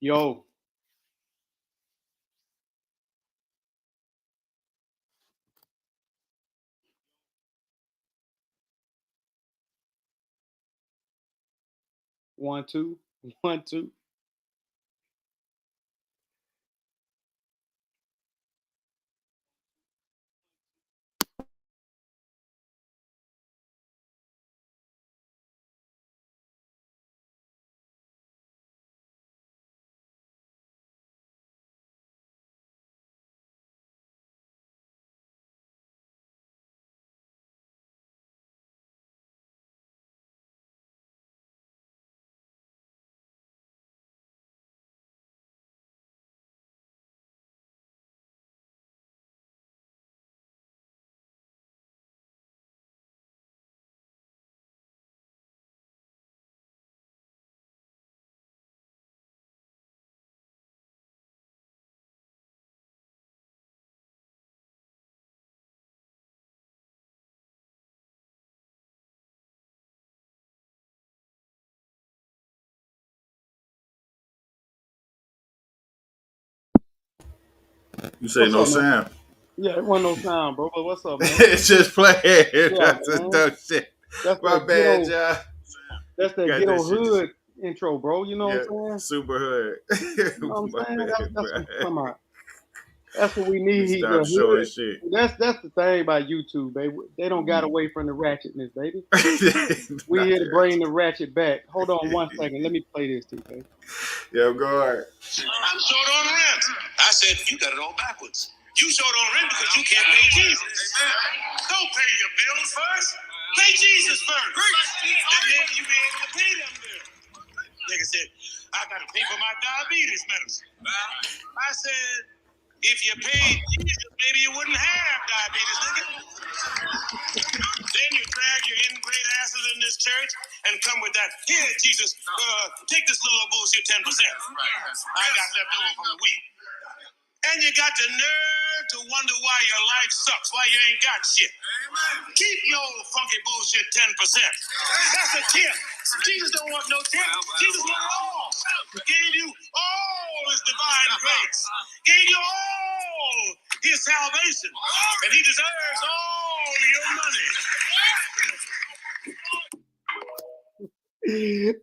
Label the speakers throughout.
Speaker 1: Yo, 1, 2, 1, 2.
Speaker 2: You say
Speaker 1: What's
Speaker 2: no
Speaker 1: up, man?
Speaker 2: sound.
Speaker 1: Yeah, it wasn't no sound, bro. But what's up, man?
Speaker 2: It's just playing.
Speaker 1: Yeah,
Speaker 2: That's just
Speaker 1: man.
Speaker 2: dumb shit.
Speaker 1: That's
Speaker 2: My
Speaker 1: that
Speaker 2: bad,
Speaker 1: ghetto.
Speaker 2: y'all.
Speaker 1: That's that
Speaker 2: Got that
Speaker 1: ghetto
Speaker 2: shit just
Speaker 1: hood intro, bro. You know
Speaker 2: yeah,
Speaker 1: what I'm saying?
Speaker 2: super hood.
Speaker 1: You know what I'm
Speaker 2: My
Speaker 1: saying?
Speaker 2: bad,
Speaker 1: That's what
Speaker 2: bro.
Speaker 1: I'm talking about. That's what we
Speaker 2: Let me
Speaker 1: need. The
Speaker 2: stop showing
Speaker 1: hood.
Speaker 2: shit.
Speaker 1: That's the thing about YouTube, baby. They don't got away from the ratchetness, baby. We
Speaker 2: Not
Speaker 1: here to
Speaker 2: there.
Speaker 1: bring the ratchet back. Hold on 1 second. Let me play this, TK.
Speaker 2: Yo, go ahead.
Speaker 1: I'm short on rent. I said, you got it all backwards. You short on rent because you can't pay Jesus. Don't pay your bills first. Pay Jesus first. And then you be able to pay them bills. Nigga said, I got to pay for my diabetes medicine. I said, if you paid Jesus, maybe you wouldn't have diabetes, nigga. Then you drag your ingrate asses in this church and come with that, here, Jesus, take this little bullshit 10%. I got left over from the week. And you got the nerve to wonder why your life sucks, why you ain't got shit. Keep your funky bullshit 10%. That's a tip. Jesus don't want no tip. Jesus wants all. He gave you all his divine grace. Gave you all his salvation. And he deserves all your money.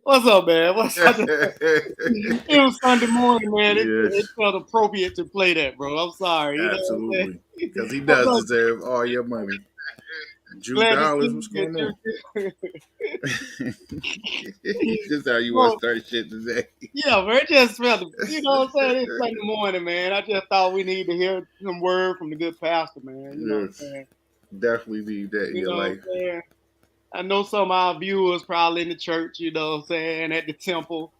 Speaker 1: What's up, man? What's up? It was Sunday morning, man. It
Speaker 2: Yes,
Speaker 1: felt appropriate to play that, bro. I'm sorry. You know what I'm
Speaker 2: absolutely.
Speaker 1: saying?
Speaker 2: Because he
Speaker 1: What's
Speaker 2: does
Speaker 1: up?
Speaker 2: deserve all your money. Jew
Speaker 1: Glad to
Speaker 2: dollars,
Speaker 1: see
Speaker 2: what's
Speaker 1: you.
Speaker 2: going on? Just how you want to
Speaker 1: Well,
Speaker 2: start shit today.
Speaker 1: yeah, man. It just felt, you know what I'm saying? It's Sunday morning, man. I just thought we need to hear some word from the good pastor, man. You know what I'm
Speaker 2: Yes,
Speaker 1: saying?
Speaker 2: definitely need that in
Speaker 1: You
Speaker 2: your
Speaker 1: know what
Speaker 2: life.
Speaker 1: I'm saying? I know some of our viewers probably in the church, you know what I'm saying, at the temple,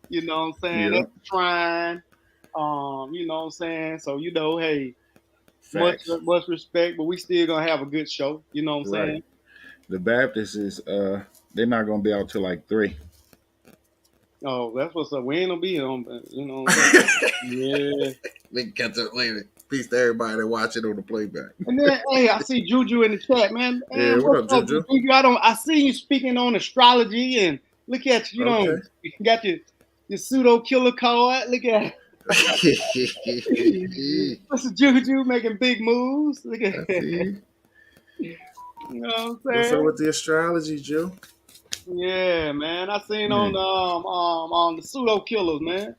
Speaker 1: you know what I'm saying,
Speaker 2: Yeah,
Speaker 1: at the shrine, you know what I'm saying? So, you know, hey,
Speaker 2: facts.
Speaker 1: much respect, but we still gonna have a good show, you know what I'm
Speaker 2: Right.
Speaker 1: saying?
Speaker 2: The Baptist is they're not gonna be out till like 3.
Speaker 1: Oh, that's what's up. We ain't gonna be on, you know what I'm saying? Yeah.
Speaker 2: We can catch up later. Peace to everybody that watch it on the playback.
Speaker 1: And then, hey, I see Juju in the chat, man.
Speaker 2: Yeah,
Speaker 1: Man,
Speaker 2: what
Speaker 1: what's
Speaker 2: up,
Speaker 1: up,
Speaker 2: Juju?
Speaker 1: Juju? I see you speaking on astrology, and look at you,
Speaker 2: Okay.
Speaker 1: you got your pseudo killer card. Look at What's Juju making big moves. Look at
Speaker 2: I see.
Speaker 1: you know what I'm
Speaker 2: What's up
Speaker 1: saying?
Speaker 2: with the astrology, Joe?
Speaker 1: Yeah, man. I seen
Speaker 2: Yeah.
Speaker 1: on the pseudo killers, man.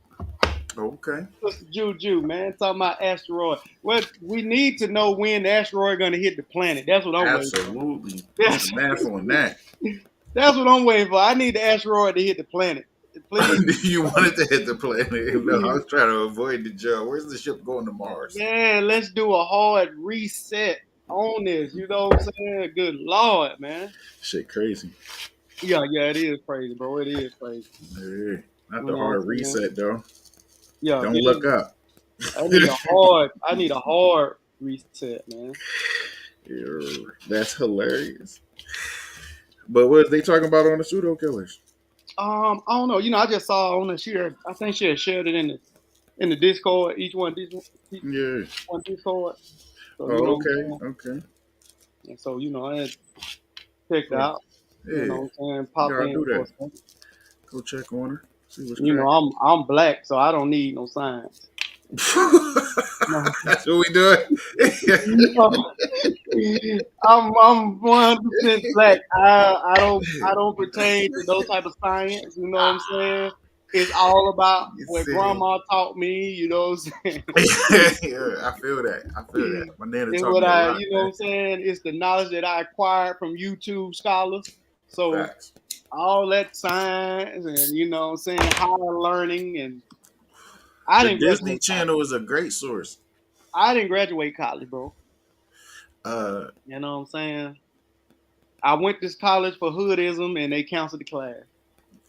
Speaker 2: Okay.
Speaker 1: Mr. Juju, man, talking about asteroid. Well, we need to know when the asteroid gonna hit the planet. That's what I'm waiting for.
Speaker 2: Absolutely. What's the
Speaker 1: That's,
Speaker 2: math on that?
Speaker 1: that's what I'm waiting for. I need the asteroid to hit the planet. Please.
Speaker 2: You wanted to hit the planet. No, I was trying to avoid the Joe. Where's the ship going to Mars?
Speaker 1: Man, let's do a hard reset on this. You know what I'm saying? Good Lord, man.
Speaker 2: Shit, crazy.
Speaker 1: Yeah, it is crazy, bro. It is crazy.
Speaker 2: Yeah. Not
Speaker 1: You
Speaker 2: the
Speaker 1: know what
Speaker 2: hard
Speaker 1: I'm saying?
Speaker 2: reset, though.
Speaker 1: Yeah,
Speaker 2: Don't
Speaker 1: it
Speaker 2: look
Speaker 1: is.
Speaker 2: up.
Speaker 1: I need a hard reset, man.
Speaker 2: Yeah, that's hilarious. But what are they talking about on the pseudo killers?
Speaker 1: I don't know. You know, I just saw on the share. I think she had shared it in the Discord. Each
Speaker 2: Yeah.
Speaker 1: one Discord. So you
Speaker 2: Oh,
Speaker 1: know what
Speaker 2: okay.
Speaker 1: I'm saying.
Speaker 2: Okay.
Speaker 1: And so you know, I had checked
Speaker 2: Go.
Speaker 1: out. You
Speaker 2: Yeah.
Speaker 1: know what I'm saying.
Speaker 2: You
Speaker 1: Popped
Speaker 2: gotta
Speaker 1: in
Speaker 2: do
Speaker 1: for a
Speaker 2: that.
Speaker 1: second.
Speaker 2: Go check on her. See what's
Speaker 3: You know,
Speaker 2: cracking.
Speaker 3: I'm black, so I don't need no science. No.
Speaker 2: That's what we doing.
Speaker 3: You know, I'm 100% black. I don't pertain to those type of science. You know what I'm saying? It's all about
Speaker 2: You
Speaker 3: what
Speaker 2: said,
Speaker 3: grandma taught me. You know what I'm saying?
Speaker 2: yeah, I feel that. I feel that. My nana
Speaker 3: And
Speaker 2: taught
Speaker 3: what
Speaker 2: me a lot,
Speaker 3: you know what
Speaker 2: man.
Speaker 3: I'm saying? It's the knowledge that I acquired from YouTube scholars. So
Speaker 2: Facts.
Speaker 3: all that science and you know what I'm saying, higher learning, and I
Speaker 2: The
Speaker 3: didn't
Speaker 2: Disney
Speaker 3: graduate college.
Speaker 2: Channel is a great source.
Speaker 3: I didn't graduate college, bro.
Speaker 2: Uh,
Speaker 3: You know what I'm saying? I went to college for hoodism and they canceled the class.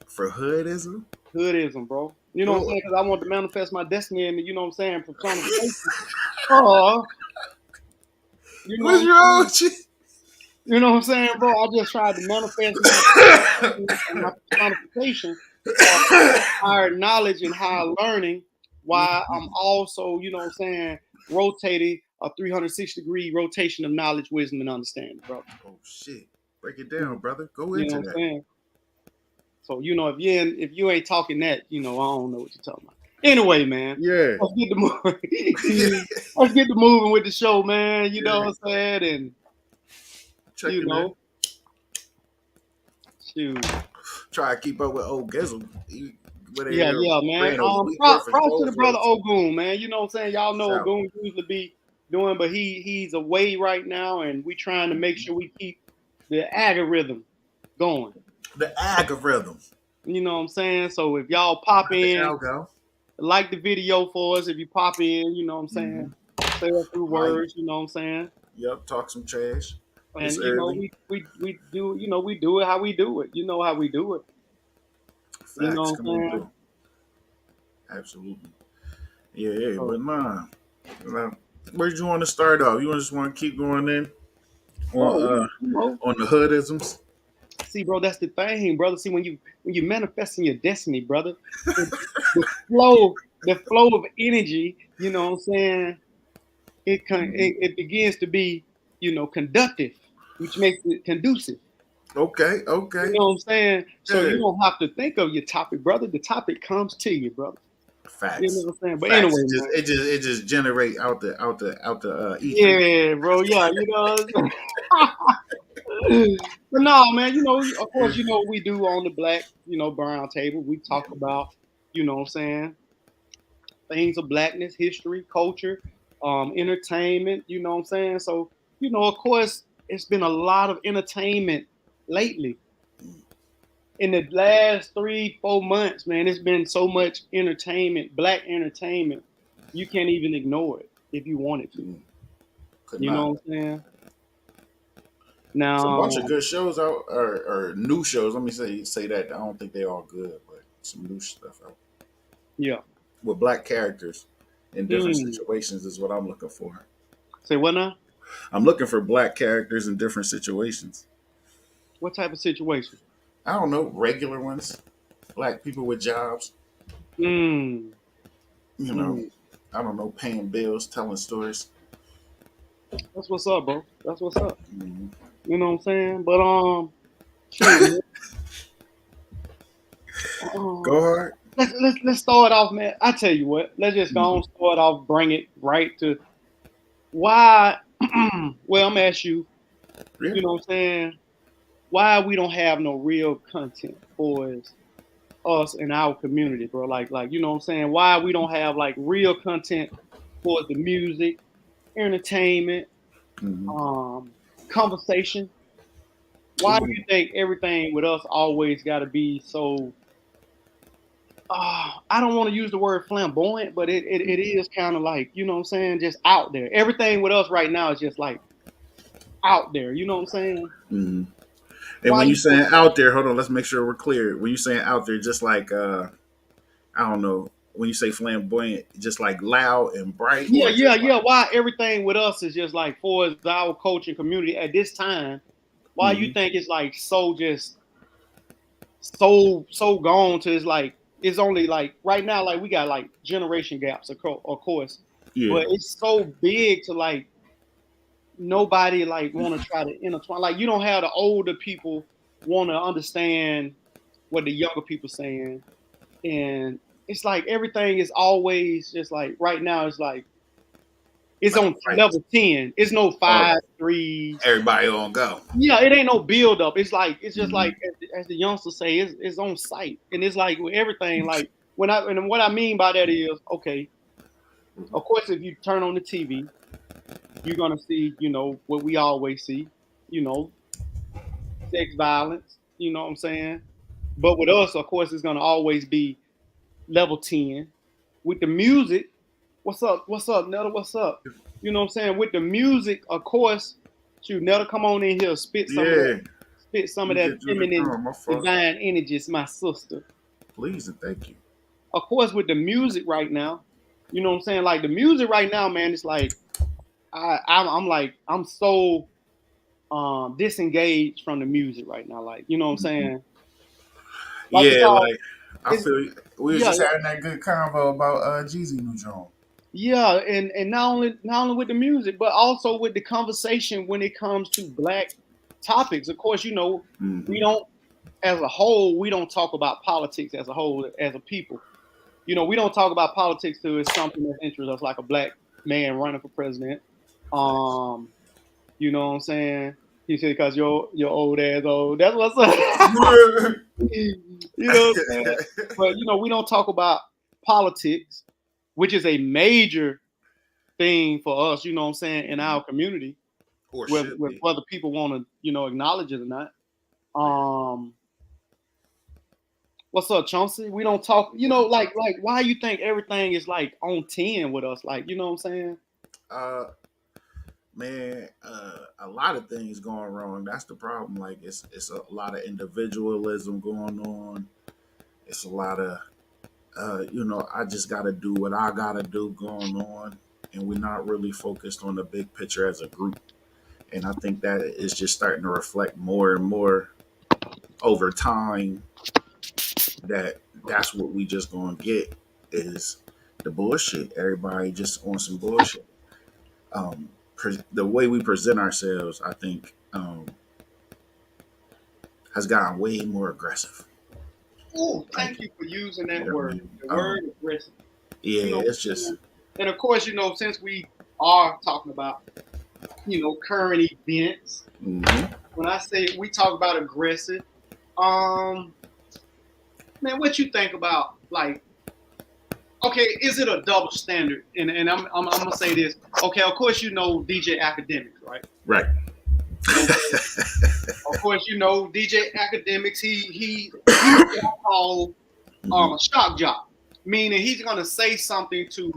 Speaker 2: for hoodism.
Speaker 3: Hoodism, bro. You know what I'm
Speaker 2: What,
Speaker 3: saying? Because I wanted to manifest my destiny and you know what I'm saying, personification. Oh, you know what
Speaker 2: what's
Speaker 3: I'm
Speaker 2: wrong
Speaker 3: saying?
Speaker 2: with you?
Speaker 3: You know what I'm saying, bro? I just tried to manifest my destiny and my personification of higher knowledge and higher learning while I'm also, you know what I'm saying, rotating a 360-degree rotation of knowledge, wisdom, and understanding, bro.
Speaker 2: Oh shit! Break it down, brother. Go
Speaker 3: You know
Speaker 2: into
Speaker 3: what I'm
Speaker 2: that.
Speaker 3: saying? So, you know, if you ain't talking that, you know, I don't know what you're talking about. Anyway, man,
Speaker 2: Yeah,
Speaker 3: let's get to
Speaker 2: yeah,
Speaker 3: moving. Let's get to moving with the show, man. You know
Speaker 2: yeah.
Speaker 3: what I'm saying? And you
Speaker 2: Checking in.
Speaker 3: know, shoot.
Speaker 2: Try to keep up with old Gizzle. Where they
Speaker 3: Yeah, yeah, man.
Speaker 2: ran a week worth of
Speaker 3: Props to the
Speaker 2: clothes
Speaker 3: brother
Speaker 2: rotation.
Speaker 3: Ogun, man. You know what I'm saying? Y'all know
Speaker 2: Shout.
Speaker 3: Ogun usually be doing, but he's away right now, and we trying to make sure we keep the algorithm going.
Speaker 2: The algorithm.
Speaker 3: You know what I'm saying? So if y'all pop
Speaker 2: Not the
Speaker 3: in,
Speaker 2: algo.
Speaker 3: like the video for us. If you pop in, you know what I'm
Speaker 2: Mm-hmm.
Speaker 3: saying? Say a few
Speaker 2: Like,
Speaker 3: words, you know what I'm saying?
Speaker 2: yep, talk some trash. It's
Speaker 3: And you know,
Speaker 2: early.
Speaker 3: we do, you know, we do it how we do it. You know how we do it. You
Speaker 2: Facts.
Speaker 3: know
Speaker 2: Come
Speaker 3: what I'm
Speaker 2: on
Speaker 3: saying?
Speaker 2: through. Absolutely. Yeah, yeah.
Speaker 3: So,
Speaker 2: But nah. Nah. Where do you want to start off? You just want to keep going in
Speaker 3: bro,
Speaker 2: on
Speaker 3: you know,
Speaker 2: on the hoodisms?
Speaker 3: see, bro, that's the thing, brother. See, when you manifesting your destiny, brother, the, the flow, the flow of energy, you know what I'm saying?
Speaker 2: Mm-hmm.
Speaker 3: It begins to be, you know, conductive, which makes it conducive.
Speaker 2: Okay,
Speaker 3: You
Speaker 2: okay.
Speaker 3: know what I'm saying? So you
Speaker 2: Yeah.
Speaker 3: don't have to think of your topic, brother. The topic comes to you, brother. You know
Speaker 2: Facts.
Speaker 3: what I'm saying? But
Speaker 2: Facts.
Speaker 3: anyway,
Speaker 2: It just
Speaker 3: man.
Speaker 2: it just it just generate out the ether.
Speaker 3: Yeah, bro. Yeah, you know. But no, man. You know, of course, you know what we do on the Black, you know, Brown table. We talk about, you know what I'm saying, things of blackness, history, culture, entertainment. You know what I'm saying? So, you know, of course, it's been a lot of entertainment lately. In the last 3-4 months, man, it's been so much entertainment, black entertainment. You can't even ignore it if you wanted to.
Speaker 2: Mm, could
Speaker 3: You know
Speaker 2: not.
Speaker 3: what I'm saying?
Speaker 2: It's a bunch
Speaker 3: Now,
Speaker 2: of good shows out, or new shows. Let me say that. I don't think they're all good, but some new stuff out
Speaker 3: yeah.
Speaker 2: with black characters in different
Speaker 3: Hmm.
Speaker 2: situations is what I'm looking for.
Speaker 3: Say what now?
Speaker 2: I'm looking for black characters in different situations.
Speaker 3: What type of situation?
Speaker 2: I don't know, regular ones, black people with jobs.
Speaker 3: Hmm.
Speaker 2: You know,
Speaker 3: Hmm.
Speaker 2: I don't know, paying bills, telling stories.
Speaker 3: That's what's up, bro. That's what's up.
Speaker 2: Mhm.
Speaker 3: You know what I'm saying? But shoot, man.
Speaker 2: Go
Speaker 3: Um,
Speaker 2: hard.
Speaker 3: let's start off, man. I tell you what. Let's just go
Speaker 2: Mhm.
Speaker 3: and start off. Bring it right to why. Well, I'm gonna ask you.
Speaker 2: Yeah.
Speaker 3: You know what I'm saying? Why we don't have no real content for us in our community, bro. Like you know what I'm saying? Why we don't have like real content for the music, entertainment,
Speaker 2: Mhm.
Speaker 3: um, conversation. Why do you think everything with us always got to be so? I don't want to use the word flamboyant, but it is kind of like you know what I'm saying, just out there. Everything with us right now is just like out there. You know what I'm saying?
Speaker 2: Mhm. And
Speaker 3: Why
Speaker 2: when you
Speaker 3: you think
Speaker 2: saying
Speaker 3: that?
Speaker 2: out there, hold on, let's make sure we're clear. When you saying out there, just like I don't know, when you say flamboyant, just like loud and bright,
Speaker 3: Yeah,
Speaker 2: or
Speaker 3: yeah,
Speaker 2: just
Speaker 3: yeah. Why everything with us is just like for our culture and community at this time? Why you
Speaker 2: like,
Speaker 3: think it's like so just so gone to it's like it's only like right now like we got like generation gaps of course,
Speaker 2: yeah,
Speaker 3: but it's so big to like nobody like want to try to intertwine. Like you don't have the older people want to understand what the younger people saying. and it's like everything is always just like right now. It's like it's
Speaker 2: Like
Speaker 3: on
Speaker 2: fights.
Speaker 3: level 10. It's no
Speaker 2: Oh,
Speaker 3: 5 3s.
Speaker 2: everybody on go.
Speaker 3: Yeah, it ain't no build up. It's like it's just
Speaker 2: Mhm.
Speaker 3: like as the youngsters say, it's on site, and it's like with everything. Like and what I mean by that is okay. Of course, if you turn on the TV, you're gonna see, what we always see, you know, sex violence. You know what I'm saying? But with us, of course, it's gonna always be level 10. With the music, what's up? What's up, Netta? What's up? You know what I'm saying? With the music, of course, shoot, Netta, come on in here,
Speaker 2: Yeah,
Speaker 3: spit some of
Speaker 2: you
Speaker 3: that
Speaker 2: get through the
Speaker 3: feminine,
Speaker 2: car, my fault.
Speaker 3: divine energy, it's my sister.
Speaker 2: Please and thank you.
Speaker 3: Of course, with the music right now, you know what I'm saying? Like the music right now, man, it's like I'm like I'm so disengaged from the music right now. Like, you know what I'm
Speaker 2: Mhm.
Speaker 3: saying? Like it's
Speaker 2: Yeah,
Speaker 3: all
Speaker 2: like I
Speaker 3: it's
Speaker 2: feel we was
Speaker 3: yeah,
Speaker 2: just having that good convo about Jeezy new John.
Speaker 3: yeah, and not only with the music, but also with the conversation when it comes to black topics. Of course, we
Speaker 2: Hmm.
Speaker 3: don't as a whole, we don't talk about politics as a whole as a people. We don't talk about politics till it's something that interests us, like a black man running for president.
Speaker 2: Facts.
Speaker 3: Um, you know what I'm saying? He said, "Cause your old ass old." That's what's up. You know what I'm saying? But we don't talk about politics, which is a major thing for us. You know what I'm saying, in our community,
Speaker 2: Or
Speaker 3: whether,
Speaker 2: should be.
Speaker 3: whether people want to acknowledge it or not. Um, what's up, Chauncey? We don't talk. Like why you think everything is like on 10 with us? Like, you know what I'm saying?
Speaker 2: Uh, man, a lot of things going wrong. That's the problem. Like it's a lot of individualism going on. It's a lot of I just gotta do what I gotta do going on, and we're not really focused on the big picture as a group. And I think that is just starting to reflect more and more over time that that's what we just gonna get is the bullshit. Everybody just on some bullshit. The way we present ourselves, I think, has gotten way more aggressive.
Speaker 3: Oh,
Speaker 2: Like,
Speaker 3: thank you for using
Speaker 2: you
Speaker 3: that
Speaker 2: know what I
Speaker 3: word.
Speaker 2: mean?
Speaker 3: The word aggressive.
Speaker 2: Yeah,
Speaker 3: You know what
Speaker 2: it's
Speaker 3: I'm
Speaker 2: just
Speaker 3: saying? And of course, since we are talking about current events,
Speaker 2: mhm.
Speaker 3: when I say we talk about aggressive, um, man, what you think about like? Okay, is it a double standard? And I'm gonna say this. Okay, of course DJ Academics, right?
Speaker 2: Right.
Speaker 3: And of course DJ Academics. He's what I call
Speaker 2: Mhm.
Speaker 3: a shock jock, meaning he's gonna say something to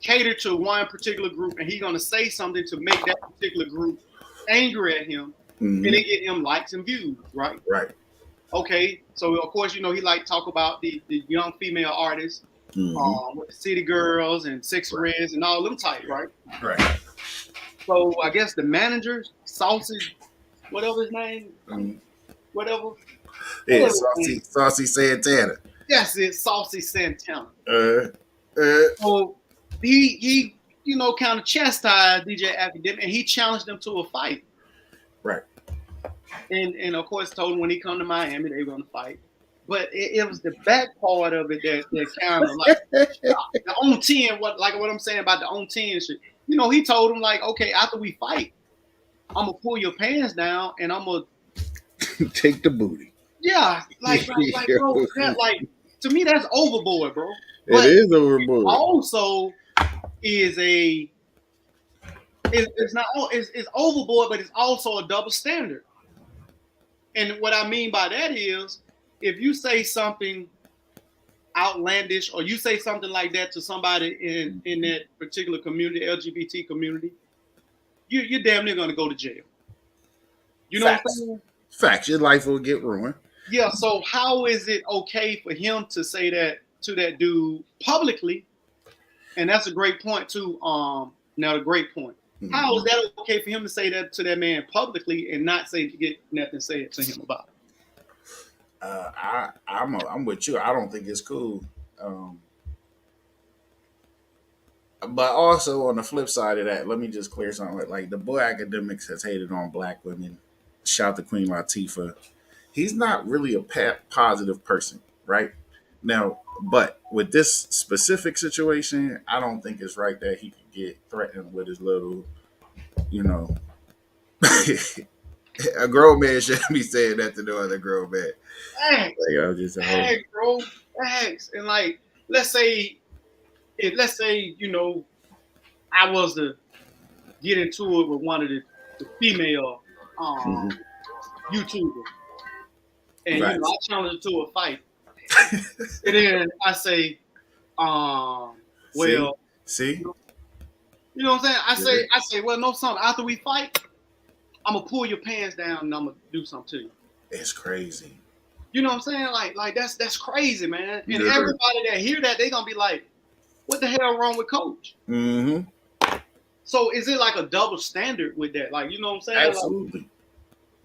Speaker 3: cater to one particular group, and he's gonna say something to make that particular group angry at him, and
Speaker 2: Mhm.
Speaker 3: it get him likes and views, right?
Speaker 2: Right.
Speaker 3: Okay, so of course he like talk about the young female artists,
Speaker 2: Mhm.
Speaker 3: with the City Girls and Six
Speaker 2: Right.
Speaker 3: Reds and all them type, right?
Speaker 2: Right.
Speaker 3: So I guess the manager, Saucy, whatever his name,
Speaker 2: Mhm.
Speaker 3: whatever,
Speaker 2: Yeah,
Speaker 3: whatever his
Speaker 2: saucy,
Speaker 3: name,
Speaker 2: saucy Santana.
Speaker 3: that's it, Saucy Santana.
Speaker 2: Uh, uh,
Speaker 3: So he kind of chastised DJ Academic, and he challenged them to a fight.
Speaker 2: right.
Speaker 3: And of course told him when he come to Miami they were gonna fight. But it was the back part of it that kind of like the on 10, what I'm saying about the on 10 shit. He told him like, okay, after we fight, I'm gonna pull your pants down and I'm gonna
Speaker 2: Take the booty.
Speaker 3: yeah, like bro, that like to me that's overboard, bro.
Speaker 2: It
Speaker 3: But
Speaker 2: is
Speaker 3: it
Speaker 2: overboard.
Speaker 3: also is it's not it's overboard, but it's also a double standard. And what I mean by that is if you say something outlandish or you say something like that to somebody in that particular community, LGBT community, you're damn near gonna go to jail. You know what I'm
Speaker 2: Facts.
Speaker 3: saying?
Speaker 2: Facts. Your life will get ruined.
Speaker 3: Yeah. So how is it okay for him to say that to that dude publicly? And that's a great point too. Now a great point. How is
Speaker 2: Mhm.
Speaker 3: that okay for him to say that to that man publicly and not say to get nothing said to him about it?
Speaker 2: I'm with you. I don't think it's cool. Um, but also on the flip side of that, let me just clear something. Like the boy academics has hated on black women. Shout to Queen Latifah. He's not really a positive person, right? Now, but with this specific situation, I don't think it's right that he could get threatened with his little, you know, a grown man shouldn't be saying that to no other grown man.
Speaker 3: Thanks,
Speaker 2: Like, I was just a whole.
Speaker 3: thanks, bro, thanks. And like, let's say, let's say, I was to get into it with one of the female
Speaker 2: Mhm.
Speaker 3: YouTubers, and
Speaker 2: Right.
Speaker 3: I challenge her to a fight, and then I say,
Speaker 2: See,
Speaker 3: well,
Speaker 2: see,
Speaker 3: you know what I'm saying?
Speaker 2: yeah.
Speaker 3: I say, well, no, son. After we fight, I'm gonna pull your pants down and I'm gonna do something to you.
Speaker 2: It's crazy.
Speaker 3: You know what I'm saying? Like that's crazy, man. And
Speaker 2: Yeah.
Speaker 3: everybody that hear that, they gonna be like, what the hell wrong with Coach?
Speaker 2: Mm-hmm.
Speaker 3: So is it like a double standard with that? Like, you know what I'm saying?
Speaker 2: Absolutely.
Speaker 3: Like,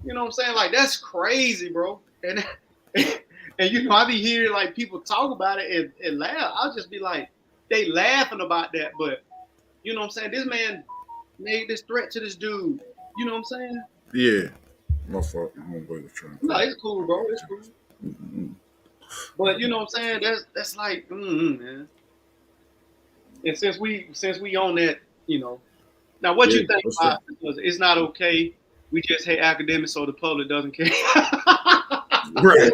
Speaker 3: you know what I'm saying? Like that's crazy, bro. And and I be hearing like people talk about it and laugh. I'll just be like, they laughing about that, but you know what I'm saying? This man made this threat to this dude. You know what I'm saying?
Speaker 2: Yeah. My fault. My homeboy was trying to
Speaker 3: No,
Speaker 2: call.
Speaker 3: it's cool, bro. It's cool.
Speaker 2: Mm-hmm.
Speaker 3: But you know what I'm saying? That's like, man. And since we on that, now what
Speaker 2: Yeah.
Speaker 3: you think
Speaker 2: What's
Speaker 3: about
Speaker 2: that?
Speaker 3: it? Because it's not okay. We just hate academics so the public doesn't care.
Speaker 2: Right.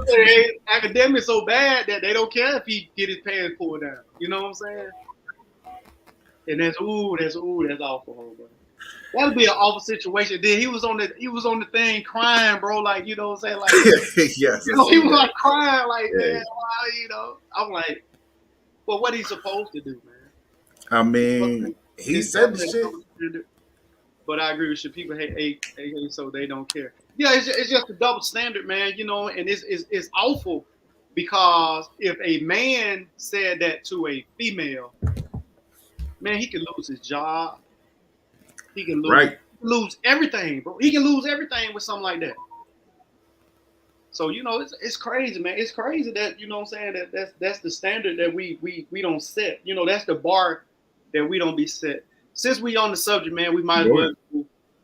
Speaker 3: They hate academics so bad that they don't care if he get his pants pulled down. You know what I'm saying? And that's awful, bro. That'd be an awful situation. Then he was on the thing crying, bro. Like, you know what I'm saying? Like,
Speaker 2: Yes.
Speaker 3: he was like crying, like,
Speaker 2: Yeah.
Speaker 3: man, why, I'm like, well, what he's supposed to do, man?
Speaker 2: I mean, he said the shit.
Speaker 3: But I agree with you. People hate so they don't care. Yeah, it's just a double standard, man. And it's awful because if a man said that to a female, man, he can lose his job. He can
Speaker 2: Right.
Speaker 3: lose everything, bro. He can lose everything with something like that. So it's crazy, man. It's crazy that what I'm saying that's the standard that we don't set. That's the bar that we don't be set. Since we on the subject, man, we might as well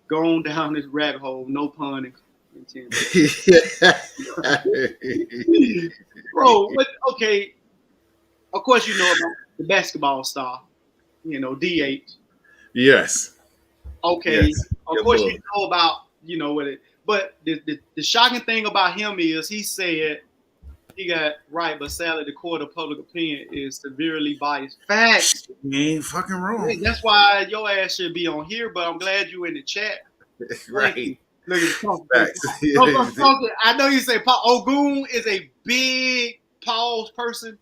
Speaker 3: go on down this rabbit hole. No pun intended. Bro, okay. Of course, about the basketball star. DH.
Speaker 2: Yes.
Speaker 3: Okay.
Speaker 2: Yes.
Speaker 3: Of course, you know about what it. But the shocking thing about him is he said he got right, but sadly the court of public opinion is severely biased. Facts.
Speaker 2: He ain't fucking wrong.
Speaker 3: That's why your ass should be on here. But I'm glad you in the chat.
Speaker 2: Right.
Speaker 3: Look at the I know you say Ogun is a big pause person.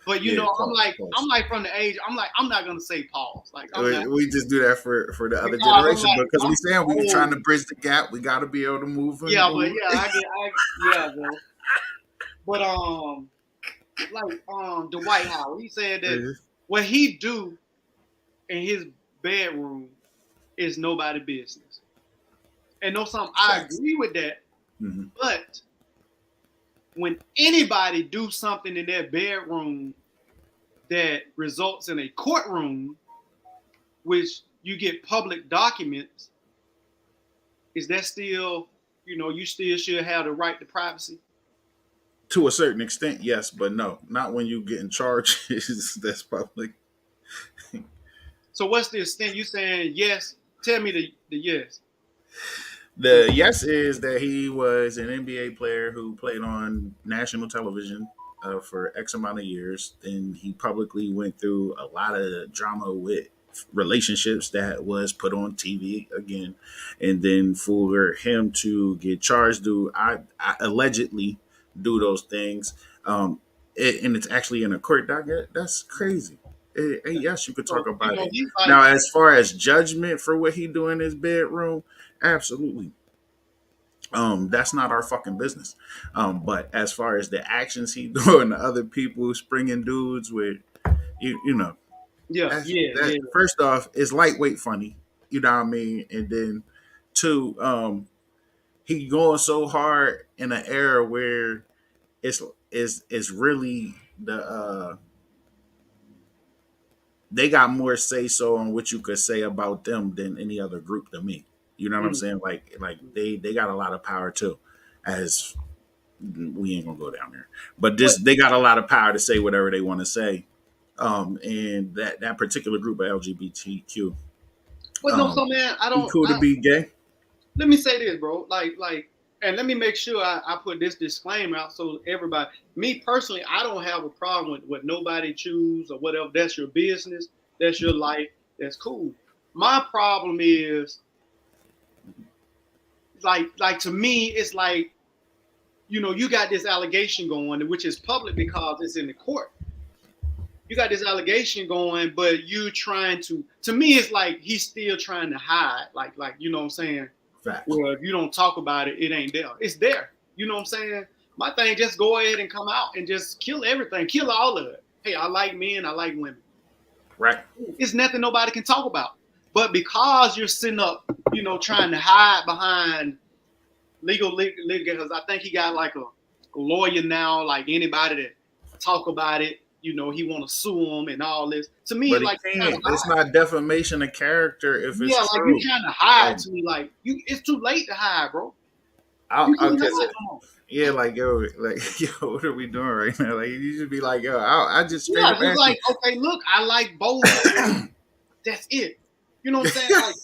Speaker 3: But I'm like from the age. I'm like I'm not gonna say pause. Like
Speaker 2: we just do that for the other generation because we saying we trying to bridge the gap. We got to be able to move.
Speaker 3: Yeah, but yeah, bro. But Dwight Howard, he said that what he do in his bedroom is nobody business. And I agree with that.
Speaker 2: Mm-hmm.
Speaker 3: But when anybody do something in their bedroom that results in a courtroom, which you get public documents, is that still, you still should have the right to privacy?
Speaker 2: To a certain extent, yes, but no, not when you get in charges. That's public.
Speaker 3: So what's the extent? You saying yes? Tell me the yes.
Speaker 2: The yes is that he was an NBA player who played on national television for X amount of years, and he publicly went through a lot of drama with relationships that was put on TV again, and then for him to get charged, I allegedly do those things, and it's actually in a court docket. That's crazy. Yes, you could talk about it. Now, as far as judgment for what he do in his bedroom, absolutely. That's not our fucking business. But as far as the actions he doing to other people, springing dudes with, you know,
Speaker 3: yeah.
Speaker 2: First off, it's lightweight funny. You know what I mean? And then two, he going so hard in an era where it's really they got more say so on what you could say about them than any other group to me. You know what I'm saying? Like they got a lot of power too, as we ain't gonna go down there. But this, they got a lot of power to say whatever they want to say. And that particular group of LGBTQ,
Speaker 3: But no, so man, I
Speaker 2: be
Speaker 3: don't.
Speaker 2: cool to be gay.
Speaker 3: Let me say this, bro. And let me make sure I put this disclaimer out so everybody. Me personally, I don't have a problem with what nobody choose or whatever. That's your business. That's your life. That's cool. My problem is like to me, it's like, you know, you got this allegation going, which is public because it's in the court. You got this allegation going, but you trying to me, it's like he's still trying to hide. Like, you know what I'm saying?
Speaker 2: Facts.
Speaker 3: Well, if you don't talk about it, it ain't there. It's there. You know what I'm saying? My thing, just go ahead and come out and just kill everything. Kill all of it. Hey, I like men. I like women.
Speaker 2: Right.
Speaker 3: It's nothing nobody can talk about. But because you're sitting up, you know, trying to hide behind legal, because I think he got like a lawyer now, like anybody that talk about it, you know, he want to sue him and all this. To me,
Speaker 2: But
Speaker 3: like,
Speaker 2: it's not defamation of character if it's
Speaker 3: like
Speaker 2: true.
Speaker 3: you trying to hide to me, like it's too late to hide, bro.
Speaker 2: Yeah, like yo, what are we doing right now? Like you should be like, yo, I just straight
Speaker 3: Yeah,
Speaker 2: up
Speaker 3: it's like, okay, look, I like both. That's it. You know what I'm saying? Like,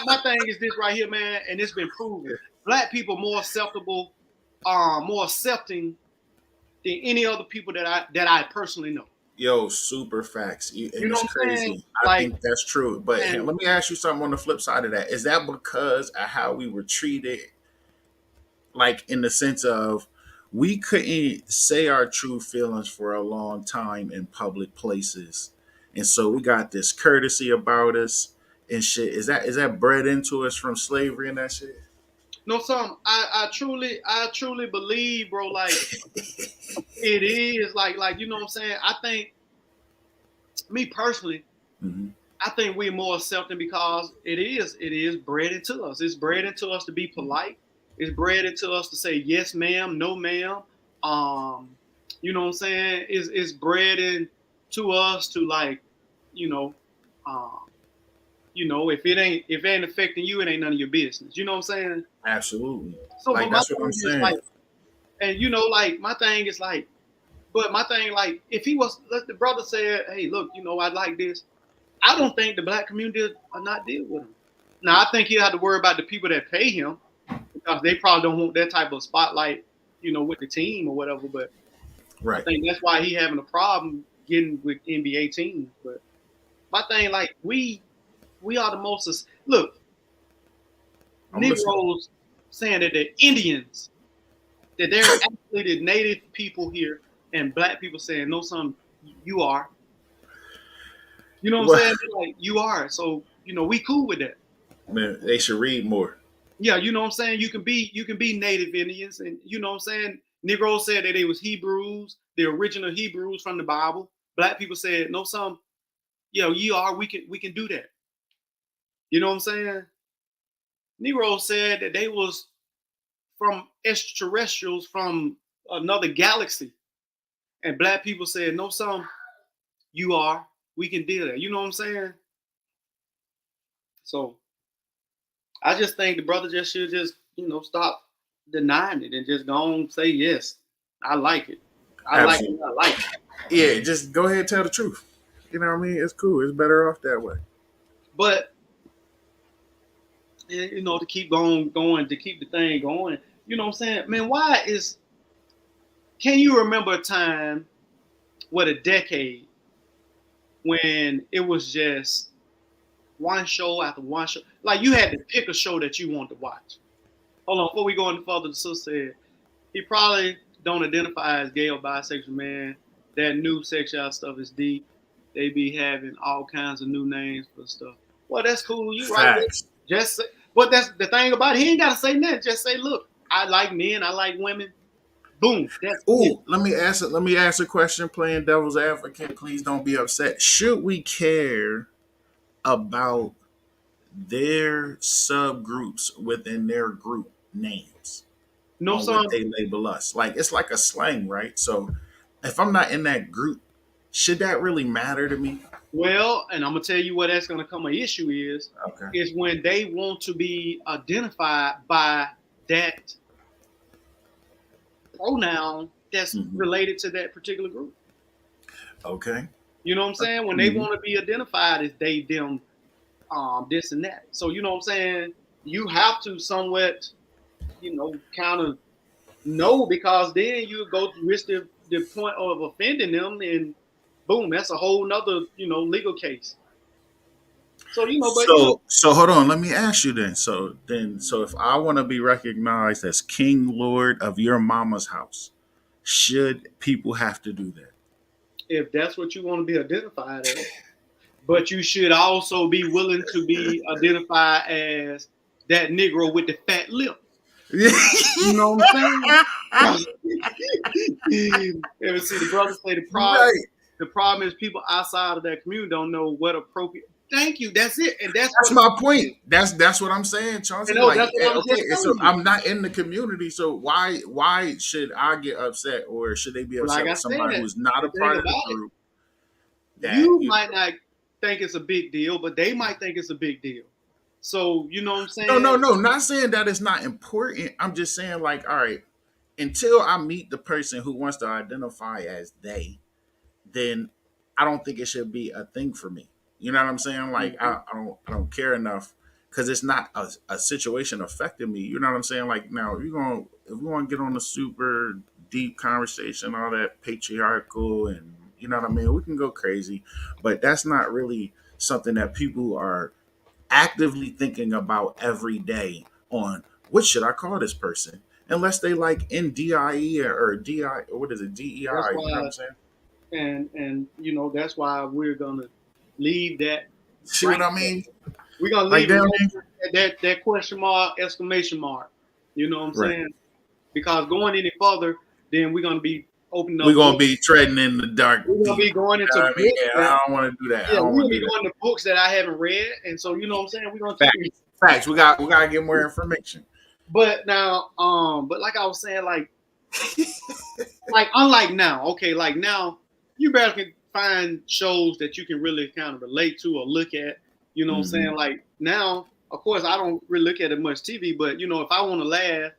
Speaker 3: my thing is this right here, man, and it's been proven. Black people more acceptable, more accepting than any other people that I personally know.
Speaker 2: Yo, super facts. And
Speaker 3: You know
Speaker 2: it's
Speaker 3: what I'm saying?
Speaker 2: crazy. I
Speaker 3: Like,
Speaker 2: think that's true. But
Speaker 3: and
Speaker 2: let me ask you something on the flip side of that. Is that because of how we were treated? Like in the sense of we couldn't say our true feelings for a long time in public places. And so we got this courtesy about us and shit. Is that bred into us from slavery and that shit?
Speaker 3: no, some I truly believe, bro. Like it is like you know what I'm saying. I think me personally,
Speaker 2: Mm-hmm.
Speaker 3: I think we're more accepting because it is bred into us. It's bred into us to be polite. It's bred into us to say yes, ma'am, no, ma'am. Um, you know what I'm saying? It's bred into us to like, you know, um, if it ain't affecting you, it ain't none of your business. You know what I'm saying?
Speaker 2: Absolutely.
Speaker 3: So,
Speaker 2: Like
Speaker 3: but my
Speaker 2: that's what
Speaker 3: thing
Speaker 2: I'm
Speaker 3: is
Speaker 2: saying.
Speaker 3: like, and you know, like my thing is like, but my thing like, if he was, let the brother said, hey, look, you know, I like this. I don't think the black community are not deal with him. Now, I think he had to worry about the people that pay him because they probably don't want that type of spotlight, you know, with the team or whatever. But I
Speaker 2: Right.
Speaker 3: think that's why he having a problem getting with NBA teams. But my thing, like, we are the most look,
Speaker 2: I'm listening.
Speaker 3: Negroes saying that they're Indians, that they're actually the native people here, and black people saying no, son, you are. You know what I'm
Speaker 2: Well,
Speaker 3: saying? Like you are. So you know, we cool with that.
Speaker 2: man, they should read more.
Speaker 3: Yeah, you know what I'm saying? You can be native Indians, and you know what I'm saying? Negroes said that they was Hebrews, the original Hebrews from the Bible. Black people said, no, some, yeah, you are, we can do that. You know what I'm saying? Negroes said that they was from extraterrestrials from another galaxy. And black people said, no, some, you are, we can do that. You know what I'm saying? So I just think the brother just should just, you know, stop denying it and just go on and say, yes, I like it. I like it.
Speaker 2: Absolutely.
Speaker 3: I like it.
Speaker 2: Yeah, just go ahead and tell the truth. You know what I mean? It's cool. It's better off that way.
Speaker 3: But you know, to keep going, to keep the thing going. You know what I'm saying? Man, can you remember a time, what a decade, when it was just one show after one show? Like you had to pick a show that you wanted to watch. Hold on, before we go any further, the sister said he probably don't identify as gay or bisexual, man. That new sexual stuff is deep. They be having all kinds of new names for stuff. Well, that's cool. You right.
Speaker 2: Facts.
Speaker 3: Just say, but that's the thing about it. He ain't got to say nothing. Just say, look, I like men. I like women. Boom. That's it.
Speaker 2: Oh, let me ask a question. Playing devil's advocate, please don't be upset. Should we care about their subgroups within their group names
Speaker 3: No,
Speaker 2: on what
Speaker 3: son.
Speaker 2: they label us? Like it's like a slang, right? So if I'm not in that group, should that really matter to me?
Speaker 3: Well, and I'm gonna tell you what that's gonna come an issue
Speaker 2: Okay.
Speaker 3: is when they want to be identified by that pronoun that's related to that particular group.
Speaker 2: Okay.
Speaker 3: You know what I'm saying? When they want to be identified as they, them, this and that. So you know what I'm saying? You have to somewhat, kind of know, because then you go to risk the point of offending them, and boom, that's a whole nother, legal case. So
Speaker 2: So hold on. Let me ask you then. So if I want to be recognized as King Lord of your mama's house, should people have to do that?
Speaker 3: if that's what you want to be identified as, but you should also be willing to be identified as that Negro with the fat lip. You know what I'm saying? Ever see the brother say
Speaker 2: Right.
Speaker 3: the problem is people outside of that community don't know what appropriate. Thank you. That's it. And that's
Speaker 2: my point. That's what I'm saying, Chauncey.
Speaker 3: No,
Speaker 2: Like,
Speaker 3: that's what I was
Speaker 2: okay,
Speaker 3: just
Speaker 2: so
Speaker 3: telling you.
Speaker 2: I'm not in the community, so why should I get upset, or should they be upset with somebody who's not a part of the group?
Speaker 3: You might not think it's a big deal, but they might think it's a big deal. So you know what I'm saying?
Speaker 2: No. Not saying that it's not important. I'm just saying, like, all right, until I meet the person who wants to identify as they, then I don't think it should be a thing for me. You know what I'm saying? Like, I don't care enough, because it's not a situation affecting me. You know what I'm saying? Like, now if we want to get on a super deep conversation, all that patriarchal, and you know what I mean, we can go crazy, but that's not really something that people are actively thinking about every day on what should I call this person, unless they like NDIE or DI, or what is it, DEI? You know what I'm saying?
Speaker 3: And that's why we're gonna leave that.
Speaker 2: See what I mean?
Speaker 3: We're gonna leave that question mark, exclamation mark. You know what I'm saying? Because going any further, then we're gonna be opening up.
Speaker 2: We're gonna be treading in the dark.
Speaker 3: We're gonna be going into books.
Speaker 2: I don't want to do that.
Speaker 3: Yeah, we're gonna be going to books that I haven't read, and so you know what I'm saying. We're gonna
Speaker 2: facts. We gotta get more information.
Speaker 3: But now, but like I was saying, like unlike now, okay, like now you better can find shows that you can really kind of relate to or look at. You know what I'm saying? Like now, of course, I don't really look at it much TV, but if I want to laugh,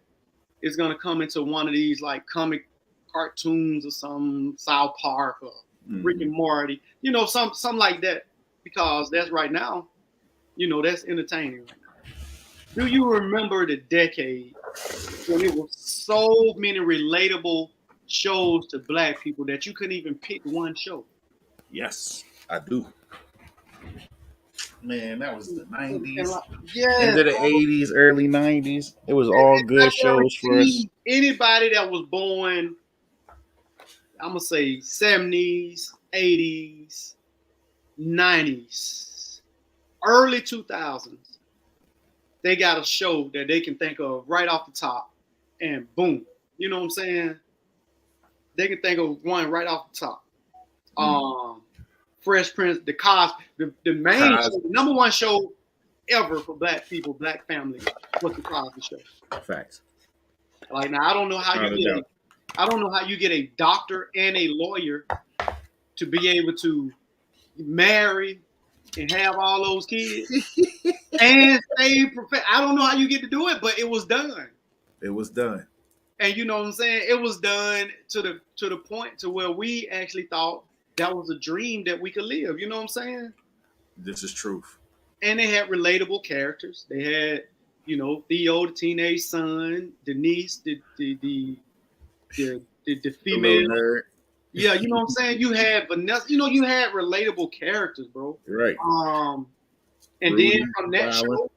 Speaker 3: it's gonna come into one of these like comic cartoons or some South Park or Rick and Morty, something like that, because that's right now, that's entertaining right now. Do you remember the decade when it was so many relatable shows to black people that you couldn't even pick one show?
Speaker 2: Yes, I do. Man, that was the 90s.
Speaker 3: Yeah.
Speaker 2: Into the 80s, early 90s. It was all good shows for us.
Speaker 3: Anybody that was born, I'm going to say 70s, 80s, 90s, early 2000s, they got a show that they can think of right off the top, and boom. You know what I'm saying? They can think of one right off the top. Fresh Prince, the main show, the number one show ever for black people, black family, was the Cosby Show.
Speaker 2: Facts.
Speaker 3: Like now, I don't know how you get a doctor and a lawyer to be able to marry and have all those kids and stay professional. I don't know how you get to do it, but it was done.
Speaker 2: It was done.
Speaker 3: And you know what I'm saying? It was done to the point to where we actually thought that was a dream that we could live. You know what I'm saying?
Speaker 2: This is truth.
Speaker 3: And they had relatable characters. They had, Theo, the teenage son, Denise, the female
Speaker 2: nerd.
Speaker 3: Yeah, you know what I'm saying? You had Vanessa, you had relatable characters, bro.
Speaker 2: Right.
Speaker 3: And Rudy, then from that show,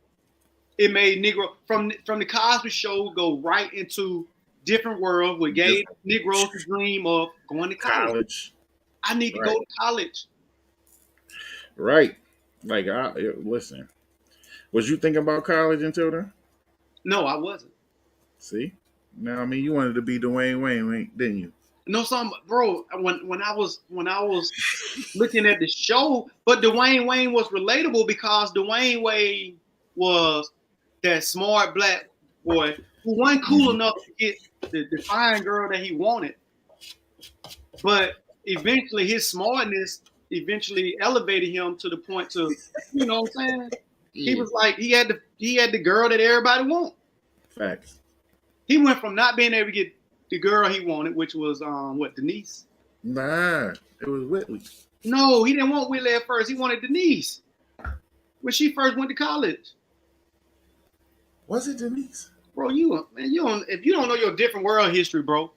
Speaker 3: it made Negro from the Cosby Show go right into different world where gave Negroes the dream of going to college. I need to go to college.
Speaker 2: Right. Like, listen, was you thinking about college until then?
Speaker 3: No, I wasn't.
Speaker 2: See? Now, I mean, you wanted to be Dwayne Wayne, didn't you?
Speaker 3: No, bro. When I was looking at the show, but Dwayne Wayne was relatable because Dwayne Wayne was that smart black boy who wasn't cool enough to get the fine girl that he wanted, but eventually his smartness elevated him to the point to, you know what I'm saying? Yeah. He was like he had the girl that everybody want.
Speaker 2: Facts.
Speaker 3: He went from not being able to get the girl he wanted, which was Denise.
Speaker 2: Nah, it was Whitley.
Speaker 3: No, he didn't want Whitley at first. He wanted Denise when she first went to college.
Speaker 2: Was it Denise?
Speaker 3: Bro, you don't if you don't know your different world history, bro.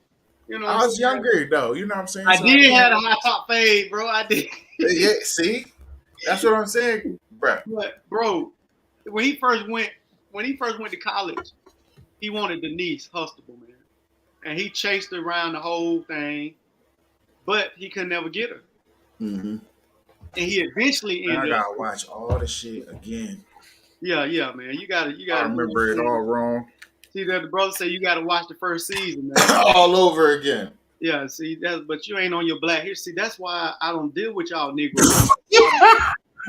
Speaker 3: You know,
Speaker 2: I was younger though. You know what I'm saying?
Speaker 3: I
Speaker 2: So
Speaker 3: did have a high top fade, bro. I did.
Speaker 2: Yeah, see, that's what I'm saying, bro.
Speaker 3: But bro, when he first went to college, he wanted Denise Hustable, man, and he chased her around the whole thing, but he could never get her.
Speaker 2: Mm-hmm.
Speaker 3: And he eventually ended.
Speaker 2: I gotta watch all the shit again.
Speaker 3: Yeah, man. You gotta.
Speaker 2: I remember it all wrong.
Speaker 3: See that the brother said you gotta watch the first season, man.
Speaker 2: All over again.
Speaker 3: Yeah, see that, but you ain't on your black here. See, that's why I don't deal with y'all Negroes. You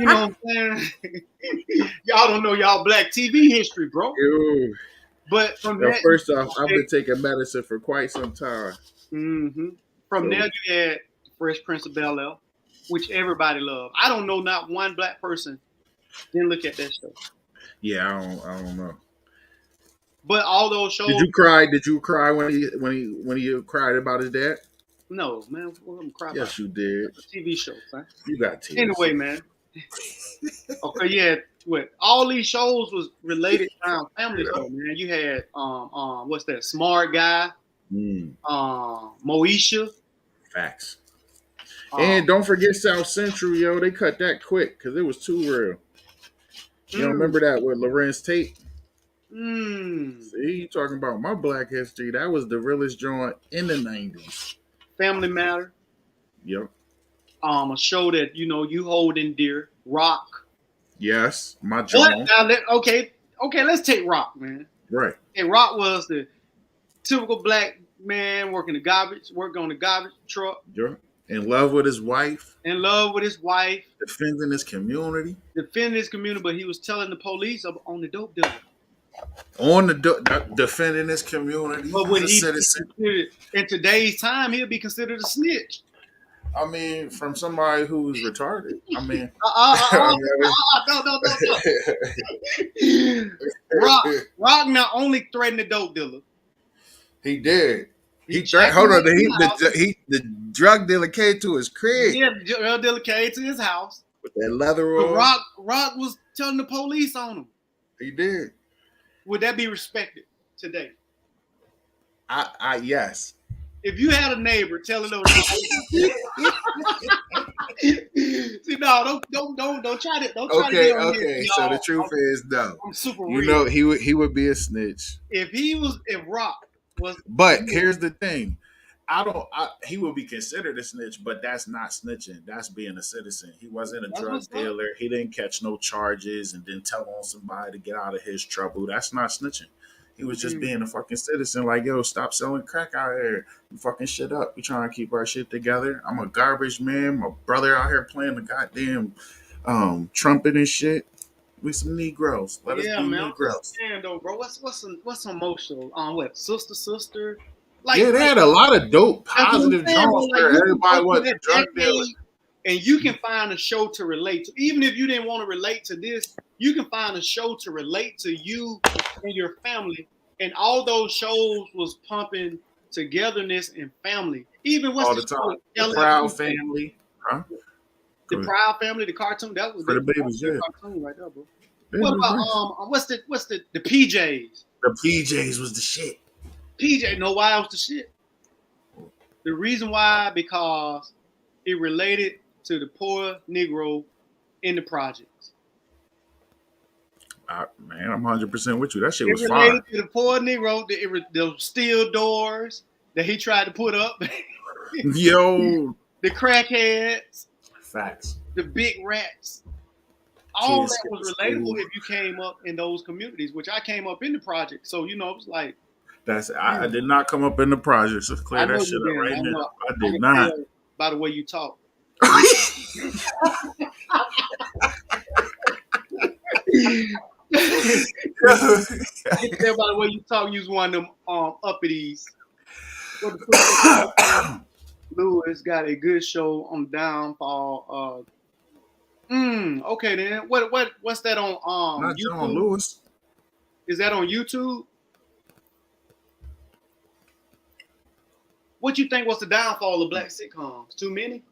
Speaker 3: know what I'm saying? Y'all don't know y'all black TV history, bro.
Speaker 2: Ew.
Speaker 3: But from
Speaker 2: now,
Speaker 3: that,
Speaker 2: first off, I've been taking medicine for quite some time.
Speaker 3: Mm-hmm. From there, you had Fresh Prince of Bel-Air, which everybody loved. I don't know not one black person didn't look at that show.
Speaker 2: Yeah, I don't know.
Speaker 3: But all those shows.
Speaker 2: Did you cry? Did you cry when he cried about his dad?
Speaker 3: No, man. I'm crying.
Speaker 2: Yes, you did.
Speaker 3: It's a TV show, man.
Speaker 2: You got tears.
Speaker 3: Anyway, man. Okay, yeah. What all these shows was related around family show, man. You had what's that? Smart Guy, Moesha.
Speaker 2: Facts. And don't forget South Central, yo. They cut that quick because it was too real. You remember that with Lorenz Tate? See, you talking about my black history. That was the realest joint in the 90s.
Speaker 3: Family Matter.
Speaker 2: Yep.
Speaker 3: A show that you hold in dear. Rock.
Speaker 2: Yes, my joint.
Speaker 3: Okay, let's take Rock, man.
Speaker 2: Right.
Speaker 3: And Rock was the typical black man working on the garbage truck.
Speaker 2: Yeah. In love with his wife.
Speaker 3: Defending
Speaker 2: his community.
Speaker 3: But he was telling the police on the dope dealer.
Speaker 2: Defending his community.
Speaker 3: But when in today's time, he'll be considered a snitch.
Speaker 2: I mean, from somebody who's retarded. I mean,
Speaker 3: no. Rock not only threatened the dope dealer.
Speaker 2: He did. The drug dealer came to his crib.
Speaker 3: Yeah, the drug dealer came to his house
Speaker 2: with that leather on.
Speaker 3: Rock was telling the police on him.
Speaker 2: He did.
Speaker 3: Would that be respected today?
Speaker 2: Yes.
Speaker 3: If you had a neighbor telling them, see, no, don't try to.
Speaker 2: Okay. So the truth is, no.
Speaker 3: I'm super real.
Speaker 2: He would be a snitch
Speaker 3: if Rock was.
Speaker 2: But here's the thing. He would be considered a snitch, but that's not snitching. That's being a citizen. He wasn't a drug dealer. He didn't catch no charges and then tell on somebody to get out of his trouble. That's not snitching. He was just being a fucking citizen. Like, yo, stop selling crack out here. You fucking shit up. We trying to keep our shit together. I'm a garbage man. My brother out here playing the goddamn trumpet and shit. We some Negroes. Let us be Negroes.
Speaker 3: Man, though, bro. What's emotional? What? Sister?
Speaker 2: They had a lot of dope, positive songs where everybody was a drug dealer.
Speaker 3: And you can find a show to relate to. Even if you didn't want to relate to this, you can find a show to relate to you and your family. And all those shows was pumping togetherness and family. Even
Speaker 2: all the time. The Proud Family. Huh?
Speaker 3: The Proud Family, the cartoon. That was
Speaker 2: for the babies, yeah.
Speaker 3: Cartoon right there, bro. What about what's the PJs?
Speaker 2: The PJs was the shit.
Speaker 3: PJ, know why it was the shit? The reason why, because it related to the poor Negro in the projects.
Speaker 2: Man, I'm 100% with you. That shit was
Speaker 3: fire. It related to the poor Negro, the steel doors that he tried to put up.
Speaker 2: Yo.
Speaker 3: The crackheads.
Speaker 2: Facts.
Speaker 3: The big rats. All that was relatable if you came up in those communities, which I came up in the project. So, it was like.
Speaker 2: I did not come up in the projects. Let's clear that shit up right now. I did not.
Speaker 3: By the way you talk. By the way you talk, you was one of them uppities. Lewis got a good show on Downfall. Okay then. What's that on
Speaker 2: not
Speaker 3: YouTube?
Speaker 2: John Lewis.
Speaker 3: Is that on YouTube? What you think was the downfall of black sitcoms? Too many?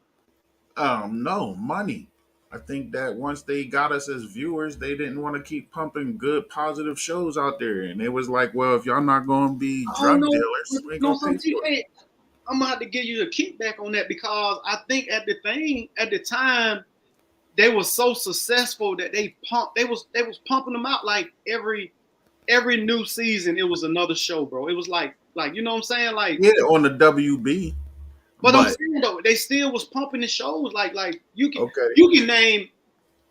Speaker 2: No, money. I think that once they got us as viewers, they didn't want to keep pumping good, positive shows out there, and it was like, well, if y'all not going to be
Speaker 3: I don't
Speaker 2: drug
Speaker 3: know.
Speaker 2: dealers, we ain't
Speaker 3: No,
Speaker 2: gonna
Speaker 3: some
Speaker 2: pay for it.
Speaker 3: TK, I'm gonna have to give you a kickback on that because I think at the time they were so successful that they was pumping them out like every new season it was another show, bro. It was like you know what I'm saying? Like,
Speaker 2: Yeah, on the WB,
Speaker 3: but I'm
Speaker 2: but
Speaker 3: saying though, they still was pumping the shows like you
Speaker 2: okay.
Speaker 3: can name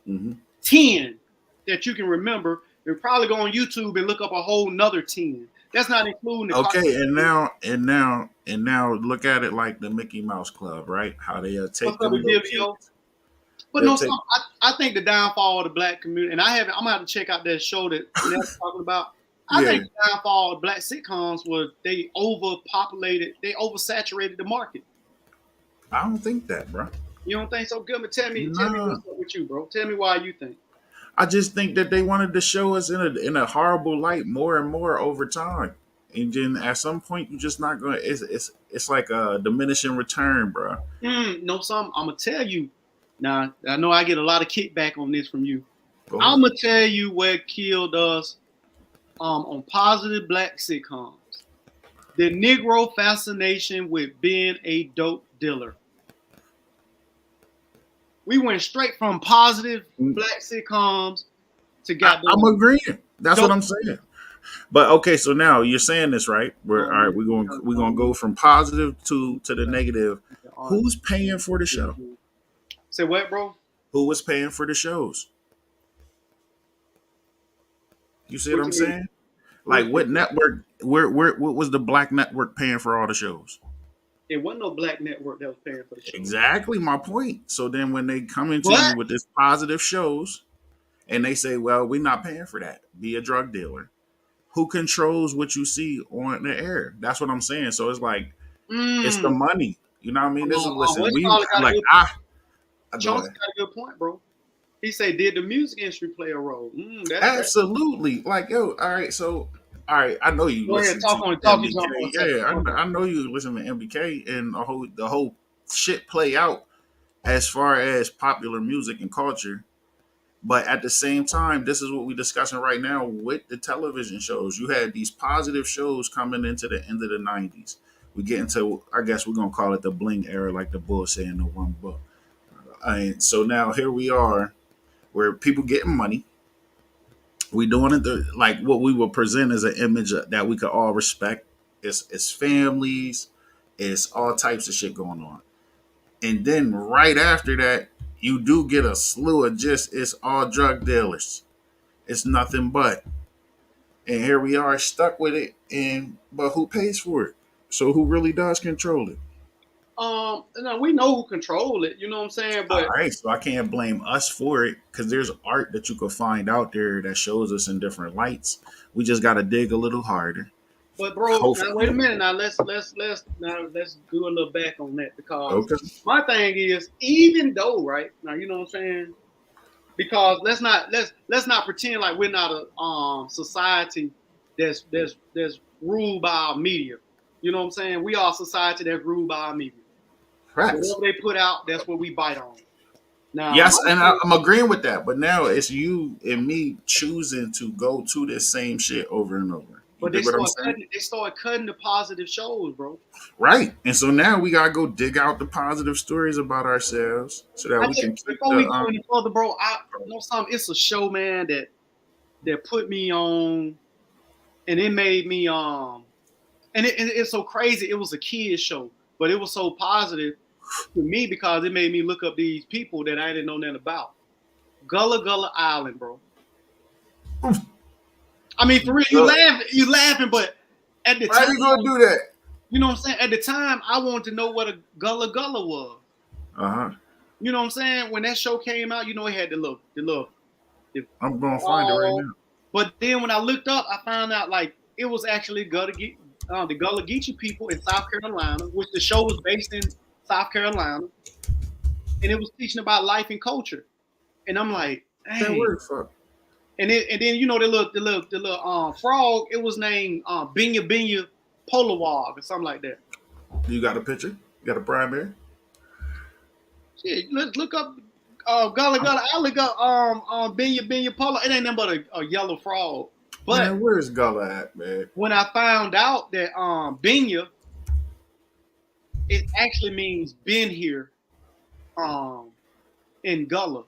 Speaker 2: hmm
Speaker 3: 10 that you can remember. You're probably go on YouTube and look up a whole nother 10. That's not including the
Speaker 2: Okay,
Speaker 3: cartoon.
Speaker 2: and now look at it like the Mickey Mouse Club, right? How they
Speaker 3: What's
Speaker 2: take
Speaker 3: up
Speaker 2: them
Speaker 3: with
Speaker 2: little
Speaker 3: Divio?
Speaker 2: kids.
Speaker 3: But
Speaker 2: They'll
Speaker 3: no,
Speaker 2: take
Speaker 3: I think the downfall of the black community, and I'm gonna have to check out that show that Nell's talking about. I
Speaker 2: yeah.
Speaker 3: think the downfall of black sitcoms was they overpopulated, they oversaturated the market.
Speaker 2: I don't think that, bro.
Speaker 3: You don't think so? Good, but tell me
Speaker 2: Nah.
Speaker 3: what's up with you, bro. Tell me why you think.
Speaker 2: I just think that they wanted to show us in a horrible light more and more over time. And then at some point, you're just not going. It's like a diminishing return, bro.
Speaker 3: No, I'm gonna tell you. Now I know I get a lot of kickback on this from you.
Speaker 2: Go
Speaker 3: I'm
Speaker 2: ahead.
Speaker 3: gonna tell you what killed us on positive black sitcoms. The Negro fascination with being a dope dealer. We went straight from positive black sitcoms to
Speaker 2: I'm
Speaker 3: goddamn
Speaker 2: agreeing. That's what
Speaker 3: dope.
Speaker 2: I'm saying. But okay, so now you're saying this, right? We're all right. We're gonna go from positive to the negative. Who's paying for the show?
Speaker 3: Say what, bro?
Speaker 2: Who was paying for the shows? You see what
Speaker 3: What
Speaker 2: I'm
Speaker 3: you mean?
Speaker 2: saying? Like what network? Where what was the black network paying for all the shows?
Speaker 3: It wasn't no black network that was paying for the show.
Speaker 2: Exactly my point. So then when they come into
Speaker 3: But
Speaker 2: you with this positive shows and they say, well, we're not paying for that. Be a drug dealer. Who controls what you see on the air? That's what I'm saying. So it's like it's the money. You know what I mean? This is listen.
Speaker 3: What's
Speaker 2: We
Speaker 3: got a
Speaker 2: like
Speaker 3: good
Speaker 2: go
Speaker 3: Chauncey
Speaker 2: ahead.
Speaker 3: got a good point, bro. He said, "Did the music industry play a role?" That's
Speaker 2: Absolutely. Like yo. All right. So all right. I know you
Speaker 3: go ahead.
Speaker 2: listen to
Speaker 3: Talk you
Speaker 2: MBK.
Speaker 3: talk for a second.
Speaker 2: Yeah, I know you listen to MBK and the whole shit play out as far as popular music and culture. But at the same time, this is what we're discussing right now with the television shows. You had these positive shows coming into the end of the 90s. We get into, I guess we're going to call it the bling era, like the bull said in the one book. And so now here we are, where people getting money. We doing it like what we will present as an image that we could all respect. It's families, it's all types of shit going on. And then right after that, you do get a slew of just it's all drug dealers. It's nothing but. And here we are stuck with it. And but who pays for it? So who really does control it?
Speaker 3: No, we know who control it. You know what I'm saying?
Speaker 2: All
Speaker 3: But
Speaker 2: right, so I can't blame us for it because there's art that you could find out there that shows us in different lights. We just got to dig a little harder.
Speaker 3: bro, now wait a
Speaker 2: Hopefully,
Speaker 3: minute. Now let's do a little back on that because
Speaker 2: okay.
Speaker 3: my thing is even though right now you know what I'm saying because let's not pretend like we're not a society that's ruled by our media. You know what I'm saying? We are a society that's ruled by our media.
Speaker 2: Facts.
Speaker 3: Whatever they put out, that's what we bite on. Now,
Speaker 2: Yes, and I'm agreeing with that. But now it's you and me choosing to go to this same shit over and over. You
Speaker 3: but they
Speaker 2: dig what I'm
Speaker 3: start
Speaker 2: saying?
Speaker 3: cutting. They start cutting the positive shows, bro.
Speaker 2: Right. And so now we gotta go dig out the positive stories about ourselves so that
Speaker 3: I
Speaker 2: we
Speaker 3: just
Speaker 2: can keep
Speaker 3: before we
Speaker 2: the
Speaker 3: go any further, bro. I know something. It's a show, man, that put me on, and it made me and it's so crazy. It was a kids show, but it was so positive to me because it made me look up these people that I didn't know nothing about. Gullah Gullah Island, bro. I mean, for real, you laughing, but at the
Speaker 2: Why
Speaker 3: time,
Speaker 2: you gonna do that?
Speaker 3: you know what I'm saying? At the time, I wanted to know what a Gullah Gullah was.
Speaker 2: Uh-huh.
Speaker 3: You know what I'm saying? When that show came out, you know, it had
Speaker 2: I'm gonna find it right now.
Speaker 3: But then when I looked up, I found out like it was actually the Gullah Geechee people in South Carolina, which the show was based in South Carolina, and it was teaching about life and culture. And I'm like,
Speaker 2: That
Speaker 3: dang.
Speaker 2: word fuck.
Speaker 3: And then you know the little frog, it was named Binya Binya Polawog or something like that.
Speaker 2: You got a picture? You got a primary?
Speaker 3: Shit, let's look up Gullah Gullah. I look up Benya Polo. It ain't nothing but a yellow frog. But
Speaker 2: Man, where's Gullah at, man?
Speaker 3: when I found out that Benya, it actually means been here um in Gullah,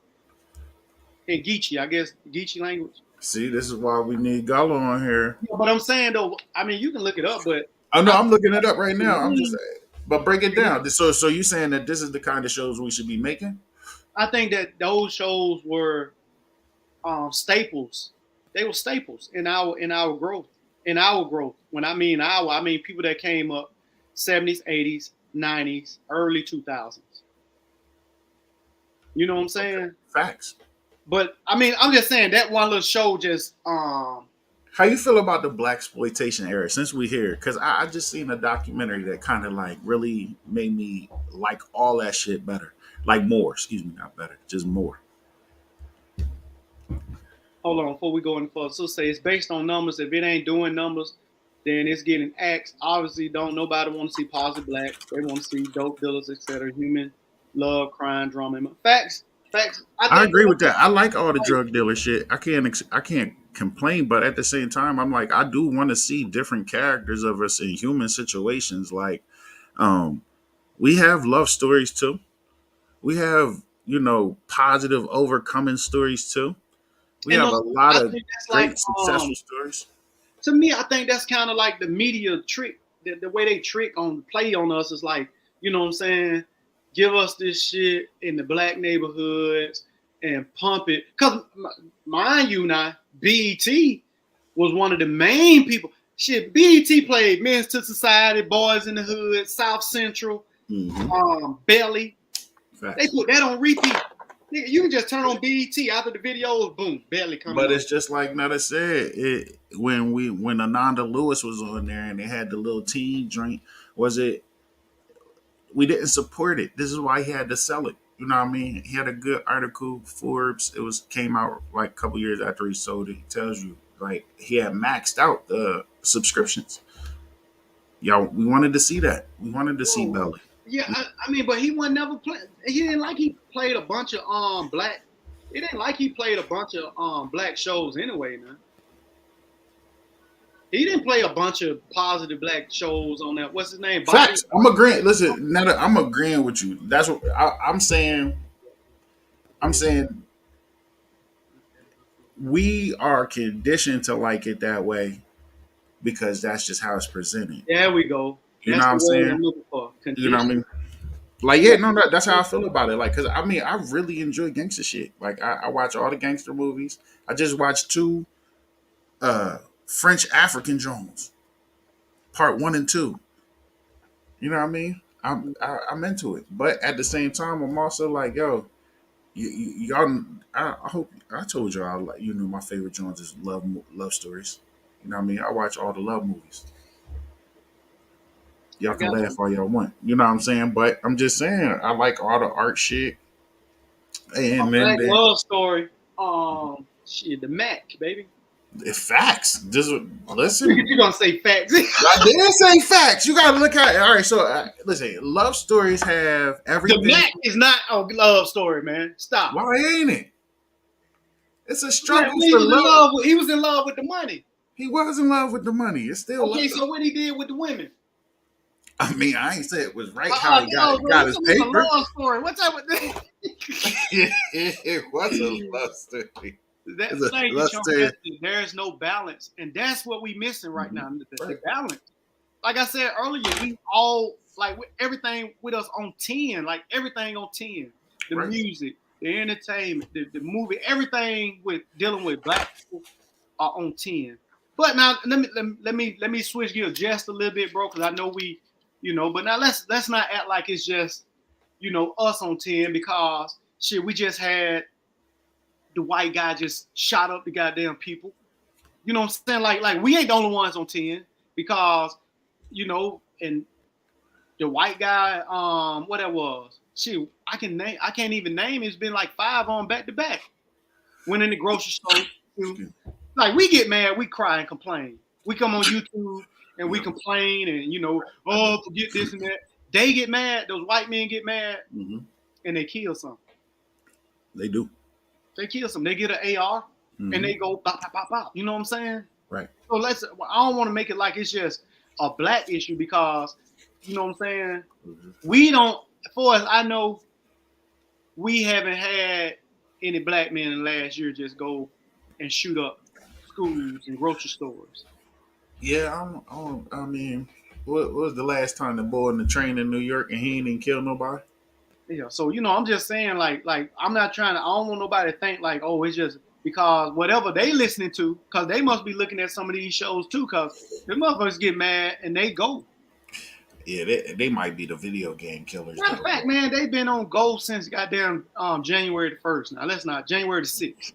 Speaker 3: in Geechee, I guess Geechee language.
Speaker 2: See, this is why we need Gullah on here.
Speaker 3: Yeah, but I'm saying though, I mean you can look it up, but
Speaker 2: Oh no,
Speaker 3: I
Speaker 2: I'm looking it up right now. I'm just
Speaker 3: think
Speaker 2: saying. But break it down. So you saying that this is the kind of shows we should be making?
Speaker 3: I think that those shows were staples. They were staples in our growth. In our growth. When I mean our, I mean people that came up 70s, 80s, 90s, early 2000s. You know what I'm saying?
Speaker 2: Facts.
Speaker 3: But I mean, I'm just saying that one little show just
Speaker 2: How you feel about the black exploitation era since we here? Because I just seen a documentary that kind of like really made me like all that shit better, like more. Excuse me, not better, just more.
Speaker 3: hold on before we go any further. So say it's based on numbers. If it ain't doing numbers, then it's getting axed. Obviously, don't nobody want to see positive black. They want to see dope dealers, etc. Human love, crime, drama. Facts, facts. I
Speaker 2: I
Speaker 3: think
Speaker 2: agree with that. I like all the drug dealer shit. I can't complain, but at the same time, I'm like I do want to see different characters of us in human situations. Like, um, we have love stories too. We have positive overcoming stories too. We
Speaker 3: and
Speaker 2: have a
Speaker 3: those,
Speaker 2: lot
Speaker 3: I
Speaker 2: of
Speaker 3: think that's like
Speaker 2: great successful stories.
Speaker 3: to me, I think that's kind of like the media trick. The way they trick on play on us is like, you know what I'm saying? Give us this shit in the black neighborhoods and pump it. Cause mind you, now BET was one of the main people. Shit, BET played Men's to Society, Boys in the Hood, South Central, Belly. They
Speaker 2: Facts.
Speaker 3: put that on repeat. You can just turn on BET after the videos, boom, Belly coming
Speaker 2: But
Speaker 3: on.
Speaker 2: it's just like Netta said. When Ananda Lewis was on there and they had the little teen drink, was it? We didn't support it. This is why he had to sell it. You know what I mean? He had a good article. Forbes. It was came out like a couple years after he sold it. He tells you like he had maxed out the subscriptions. Y'all, we wanted to see that. We wanted to see
Speaker 3: Whoa.
Speaker 2: Belly.
Speaker 3: Yeah, I mean, but he wasn't never play. He didn't like he played a bunch of black. It didn't like he played a bunch of black shows anyway. Man, he didn't play a bunch of positive black shows on that. What's his name? Bobby.
Speaker 2: Facts. I'm agreeing. Listen, Netta, I'm agreeing with you. That's what I'm saying. I'm saying we are conditioned to like it that way because that's just how it's presented.
Speaker 3: There we go.
Speaker 2: You know
Speaker 3: That's
Speaker 2: what
Speaker 3: the
Speaker 2: I'm
Speaker 3: word
Speaker 2: saying?
Speaker 3: I'm looking for.
Speaker 2: You know what I
Speaker 3: Condition.
Speaker 2: mean? Like, yeah, no, that's how I feel about it. Like, cause I mean, I really enjoy gangster shit. Like, I watch all the gangster movies. I just watched two French African Jones, part 1 and 2. You know what I mean? I'm into it, but at the same time, I'm also like, yo, y'all. I hope I told y'all like my favorite Jones is love stories. You know what I mean? I watch all the love movies. Y'all
Speaker 3: I
Speaker 2: can
Speaker 3: got
Speaker 2: laugh
Speaker 3: you.
Speaker 2: all y'all want. You know what I'm saying? But I'm just saying, I like all the art shit.
Speaker 3: A
Speaker 2: And then
Speaker 3: black love story. Shit, the Mac, baby.
Speaker 2: the facts. Just listen.
Speaker 3: You gonna say facts?
Speaker 2: I did say facts. You gotta look at it. All right. So listen, love stories have
Speaker 3: The
Speaker 2: everything.
Speaker 3: Mac is not a love story, man. Stop.
Speaker 2: Why ain't it? It's a
Speaker 3: Yeah,
Speaker 2: struggle for love.
Speaker 3: he was in love with the money.
Speaker 2: He was in love with the money. It's still
Speaker 3: Okay,
Speaker 2: love.
Speaker 3: so what he did with the women?
Speaker 2: I mean, I ain't say it was right how he
Speaker 3: No, bro,
Speaker 2: got
Speaker 3: you
Speaker 2: his
Speaker 3: talking about a
Speaker 2: paper.
Speaker 3: love story. What's up with that?
Speaker 2: It was a love story.
Speaker 3: That
Speaker 2: It's a
Speaker 3: thing
Speaker 2: love
Speaker 3: is your
Speaker 2: story.
Speaker 3: message. There's no balance, and that's what we missing right now. The
Speaker 2: Right.
Speaker 3: balance. Like I said earlier, we all like everything with us on 10. Like everything on 10. The
Speaker 2: Right.
Speaker 3: music, the entertainment, the movie, everything with dealing with black people are on 10. But now let me switch gears just a little bit, bro, because I know but now let's not act like it's just us on 10 because shit, we just had the white guy just shot up the goddamn people. You know what I'm saying? Like we ain't the only ones on 10 because, and the white guy, what that was. Shit, I can't even name it. It's been like 5 on back to back. Went in the grocery store. Like we get mad, we cry and complain. We come on YouTube and we complain and forget this and that. They get mad. Those white men get mad and they kill some.
Speaker 2: They do.
Speaker 3: They kill some. They get an AR and they go pop, pop, pop, pop. You know what I'm saying?
Speaker 2: Right.
Speaker 3: So I don't want to make it like it's just a black issue because, you know what I'm saying? We don't, as far as I know, we haven't had any black men in the last year just go and shoot up schools and grocery stores.
Speaker 2: Yeah, I mean, what was the last time the boy in the train in New York and he ain't even killed nobody?
Speaker 3: Yeah, so I'm just saying, like I'm not trying to. I don't want nobody to think like, oh, it's just because whatever they listening to, because they must be looking at some of these shows too, because the motherfuckers get mad and they go.
Speaker 2: Yeah, they might be the video game killers.
Speaker 3: Matter of fact, man, they've been on go since goddamn January the 1st. Now let's not January the 6th.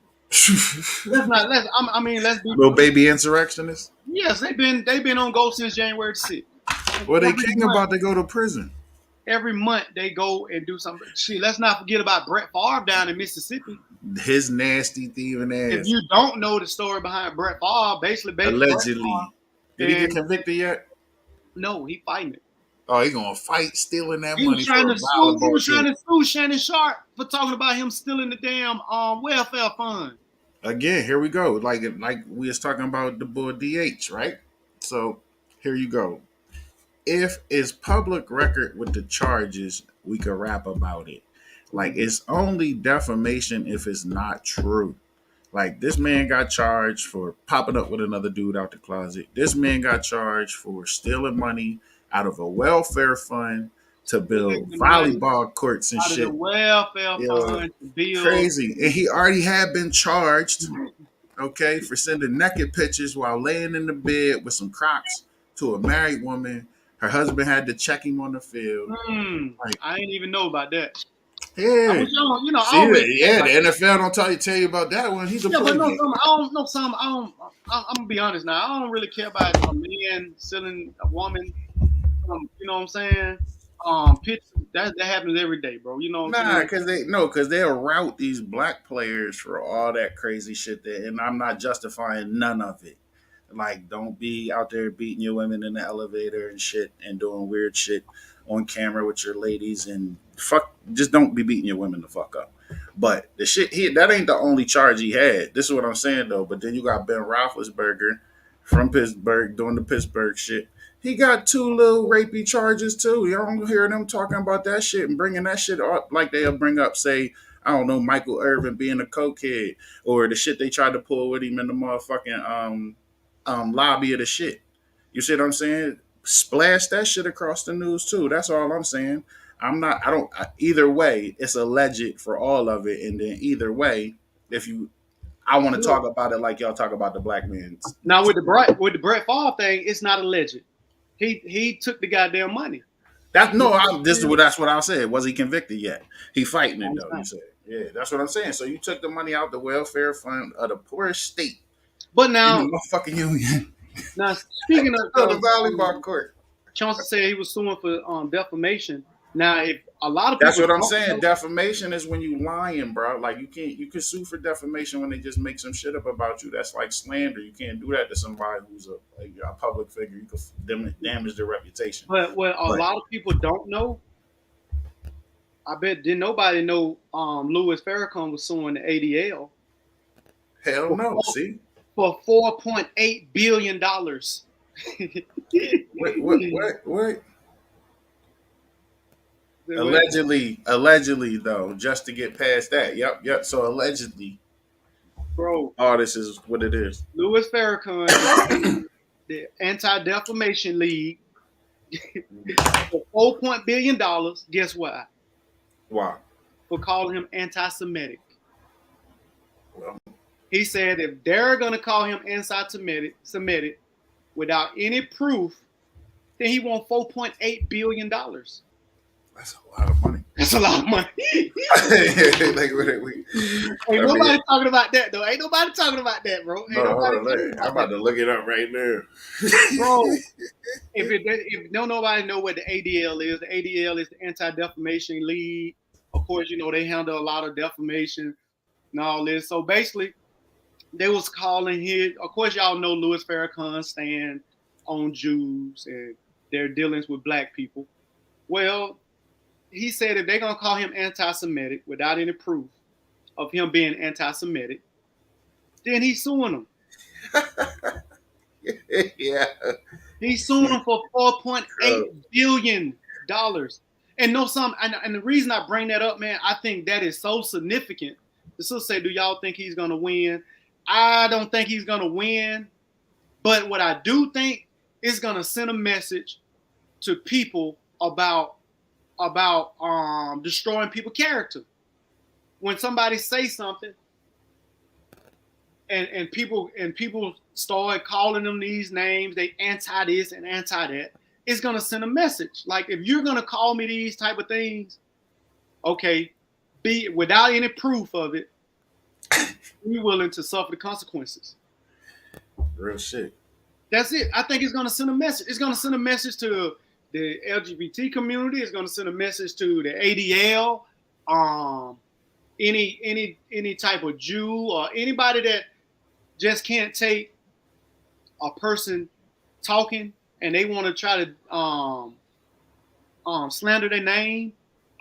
Speaker 3: Let's be
Speaker 2: little baby insurrectionists.
Speaker 3: Yes, they've been on go since January the 6th.
Speaker 2: Well, they king about to go to prison.
Speaker 3: Every month they go and do something. Shit, let's not forget about Brett Favre down in Mississippi.
Speaker 2: His nasty thieving ass.
Speaker 3: If you don't know the story behind Brett Favre, basically
Speaker 2: allegedly,
Speaker 3: Favre,
Speaker 2: did he get convicted yet?
Speaker 3: No, he fighting it.
Speaker 2: Oh, he gonna fight stealing that money.
Speaker 3: He was trying to sue Shannon Sharp for talking about him stealing the damn welfare fund.
Speaker 2: Again, here we go. Like we was talking about the boy DH, right? So here you go. If it's public record with the charges, we could rap about it. Like, it's only defamation if it's not true. Like, this man got charged for popping up with another dude out the closet. This man got charged for stealing money out of a welfare fund to build volleyball courts and shit.
Speaker 3: Out of the welfare fund to build.
Speaker 2: Crazy. And he already had been charged, okay, for sending naked pictures while laying in the bed with some Crocs to a married woman. Her husband had to check him on the field.
Speaker 3: Like, I didn't even know about that.
Speaker 2: Yeah,
Speaker 3: I was young,
Speaker 2: the NFL don't tell you about that one. He's a
Speaker 3: but no, I'm gonna be honest now. I don't really care about a man stealing a woman. You know what I'm saying? Pictures that happens every day, bro. You know what I'm saying?
Speaker 2: Because they'll route these black players for all that crazy shit there, and I'm not justifying none of it. Like, don't be out there beating your women in the elevator and shit and doing weird shit on camera with your ladies and just don't be beating your women the fuck up. But the shit that ain't the only charge he had. This is what I'm saying though. But then you got Ben Roethlisberger from Pittsburgh doing the Pittsburgh shit. He got 2 little rapey charges too. You don't hear them talking about that shit and bringing that shit up like they'll bring up, say, I don't know, Michael Irvin being a cokehead or the shit they tried to pull with him in the motherfucking lobby of the shit. You see what I'm saying? Splash that shit across the news too. That's all I'm saying. Either way, it's alleged for all of it. And then either way, I want to talk about it like y'all talk about the black men.
Speaker 3: Now with the Brett Favre thing, it's not alleged. He took the goddamn money.
Speaker 2: That's what I said. Was he convicted yet? He fighting it though. You said, yeah, that's what I'm saying. So you took the money out the welfare fund of the poorest state.
Speaker 3: But now,
Speaker 2: in the fucking union.
Speaker 3: Now speaking of
Speaker 2: the volleyball court,
Speaker 3: Chauncey said he was suing for defamation. Now, if a lot of people,
Speaker 2: that's what I'm saying. Defamation is when you lying, bro. Like you can sue for defamation when they just make some shit up about you. That's like slander. You can't do that to somebody who's a public figure. You can damage their reputation.
Speaker 3: But what a lot of people don't know, I bet didn't nobody know Louis Farrakhan was suing the ADL.
Speaker 2: Hell no. See?
Speaker 3: For $4.8 billion.
Speaker 2: Wait. Allegedly, though, just to get past that. Yep. So allegedly,
Speaker 3: bro.
Speaker 2: Oh, this is what it is.
Speaker 3: Louis Farrakhan, the Anti-Defamation League, for $4 billion. Guess why?
Speaker 2: Why?
Speaker 3: For calling him anti-Semitic.
Speaker 2: Well,
Speaker 3: he said if they're gonna call him anti-Semitic without any proof, then he won $4.8 billion.
Speaker 2: That's a lot of money.
Speaker 3: That's a lot of money. Ain't nobody talking about that though. Ain't nobody talking about that, bro.
Speaker 2: I'm about to look it up right now,
Speaker 3: bro. If nobody know what the ADL is, the ADL is the Anti-Defamation League. Of course, they handle a lot of defamation and all this. So basically, They was calling here. Of course, y'all know Louis Farrakhan's stand on Jews and their dealings with black people. Well, he said if they're gonna call him anti-Semitic without any proof of him being anti-Semitic, then he's suing them.
Speaker 2: Yeah.
Speaker 3: He's suing them for $4.8 billion. And know something, and the reason I bring that up, man, I think that is so significant. The sister say, do y'all think he's gonna win? I don't think he's gonna win, but what I do think is gonna send a message to people about destroying people's character. When somebody say something and people start calling them these names, they anti this and anti that, it's gonna send a message. Like, if you're gonna call me these type of things, okay, be without any proof of it, be willing to suffer the consequences.
Speaker 2: Real shit.
Speaker 3: That's it. I think it's gonna send a message. It's gonna send a message to the LGBT community. It's gonna send a message to the ADL, any type of Jew or anybody that just can't take a person talking and they want to try to slander their name.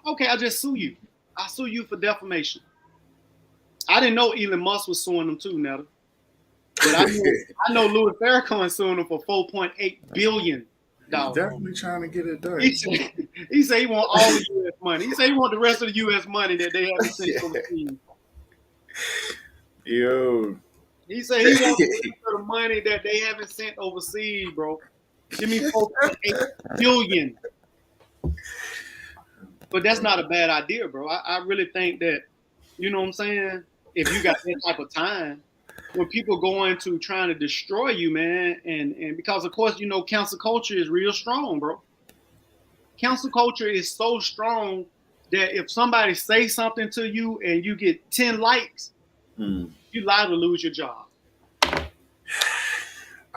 Speaker 3: Okay, I'll just sue you. I'll sue you for defamation. I didn't know Elon Musk was suing them too, Netta. But I know Louis Farrakhan suing them for $4.8 billion.
Speaker 2: He's definitely trying to get it done.
Speaker 3: He said he want all the U.S. money. He said he want the rest of the U.S. money that they haven't sent overseas.
Speaker 2: Yo.
Speaker 3: He said he wants the rest of the money that they haven't sent overseas, bro. Give me $4.8 billion. But that's not a bad idea, bro. I really think that, you know what I'm saying? If you got that type of time, when people go into trying to destroy you, man, and because of course, you know, cancel culture is real strong, bro. Cancel culture is so strong that if somebody says something to you and you get 10 likes, you liable to lose your job.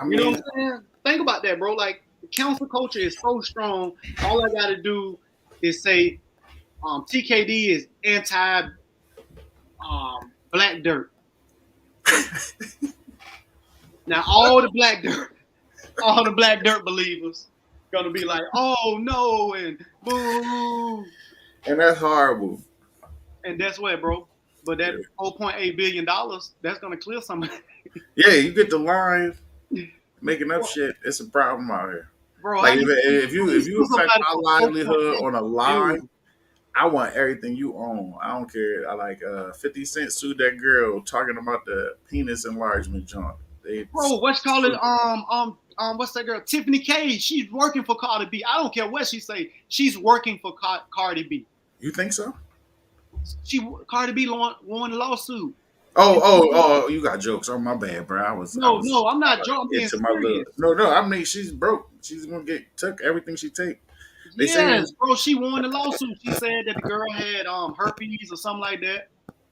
Speaker 3: You know what I'm saying? Think about that, bro. Like, cancel culture is so strong. All I gotta do is say TKD is anti black dirt. Now all the black dirt believers gonna be like, oh no, and boo.
Speaker 2: And that's horrible.
Speaker 3: And that's what, bro. But that $4.8 billion, that's gonna clear somebody.
Speaker 2: Yeah, you get the line making up shit. It's a problem out here.
Speaker 3: Bro,
Speaker 2: like if you affect my livelihood on a lie, I want everything you own. I don't care. I like 50 Cent sued that girl talking about the penis enlargement joint.
Speaker 3: Bro, what's called it? What's that girl? Tiffany K. She's working for Cardi B. I don't care what she say. She's working for Cardi B.
Speaker 2: You think so?
Speaker 3: Cardi B won the lawsuit.
Speaker 2: Oh, you got jokes. Oh, my bad, bro.
Speaker 3: No, I'm not joking.
Speaker 2: No, I mean, she's broke. She's gonna took everything she take.
Speaker 3: Yes, bro, she won the lawsuit. She said that the girl had herpes or something like that.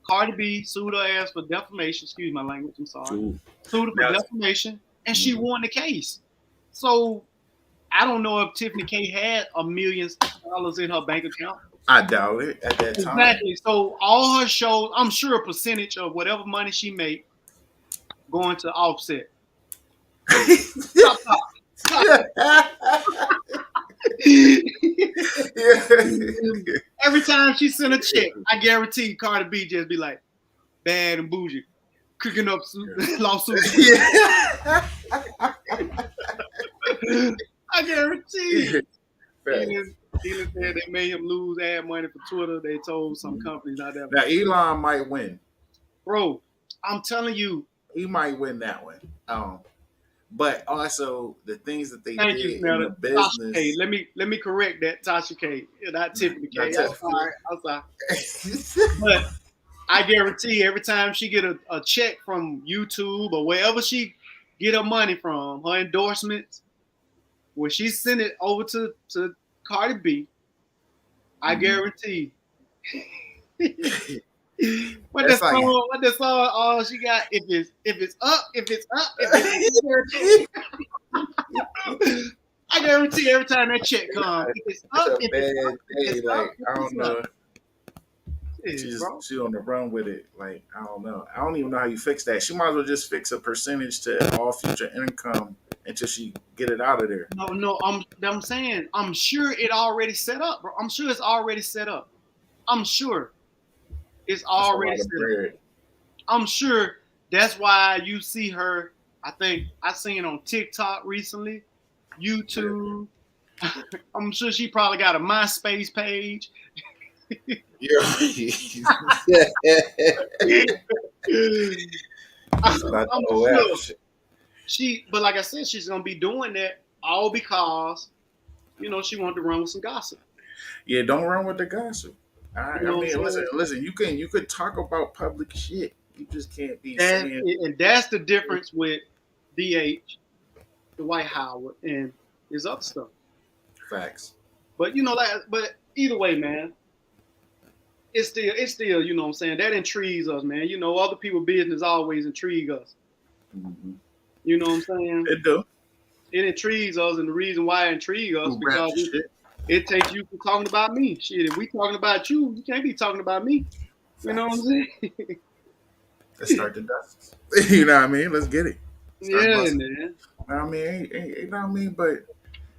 Speaker 3: Cardi B sued her ass for defamation. Excuse my language. I'm sorry. Sued her for defamation, and she won the case. So I don't know if Tiffany K had $1 million in her bank account.
Speaker 2: I doubt it at that time.
Speaker 3: Exactly. So all her shows, I'm sure a percentage of whatever money she made going to Offset. Stop. Every time she sent a check, I guarantee Cardi B just be like, bad and bougie, cooking up lawsuits. I guarantee. Elon said they made him lose ad money for Twitter. They told some companies out there.
Speaker 2: Now Elon might win,
Speaker 3: bro. I'm telling you,
Speaker 2: he might win that one. But also the things that they did in the business.
Speaker 3: Tasha K. Let me correct that, Tasha K. Not Tiffany K. I'm sorry. But I guarantee every time she get a check from YouTube or wherever she get her money from, her endorsements, when she send it over to Cardi B, I guarantee. What the song she got? If it's up. I guarantee every time that check comes, if it's up,
Speaker 2: I don't know.
Speaker 3: bro.
Speaker 2: She on the run with it. Like, I don't know. I don't even know how you fix that. She might as well just fix a percentage to all future income until she get it out of there.
Speaker 3: No, I'm saying I'm sure it already set up, bro. I'm sure it's already set up. I'm sure it's
Speaker 2: That's a
Speaker 3: already
Speaker 2: lot of
Speaker 3: set up.
Speaker 2: bread.
Speaker 3: I'm sure that's why you see her. I think I seen it on TikTok recently, YouTube. I'm sure she probably got a MySpace page.
Speaker 2: Not
Speaker 3: I'm
Speaker 2: the OF
Speaker 3: sure
Speaker 2: shit.
Speaker 3: but like I said, she's gonna be doing that all because she wanted to run with some gossip.
Speaker 2: Yeah, don't run with the gossip. I
Speaker 3: You know what
Speaker 2: mean,
Speaker 3: I'm saying?
Speaker 2: listen. You could talk about public shit. You just can't be
Speaker 3: That,
Speaker 2: saying
Speaker 3: and that's the difference with DH, Dwight Howard, and his other stuff.
Speaker 2: facts.
Speaker 3: But but either way, man, it's still, you know what I'm saying, that intrigues us, man. Other people's business always intrigue us.
Speaker 2: Mm-hmm.
Speaker 3: You know what I'm saying?
Speaker 2: It do.
Speaker 3: It intrigues us, and the reason why it intrigues us
Speaker 2: Rap
Speaker 3: because
Speaker 2: shit.
Speaker 3: it takes you from talking about me. Shit, if we talking about you, you can't be talking about me. You know what I'm
Speaker 2: Facts.
Speaker 3: saying?
Speaker 2: Let's start the dust. You know what I mean? Let's get it. Start
Speaker 3: Yeah,
Speaker 2: busting.
Speaker 3: man.
Speaker 2: I mean, you know what I mean? But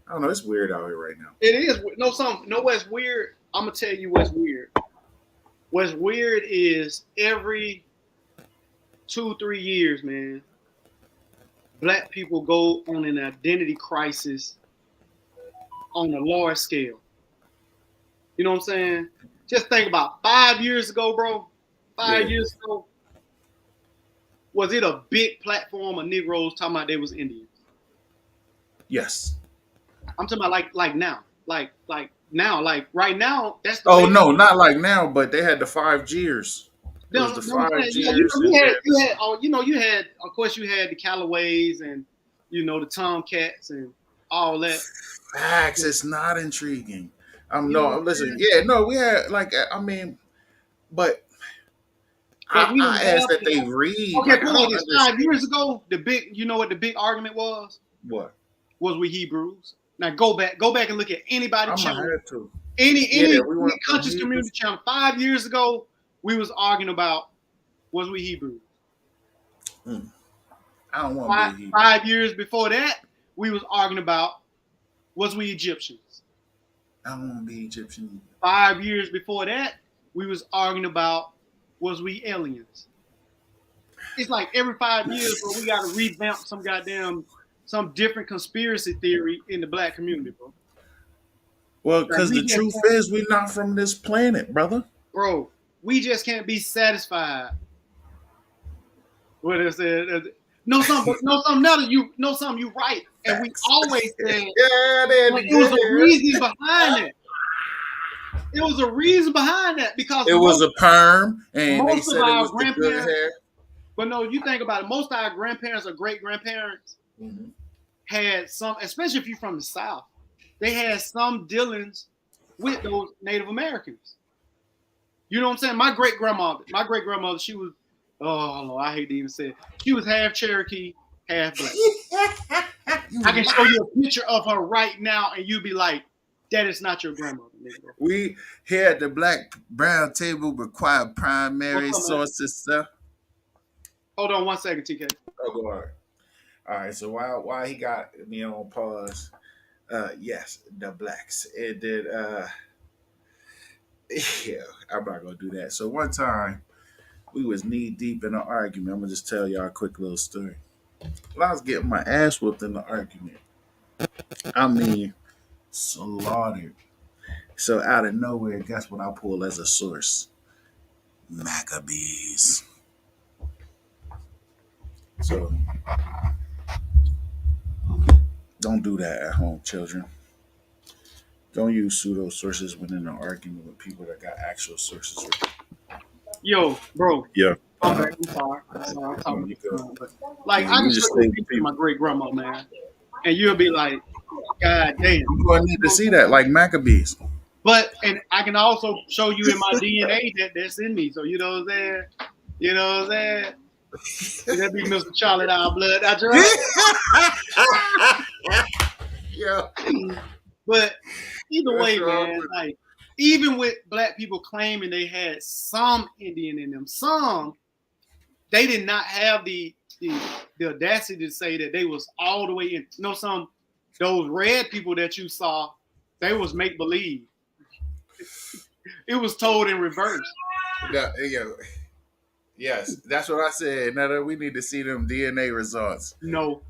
Speaker 2: I don't know. It's weird out here right now.
Speaker 3: It is. What's weird? I'm gonna tell you what's weird. What's weird is every 2-3 years, man, Black people go on an identity crisis on a large scale. You know what I'm saying? Just think about 5 years ago, bro. 5 years ago, was it a big platform of Negroes talking about they was Indians?
Speaker 2: Yes.
Speaker 3: I'm talking about like now, like now, like right now. That's the.
Speaker 2: Oh no, not like now, but they had the 5Gers. It was the
Speaker 3: I'm saying,
Speaker 2: 5Gers.
Speaker 3: you had, of course, you had the Callaways and the Tomcats and all that.
Speaker 2: Facts. It's not intriguing.
Speaker 3: know,
Speaker 2: Listen. Yeah, no, we had like I mean, but
Speaker 3: we
Speaker 2: I
Speaker 3: didn't
Speaker 2: asked
Speaker 3: have
Speaker 2: that they read.
Speaker 3: Okay,
Speaker 2: Like, I
Speaker 3: put
Speaker 2: don't
Speaker 3: like this. 5
Speaker 2: understand.
Speaker 3: years ago, you know what the big argument was?
Speaker 2: What?
Speaker 3: Was we Hebrews? Now go back and look at anybody
Speaker 2: I'm
Speaker 3: channel,
Speaker 2: gonna have to.
Speaker 3: any
Speaker 2: We went from
Speaker 3: conscious
Speaker 2: Hebrews.
Speaker 3: community channel. 5 years ago, we was arguing about was we Hebrews.
Speaker 2: I don't want to be a Hebrew.
Speaker 3: 5 years before that, we was arguing about was we Egyptians.
Speaker 2: I don't want to be Egyptian.
Speaker 3: 5 years before that, we was arguing about was we aliens. It's like every 5 years, bro, we got to revamp some different conspiracy theory in the Black community, bro.
Speaker 2: Well, because the truth is, we're not from this planet, brother.
Speaker 3: Bro, we just can't be satisfied. What is it? No, something you right. And we always said it was a reason behind it. It was a reason behind that because
Speaker 2: it was a perm, and they said it was the good hair.
Speaker 3: But no, you think about it. Most of our grandparents or great grandparents had some, especially if you're from the South, they had some dealings with those Native Americans. You know what I'm saying? My great grandmother, she was, I hate to even say it. She was half Cherokee, half Black. I can show you a picture of her right now, and you'd be like, that is not your grandmother, nigga.
Speaker 2: We here at the Black Brown table require primary sources, sir.
Speaker 3: Hold on 1 second, TK.
Speaker 2: Oh, go on. All right. So while he got me on pause, yes, the Blacks. It did. Yeah, I'm not gonna do that. So one time, we was knee deep in an argument. I'm gonna just tell y'all a quick little story. Well, I was getting my ass whooped in the argument. I mean, slaughtered. So out of nowhere, guess what I pull as a source? Maccabees. So don't do that at home, children. Don't use pseudo sources when in an argument with people that got actual sources.
Speaker 3: Yo, bro.
Speaker 2: Yeah.
Speaker 3: I'm sorry. I'm talking but like I can just speak to my great grandma, man. And you'll be like, God damn.
Speaker 2: You're gonna need to see that, like Maccabees.
Speaker 3: And I can also show you in my DNA that's in me. So you know what I'm saying? You know what I'm saying? That be Mr. Charlie Our Blood. That's right.
Speaker 2: Yeah.
Speaker 3: But either way, man, like even with black people claiming they had some Indian in them, they did not have the audacity to say that they was all the way in. Some those red people that you saw, they was make believe. It was told in reverse.
Speaker 2: Yes, that's what I said. Now we need to see them DNA results.
Speaker 3: No,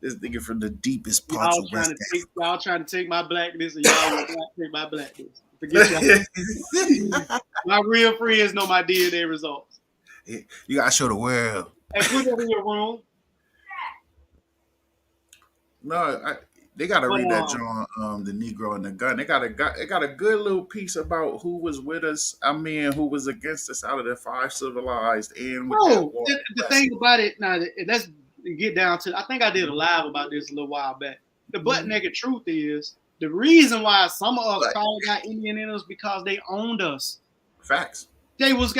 Speaker 2: This nigga from the deepest parts of West
Speaker 3: y'all trying to take my blackness, and y'all will not take my blackness. Forget y'all. My real friends know my DNA results.
Speaker 2: You gotta show the world.
Speaker 3: Hey, put that in your room.
Speaker 2: No, they gotta read that John, the Negro and the Gun. They got a good little piece about who was with us. I mean, who was against us out of the 5 civilized and with that war.
Speaker 3: The thing about it now, let's get down to. I think I did a live about this a little while back. The butt naked truth is the reason why some of us probably got Indian in us because they owned us.
Speaker 2: Facts.
Speaker 3: They was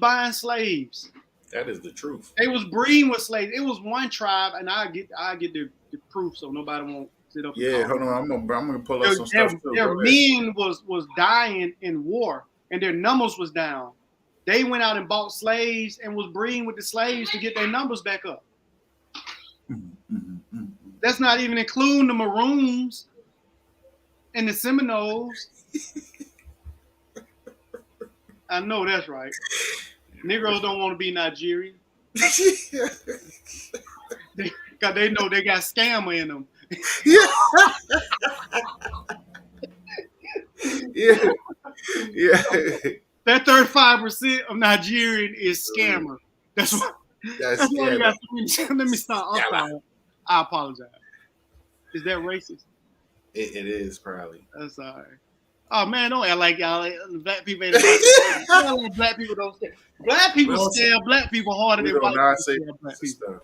Speaker 3: buying slaves.
Speaker 2: That is the truth.
Speaker 3: They was breeding with slaves. It was one tribe, and I get the proof so nobody won't sit up.
Speaker 2: Yeah, hold on. I'm gonna pull up some stuff too.
Speaker 3: Their men was dying in war, and their numbers was down. They went out and bought slaves and was breeding with the slaves to get their numbers back up. That's not even including the Maroons and the Seminoles. I know that's right. Negroes don't want to be Nigerian. Because they know they got scammer in them.
Speaker 2: Yeah.
Speaker 3: That 35% of Nigerian is scammer. That's what. That's what you got to let me stop. I'm sorry. I apologize. Is that racist?
Speaker 2: It is probably.
Speaker 3: That's all right. Oh man, don't act like y'all black people ain't about black people don't scare. Black people scare black people harder than white people scare black people.
Speaker 2: Stuff.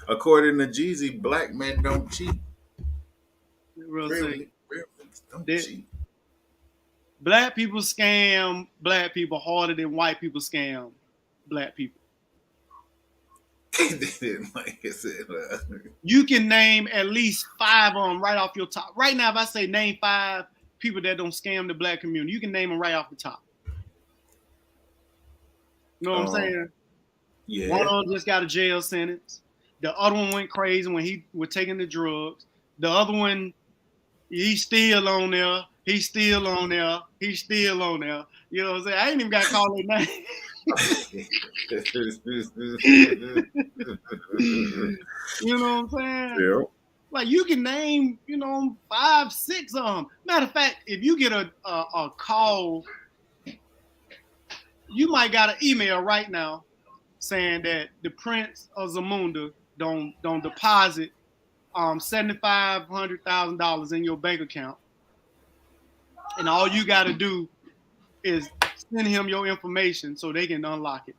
Speaker 2: According to Jeezy, black men don't cheat.
Speaker 3: Really
Speaker 2: don't cheat.
Speaker 3: Black people scam black people harder than white people scam black people. You can name at least 5 of them right off your top. Right now, if I say name 5 people that don't scam the black community, you can name them right off the top. You know what I'm saying?
Speaker 2: Yeah.
Speaker 3: One of them just got a jail sentence. The other one went crazy when he was taking the drugs. The other one, he's still on there. He's still on there. He's still on there. You know what I'm saying? I ain't even got to call their name. You know what I'm saying?
Speaker 2: Yeah.
Speaker 3: Like you can name, 5, 6 of them. Matter of fact, if you get a call, you might got an email right now saying that the Prince of Zamunda don't deposit $7,500,000 in your bank account, and all you got to do is send him your information so they can unlock it.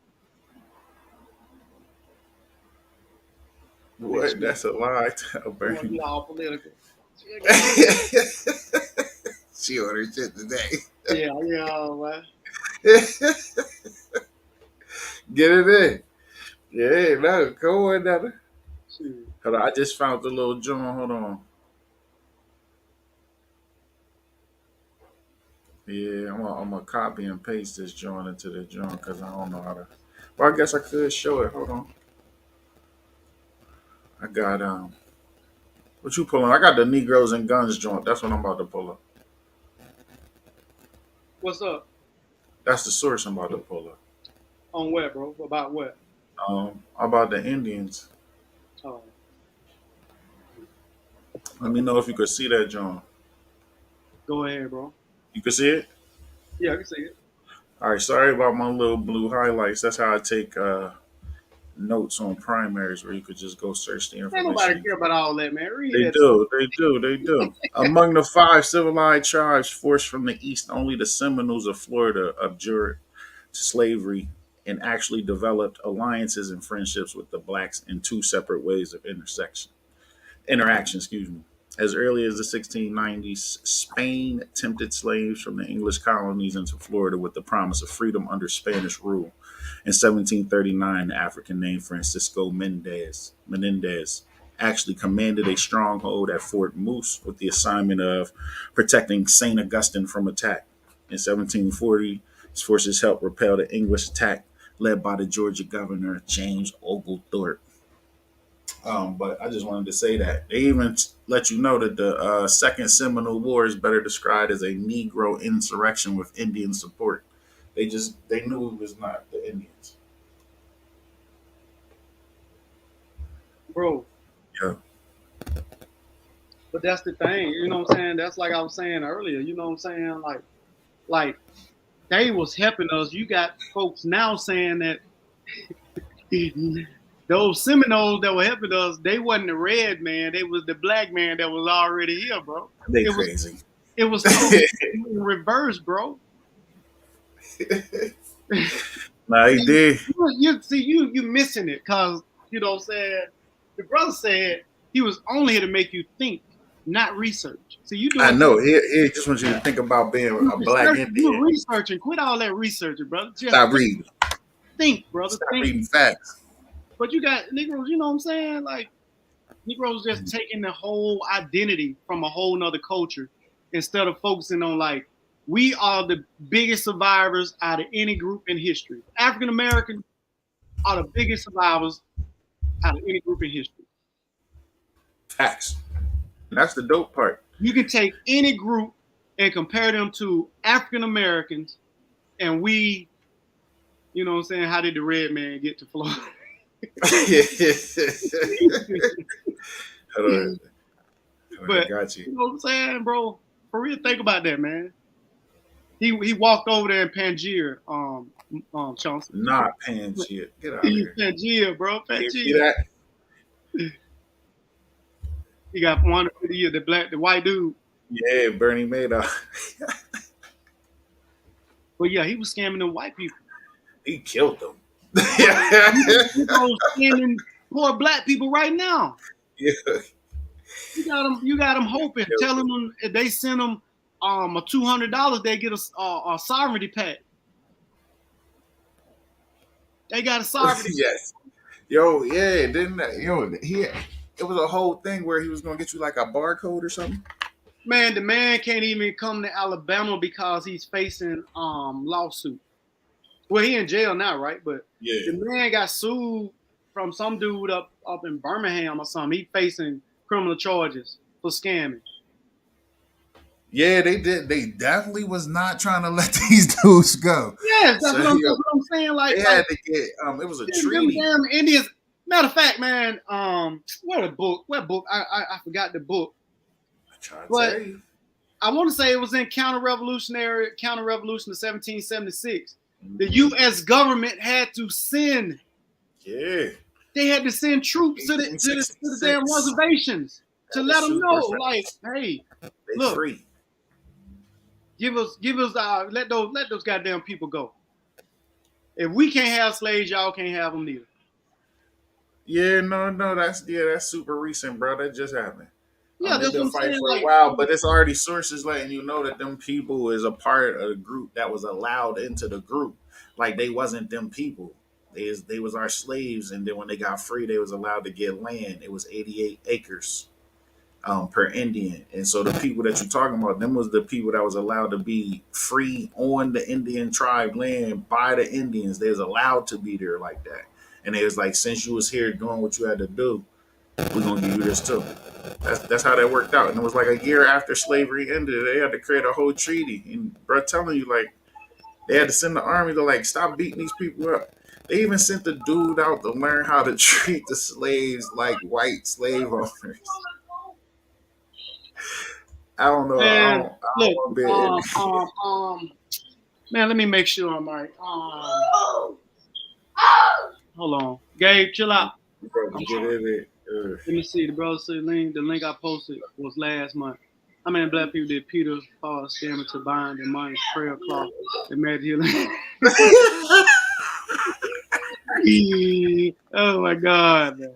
Speaker 2: What? That's a lie. Tell Bernie.
Speaker 3: All political.
Speaker 2: She ordered shit today.
Speaker 3: Yeah, man.
Speaker 2: Get it in. Yeah, no, go on, now. Hold on, I just found the little joint. Hold on. Yeah, I'm gonna copy and paste this joint into the joint because I don't know how to. Well, I guess I could show it. Hold on. I got what you pulling? I got the Negroes and Guns joint. That's what I'm about to pull up.
Speaker 3: What's up?
Speaker 2: That's the source I'm about to pull up.
Speaker 3: On what, bro? About what?
Speaker 2: About the Indians.
Speaker 3: Oh.
Speaker 2: Let me know if you could see that joint.
Speaker 3: Go ahead, bro.
Speaker 2: You can see it?
Speaker 3: Yeah, I can see it.
Speaker 2: All right, sorry about my little blue highlights. That's how I take notes on primaries where you could just go search the information.
Speaker 3: Ain't nobody care about all that, man. Read
Speaker 2: They
Speaker 3: that
Speaker 2: do. Among the 5 civilized tribes forced from the east, only the Seminoles of Florida abjured to slavery and actually developed alliances and friendships with the blacks in 2 separate ways of interaction. As early as the 1690s, Spain tempted slaves from the English colonies into Florida with the promise of freedom under Spanish rule. In 1739, the African named Francisco Menendez actually commanded a stronghold at Fort Moose with the assignment of protecting St. Augustine from attack. In 1740, his forces helped repel the English attack led by the Georgia governor James Oglethorpe. But I just wanted to say that they even let you know that the Second Seminole War is better described as a Negro insurrection with Indian support. They knew it was not the Indians.
Speaker 3: bro.
Speaker 2: Yeah,
Speaker 3: But that's the thing, you know what I'm saying? That's like I was saying earlier, you know what I'm saying? Like they was helping us. You got folks now saying that those Seminoles that were helping us, they wasn't the red man, they was the black man that was already here, bro.
Speaker 2: they
Speaker 3: It was
Speaker 2: crazy.
Speaker 3: it was totally in reverse, bro.
Speaker 2: Nah, he did.
Speaker 3: You missing it because you know what I'm saying. The brother said he was only here to make you think, not research. So you
Speaker 2: I
Speaker 3: doing
Speaker 2: know. He just wants you to think about being
Speaker 3: you
Speaker 2: a black
Speaker 3: research, you
Speaker 2: Indian.
Speaker 3: researching. Quit all that researching, brother. Just
Speaker 2: Stop reading.
Speaker 3: think, brother.
Speaker 2: Stop
Speaker 3: Think.
Speaker 2: reading facts.
Speaker 3: But you got Negroes. You know what I'm saying? Like Negroes just taking the whole identity from a whole nother culture instead of focusing on like we are the biggest survivors out of any group in history. African Americans are the biggest survivors out of any group in history.
Speaker 2: Facts. That's the dope part.
Speaker 3: You can take any group and compare them to African Americans, and we, you know what I'm saying, how did the red man get to Florida?
Speaker 2: Hold on.
Speaker 3: But
Speaker 2: I got you.
Speaker 3: you know what I'm saying, bro? For real, think about that, man. He walked over there in Pangaea, Chauncey.
Speaker 2: Not Pangaea. Get out of here.
Speaker 3: Pangaea, bro.
Speaker 2: You see
Speaker 3: Pangaea.
Speaker 2: that?
Speaker 3: He got 150 years, the white dude.
Speaker 2: Yeah, Bernie Madoff.
Speaker 3: But yeah, he was scamming them white people.
Speaker 2: He killed them.
Speaker 3: He's scamming poor black people right now.
Speaker 2: Yeah.
Speaker 3: You got them hoping, telling them if they send them a $200, they get a sovereignty pack. They got a sovereignty.
Speaker 2: Yes. Yo, yeah, didn't that, it was a whole thing where he was gonna get you like a barcode or something.
Speaker 3: Man, the man can't even come to Alabama because he's facing lawsuit. Well, he in jail now, right? But
Speaker 2: yeah,
Speaker 3: the man got sued from some dude up in Birmingham or something. He facing criminal charges for scamming.
Speaker 2: Yeah, they did. They definitely was not trying to let these dudes go.
Speaker 3: Yes, that's, what I'm saying. Like,
Speaker 2: they had to get. It was a treaty.
Speaker 3: Damn Indians. Matter of fact, man. What book? I forgot the book. But I want to say it was in counter-revolution of 1776. The U.S. government had to send.
Speaker 2: Yeah.
Speaker 3: They had to send troops to the damn reservations to let them know, like, hey, look,
Speaker 2: free.
Speaker 3: give us, let those goddamn people go. If we can't have slaves, y'all can't have them neither.
Speaker 2: Yeah, no, that's super recent, bro. That just happened.
Speaker 3: Yeah,
Speaker 2: they've been fighting for a while, but it's already sources letting you know that them people is a part of the group that was allowed into the group. Like they wasn't them people. They was our slaves, and then when they got free, they was allowed to get land. It was 88 acres per Indian, and so the people that you're talking about, them was the people that was allowed to be free on the Indian tribe land by the Indians. They was allowed to be there like that, and they was like, since you was here doing what you had to do, we're gonna give you this too. That's how that worked out. And it was like a year after slavery ended, they had to create a whole treaty. And bro, telling you like they had to send the army to like stop beating these people up. They even sent the dude out to learn how to treat the slaves like white slave owners. I don't know.
Speaker 3: Man,
Speaker 2: I don't
Speaker 3: man, let me make sure I'm right. Hold on, Gabe, chill out. Let me see. The brother said the link I posted was last month. How many black people did Peter Paul scamming to buying their money prayer cloth and mad healing? Oh my God, man.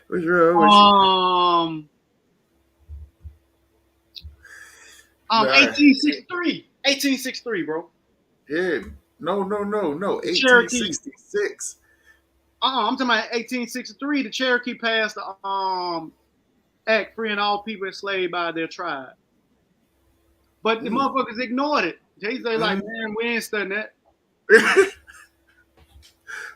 Speaker 2: What's wrong?
Speaker 3: 1863. 1863, bro.
Speaker 2: Yeah. No. 1866.
Speaker 3: I'm talking about 1863. The Cherokee passed the act freeing all people enslaved by their tribe. But the motherfuckers ignored it. They say like, man, we ain't studying that.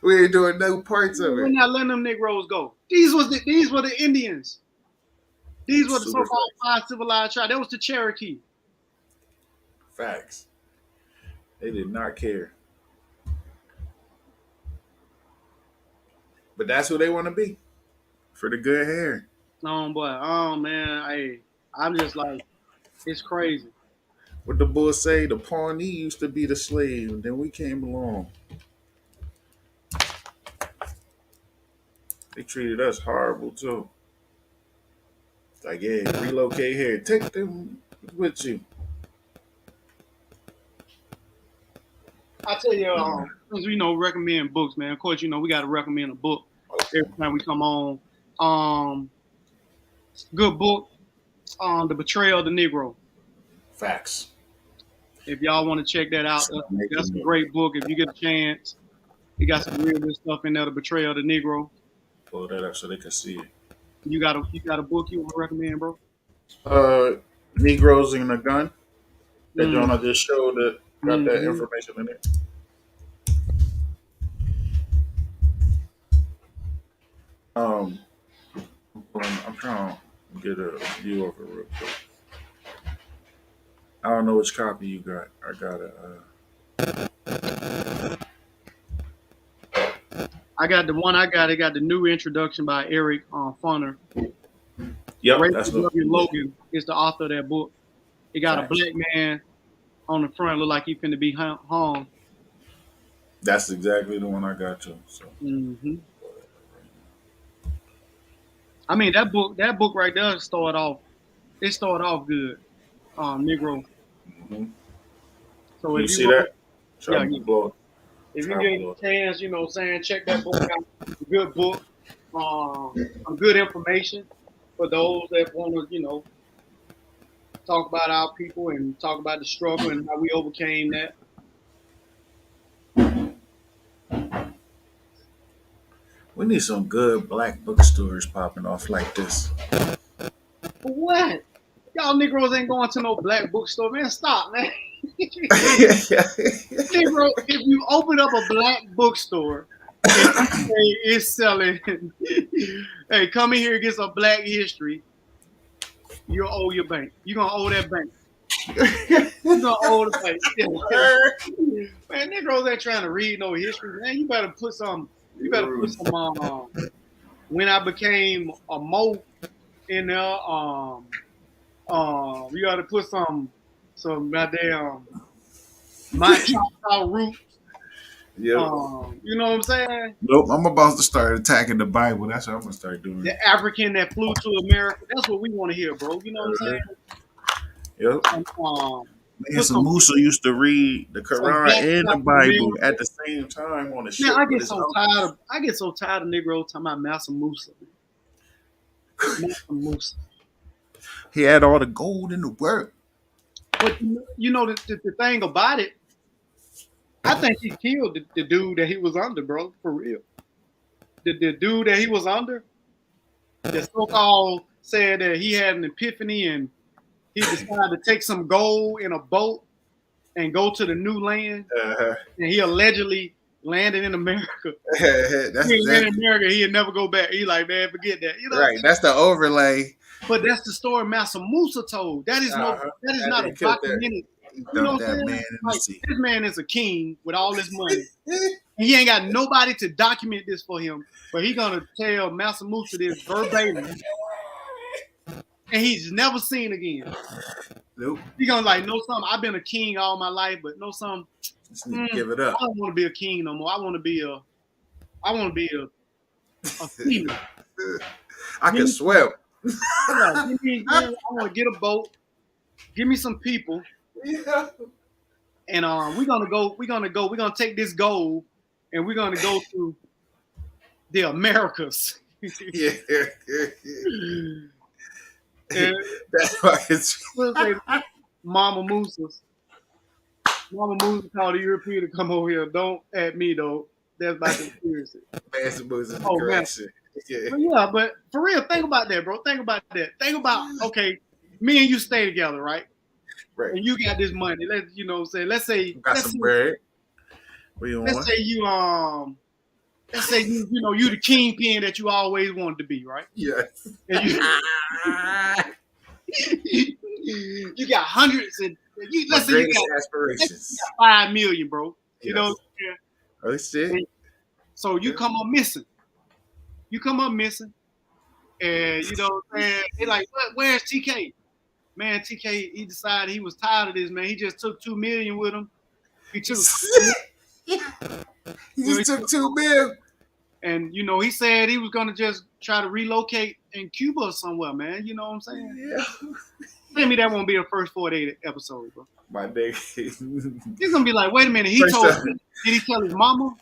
Speaker 2: We ain't doing no parts of
Speaker 3: We're
Speaker 2: it.
Speaker 3: not letting them Negroes go. These were the Indians. These were the
Speaker 2: Super
Speaker 3: so-called
Speaker 2: facts.
Speaker 3: five civilized tribes. That was the Cherokee.
Speaker 2: Facts. They did not care. But that's who they want to be. For the good hair.
Speaker 3: Oh boy. Oh man. Hey, I'm just like, it's crazy.
Speaker 2: What the bull say? The Pawnee used to be the slave, and then we came along. They treated us horrible too. Like, yeah, relocate here. Take them with you.
Speaker 3: I tell you, as we know, recommend books, man. Of course, we got to recommend a book every time we come on. Good book, The Betrayal of the Negro.
Speaker 2: Facts.
Speaker 3: If y'all want to check that out, that's a great book. If you get a chance, it got some real good stuff in there. The Betrayal of the Negro.
Speaker 2: Pull that up so they can see it.
Speaker 3: You got a book you want to recommend, bro?
Speaker 2: Negroes in a Gun. That
Speaker 3: Mm.
Speaker 2: John I just showed that got that information in it. I'm trying to get a view of it real quick. I don't know which copy you got. I got
Speaker 3: I got the one I got. It got the new introduction by Eric Funner.
Speaker 2: Yep,
Speaker 3: Ray
Speaker 2: that's
Speaker 3: W. Logan is the author of that book. It got
Speaker 2: Facts.
Speaker 3: a black man on the front, look like he finna be hung.
Speaker 2: That's exactly the one I got too. So.
Speaker 3: Mm-hmm. I mean that book right there started off. It started off good, Negro.
Speaker 2: Mm-hmm.
Speaker 3: So
Speaker 2: You
Speaker 3: if
Speaker 2: see
Speaker 3: you
Speaker 2: that?
Speaker 3: if you get a chance, check that book out. It's a good book, some good information for those that want to, talk about our people and talk about the struggle and how we overcame that.
Speaker 2: We need some good black bookstores popping off like this.
Speaker 3: For what? Y'all Negroes ain't going to no black bookstore, man. Stop, man. Negro, if you open up a black bookstore and it's selling, hey, come in here and get some black history, you'll owe your bank. You're going to owe that bank. You're going to owe the bank. Man, Negroes ain't trying to read no history, man. You better put some, when I became a Mo in there, you got to put some goddamn my Choctaw roots.
Speaker 2: Yep.
Speaker 3: You know what I'm saying?
Speaker 2: Nope. I'm about to start attacking the Bible. That's what I'm gonna start doing.
Speaker 3: The African that flew to America. That's what we want to hear, bro. You know what I'm saying?
Speaker 2: Yep. Man, some Musa used to read the Quran and the Bible at the same time on the ship.
Speaker 3: Man, I get so tired of Negro talking about Massa Musa. Massa Musa.
Speaker 2: He had all the gold in the world.
Speaker 3: But the thing about it, I think he killed the dude that he was under, bro. For real. The dude that he was under, the so-called said that he had an epiphany and he decided to take some gold in a boat and go to the new land. And he allegedly landed in America. In America, he'd never go back. He like, man, forget that. You know,
Speaker 2: right? That's the overlay.
Speaker 3: But that's the story Massa Musa told. That is not a documented. You know what I'm saying? This man is a king with all this money. And he ain't got nobody to document this for him. But he gonna tell Massa Musa this verbatim. And he's never seen again.
Speaker 2: Nope.
Speaker 3: He gonna like, no, something. I've been a king all my life, but no, something.
Speaker 2: Give it up.
Speaker 3: I don't want to be a king no more. I want to be a female.
Speaker 2: I can swim.
Speaker 3: I want to get a boat. Give me some people.
Speaker 2: Yeah.
Speaker 3: And we're gonna take this gold and we're gonna go to the Americas.
Speaker 2: Yeah.
Speaker 3: And
Speaker 2: that's why it's
Speaker 3: Mama Musa called the European to come over here. Don't at me though. That's my conspiracy.
Speaker 2: Master Moose is the
Speaker 3: Oh, man.
Speaker 2: correction. Yeah.
Speaker 3: But yeah, but for real, think about that, bro. Think about that. Think about, okay, me and you stay together, right?
Speaker 2: Right.
Speaker 3: And you got this money. Let's, you know what I'm saying? Let's say,
Speaker 2: Got some bread. What you want?
Speaker 3: let's say you you the kingpin that you always wanted to be, right?
Speaker 2: Yes.
Speaker 3: And you got hundreds and let's say you
Speaker 2: greatest
Speaker 3: got
Speaker 2: aspirations.
Speaker 3: 5 million, bro. You
Speaker 2: Yes.
Speaker 3: know,
Speaker 2: Oh shit.
Speaker 3: so you come up missing. You come up missing, and you know what I'm saying? They're like, where's TK? Man, TK, he decided he was tired of this, man. He just took 2 million with him. He took
Speaker 2: He just took 2 million.
Speaker 3: and you know, he said he was gonna just try to relocate in Cuba or somewhere, man. You know what I'm saying?
Speaker 2: Yeah.
Speaker 3: Tell me that won't be the first 48 episodes, bro.
Speaker 2: My nigga.
Speaker 3: He's gonna be like, wait a minute, he
Speaker 2: First
Speaker 3: told
Speaker 2: time.
Speaker 3: me, did he tell his mama,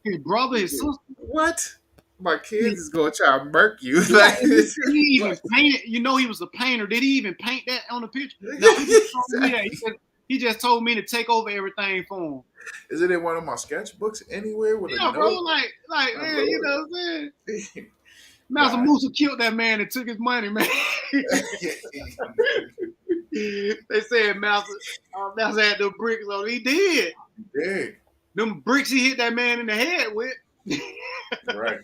Speaker 3: his brother, his sister?
Speaker 2: What? My kids is gonna try to murk you. Like,
Speaker 3: Did he even paint it? You know he was a painter. Did he even paint that on the picture? No, he just told me that. He just told me to take over everything for him.
Speaker 2: Is it in one of my sketchbooks anywhere with
Speaker 3: Yeah,
Speaker 2: a
Speaker 3: bro,
Speaker 2: note?
Speaker 3: like, man, you know what I'm saying? Master
Speaker 2: Right.
Speaker 3: Musa killed that man and took his money, man. They said Master had the bricks on. He did.
Speaker 2: Big.
Speaker 3: Them bricks he hit that man in the head with.
Speaker 2: Right.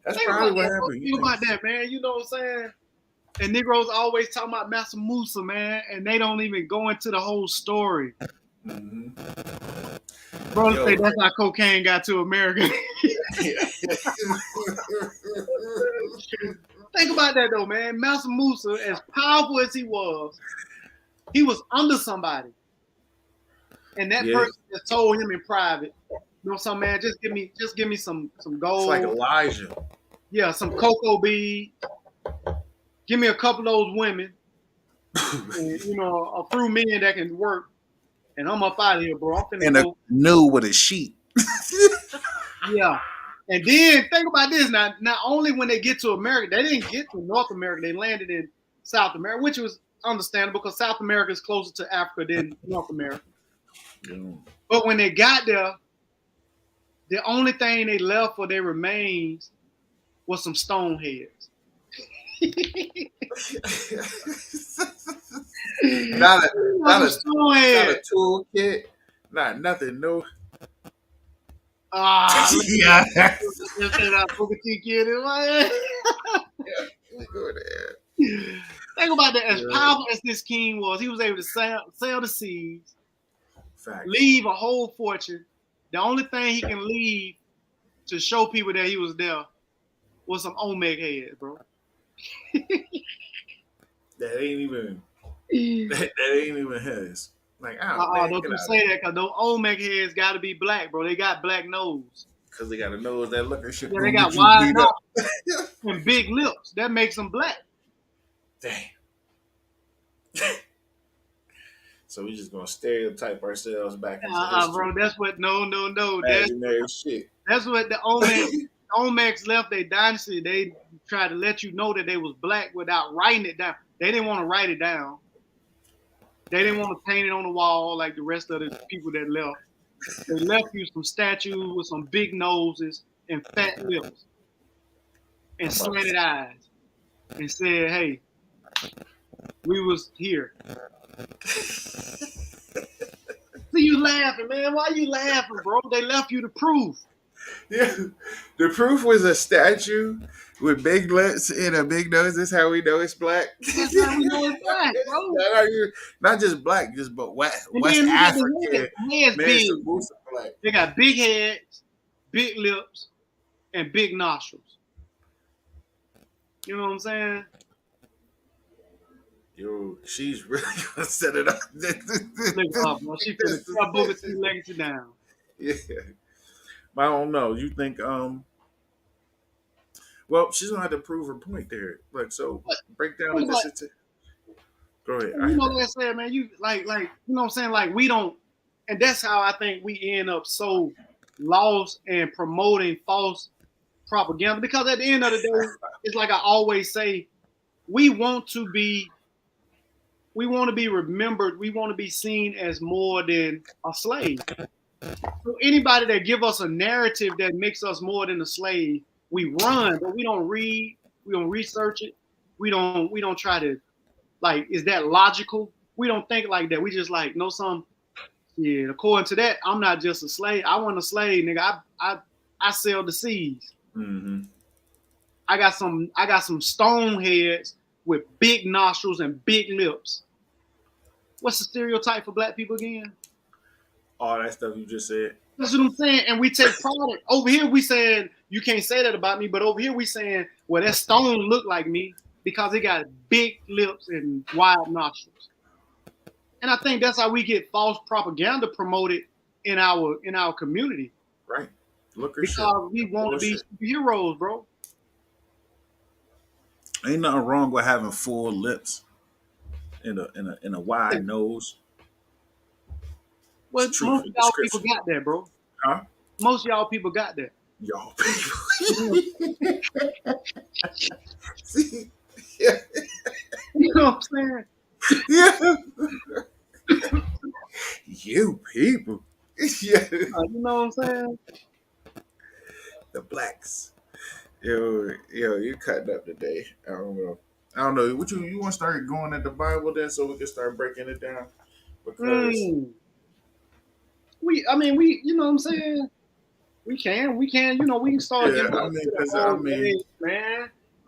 Speaker 2: That's
Speaker 3: Think
Speaker 2: probably
Speaker 3: about
Speaker 2: what
Speaker 3: that,
Speaker 2: happened.
Speaker 3: Think about that, man. You know what I'm saying? And Negroes always talking about Master Musa, man, and they don't even go into the whole story.
Speaker 2: Mm-hmm.
Speaker 3: Bro, say that's how cocaine got to America. Think about that though, man. Master Musa, as powerful as he was under somebody. And that person just told him in private, you know something, man, just give me some gold.
Speaker 2: It's like Elijah.
Speaker 3: Yeah, some cocoa beads. Give me a couple of those women. And, you know, a few men that can work. And I'm up out of here, bro. I'm finna
Speaker 2: And
Speaker 3: go.
Speaker 2: a canoe with a sheet.
Speaker 3: Yeah. And then think about this. Now, not only when they get to America, they didn't get to North America. They landed in South America, which was understandable because South America is closer to Africa than North America.
Speaker 2: Yeah.
Speaker 3: But when they got there, the only thing they left for their remains was some stone heads.
Speaker 2: not a toolkit. Not nothing. No.
Speaker 3: Yeah.
Speaker 2: Yeah.
Speaker 3: Think about that. As powerful as this king was, he was able to sell the seeds,
Speaker 2: Fact.
Speaker 3: leave a whole fortune. The only thing he can leave to show people that he was there was some Omeg heads, bro.
Speaker 2: That ain't even his. Like,
Speaker 3: don't you say that because those Omeg heads got to be black, bro. They got black nose.
Speaker 2: Because they got a nose that look and shit.
Speaker 3: Yeah, they got wide nose and big lips. That makes them black.
Speaker 2: Damn. So we just gonna stereotype ourselves back into history.
Speaker 3: Bro, that's what no.
Speaker 2: Imaginary shit.
Speaker 3: That's what the Olmecs left their dynasty. They tried to let you know that they was black without writing it down. They didn't want to write it down. They didn't want to paint it on the wall like the rest of the people that left. They left you some statues with some big noses and fat lips and slanted eyes and said, hey, we was here. See you laughing, man. Why you laughing, bro? They left you the proof.
Speaker 2: Yeah, the proof was a statue with big lips and a big nose. That's how we know it's black.
Speaker 3: That's how we know it's black, bro.
Speaker 2: Not just black, but West
Speaker 3: African.
Speaker 2: Man,
Speaker 3: big.
Speaker 2: Black.
Speaker 3: They got big heads, big lips, and big nostrils. You know what I'm saying?
Speaker 2: Yo, she's really gonna set it up.
Speaker 3: Look up, bro. She finna cut Booker T legacy down.
Speaker 2: Yeah. I don't know. You think well, she's gonna have to prove her point there. Like, so break down the distance. Go ahead.
Speaker 3: You know what I said, man. You like, you know what I'm saying? Like, we don't, and that's how I think we end up so lost and promoting false propaganda. Because at the end of the day, it's like I always say, we want to be remembered. We want to be seen as more than a slave. So anybody that give us a narrative that makes us more than a slave, we run, but we don't read, we don't research it, we don't try to like, is that logical? We don't think like that. We just like know some. Yeah, according to that, I'm not just a slave. I want a slave, nigga. I sell the seas.
Speaker 2: Mm-hmm.
Speaker 3: I got some stone heads with big nostrils and big lips. What's the stereotype for black people again?
Speaker 2: All that stuff you just said.
Speaker 3: That's what I'm saying. And we take pride. Over here, we saying you can't say that about me, but over here we saying, well, that stone look like me because it got big lips and wide nostrils. And I think that's how we get false propaganda promoted in our community.
Speaker 2: Right. Look at
Speaker 3: Because we want to be superheroes, bro.
Speaker 2: Ain't nothing wrong with having full lips in a wide nose.
Speaker 3: Well, most of y'all people got that, bro.
Speaker 2: Huh?
Speaker 3: Most of y'all people got that.
Speaker 2: Y'all people. See? Yeah.
Speaker 3: You know what I'm saying?
Speaker 2: Yeah. You people. Yeah.
Speaker 3: You know what I'm saying?
Speaker 2: The blacks. Yo, you cutting up today. I don't know. What you want to start going at the Bible then, so we can start breaking it down? Because
Speaker 3: we, you know what I'm saying? We can, you know, we can start
Speaker 2: yeah,
Speaker 3: man.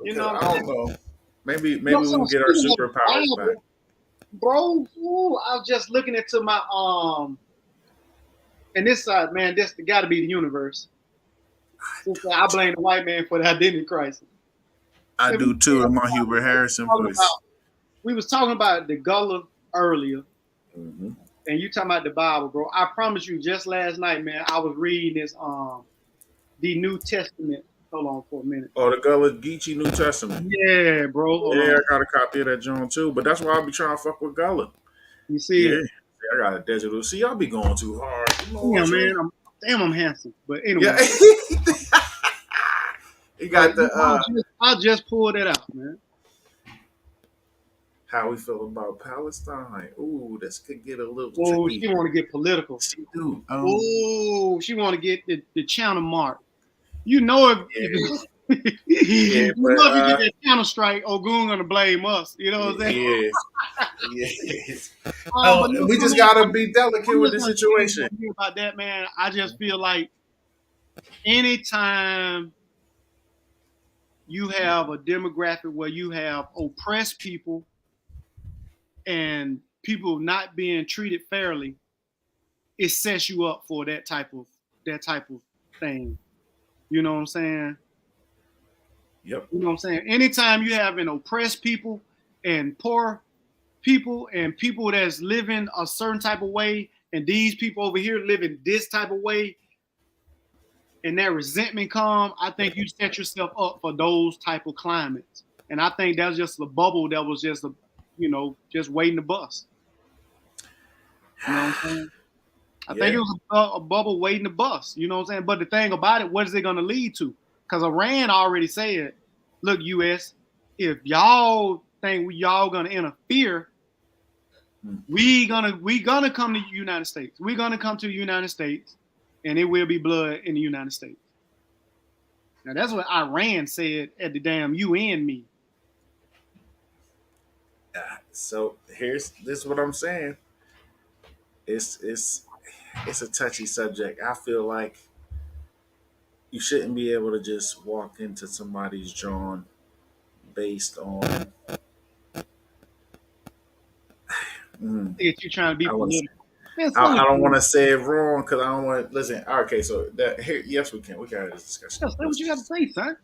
Speaker 3: You know,
Speaker 2: I don't know. Maybe we can get our superpowers back.
Speaker 3: Bro, I was just looking into my and this side, man, this got to be the universe. I blame the white man for the identity crisis.
Speaker 2: I do too, in my Hubert Harrison voice.
Speaker 3: We was talking about the Gullah earlier, and you talking about the Bible, bro. I promise you, just last night, man, I was reading this the New Testament. Hold on for a minute.
Speaker 2: Oh, the Gullah Geechee New Testament.
Speaker 3: Yeah, bro.
Speaker 2: I got a copy of that John too, but that's why I be trying to fuck with Gullah.
Speaker 3: You see it?
Speaker 2: I got a digital. See, y'all be going too hard. You know
Speaker 3: yeah, man. I'm handsome, but anyway. Yeah.
Speaker 2: You got the.
Speaker 3: I just pulled it out, man.
Speaker 2: How we feel about Palestine? Ooh, this could get a little.
Speaker 3: Oh, she want to get political.
Speaker 2: She do.
Speaker 3: She want to get the channel mark. You know if you get that channel strike, Ogun gonna blame us. You know what I'm saying?
Speaker 2: Yes. We just gotta be delicate with the situation.
Speaker 3: About that, man, I just feel like anytime you have a demographic where you have oppressed people and people not being treated fairly, it sets you up for that type of thing. You know what I'm saying?
Speaker 2: Yep.
Speaker 3: You know what I'm saying? Anytime you have an oppressed people and poor people and people that's living a certain type of way, and these people over here living this type of way, and that resentment come, I think you set yourself up for those type of climates. And I think that's just a bubble that was just just waiting to bust. You know what I'm saying? I think it was a bubble waiting to bust. You know what I'm saying? But the thing about it, what is it going to lead to? Because Iran already said, look, U.S., if y'all think y'all going to interfere, we gonna come to the United States. We're going to come to the United States, and it will be blood in the United States. Now, that's what Iran said at the damn UN meeting.
Speaker 2: So this is what I'm saying. It's a touchy subject. I feel like you shouldn't be able to just walk into somebody's John based on.
Speaker 3: You trying to be political.
Speaker 2: I don't want to say it wrong because I don't want to listen. Okay, so yes, we can. We can have this discussion.
Speaker 3: Say what you got to say, son.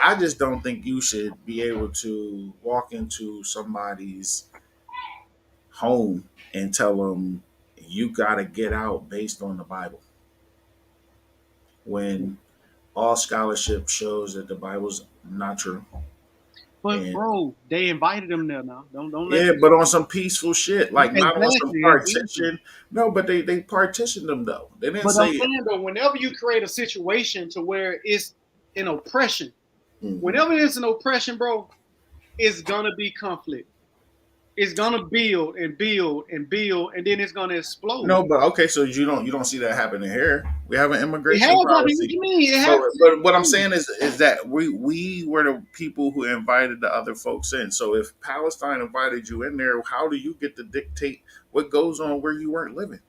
Speaker 2: I just don't think you should be able to walk into somebody's home and tell them you got to get out based on the Bible. When all scholarship shows that the Bible's not true.
Speaker 3: But bro, they invited them there now. Don't
Speaker 2: but on some peaceful shit, like not on some partition. No, but they partitioned them though. They didn't say.
Speaker 3: I'm saying though, whenever you create a situation to where it's an oppression, whenever it's an oppression, bro, it's gonna be conflict. it's gonna build and build and build, and then it's gonna explode.
Speaker 2: No, but okay, so you don't see that happening here. We have an
Speaker 3: It has
Speaker 2: immigration
Speaker 3: nothing. What
Speaker 2: policy.
Speaker 3: do you mean? It
Speaker 2: But,
Speaker 3: has.
Speaker 2: but what I'm saying is that we were the people who invited the other folks in. So if Palestine invited you in there, how do you get to dictate what goes on where you weren't living?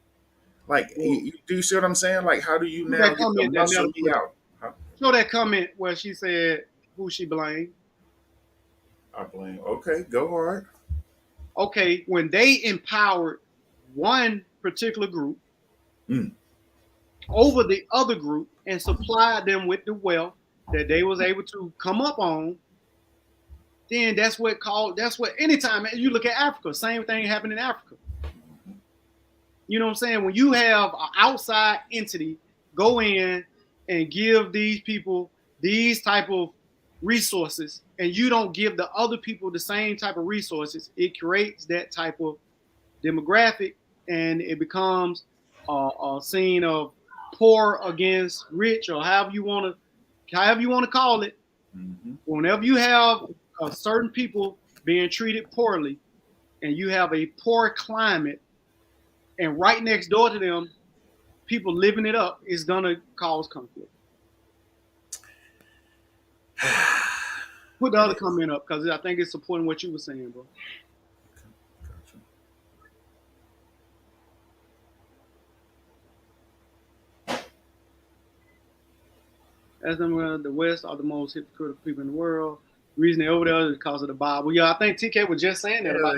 Speaker 2: Like, do you see what I'm saying? Like, how do you now
Speaker 3: That
Speaker 2: get to
Speaker 3: comment that
Speaker 2: muscle
Speaker 3: Nelly
Speaker 2: me
Speaker 3: put.
Speaker 2: out? Huh?
Speaker 3: Show that comment where she said who she blamed.
Speaker 2: I blame. Okay, go hard.
Speaker 3: Okay, when they empowered one particular group
Speaker 2: Mm.
Speaker 3: over the other group and supplied them with the wealth that they was able to come up on, then that's what anytime you look at Africa, same thing happened in Africa. You know what I'm saying? When you have an outside entity go in and give these people these type of resources, and you don't give the other people the same type of resources, it creates that type of demographic, and it becomes a scene of poor against rich, or however you want to call it.
Speaker 2: Mm-hmm.
Speaker 3: Whenever you have certain people being treated poorly, and you have a poor climate, and right next door to them, people living it up, is gonna cause conflict. Put the other comment up because I think it's supporting what you were saying, bro. As them, the West are the most hypocritical people in the world. The reason they're over there is because of the Bible. Yeah, I think TK was just saying that about.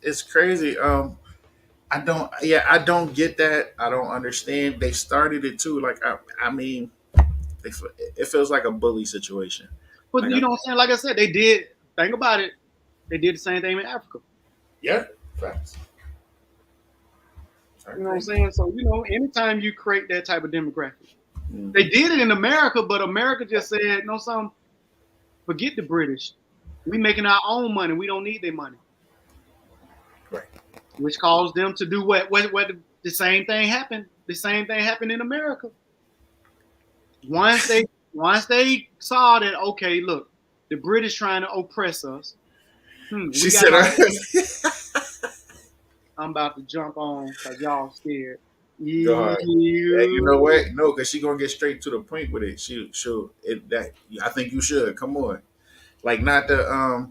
Speaker 2: It's crazy. I don't get that. I don't understand. They started it too. Like I mean, it feels like a bully situation.
Speaker 3: But
Speaker 2: Like
Speaker 3: you know what I'm saying? Like I said, they did. Think about it. They did the same thing in Africa.
Speaker 2: Yeah, facts.
Speaker 3: You know what I'm saying? So anytime you create that type of demographic,
Speaker 2: Mm-hmm.
Speaker 3: they did it in America, but America just said, "No, some forget the British. We making our own money. We don't need their money."
Speaker 2: Right.
Speaker 3: Which caused them to do what the same thing happened. The same thing happened in America. Once they saw that, okay, look, the British trying to oppress us.
Speaker 2: She said,
Speaker 3: I'm about to jump on because y'all scared.
Speaker 2: God. You know what? No, because she gonna get straight to the point with it. She'll that I think you should. Come on. Like not the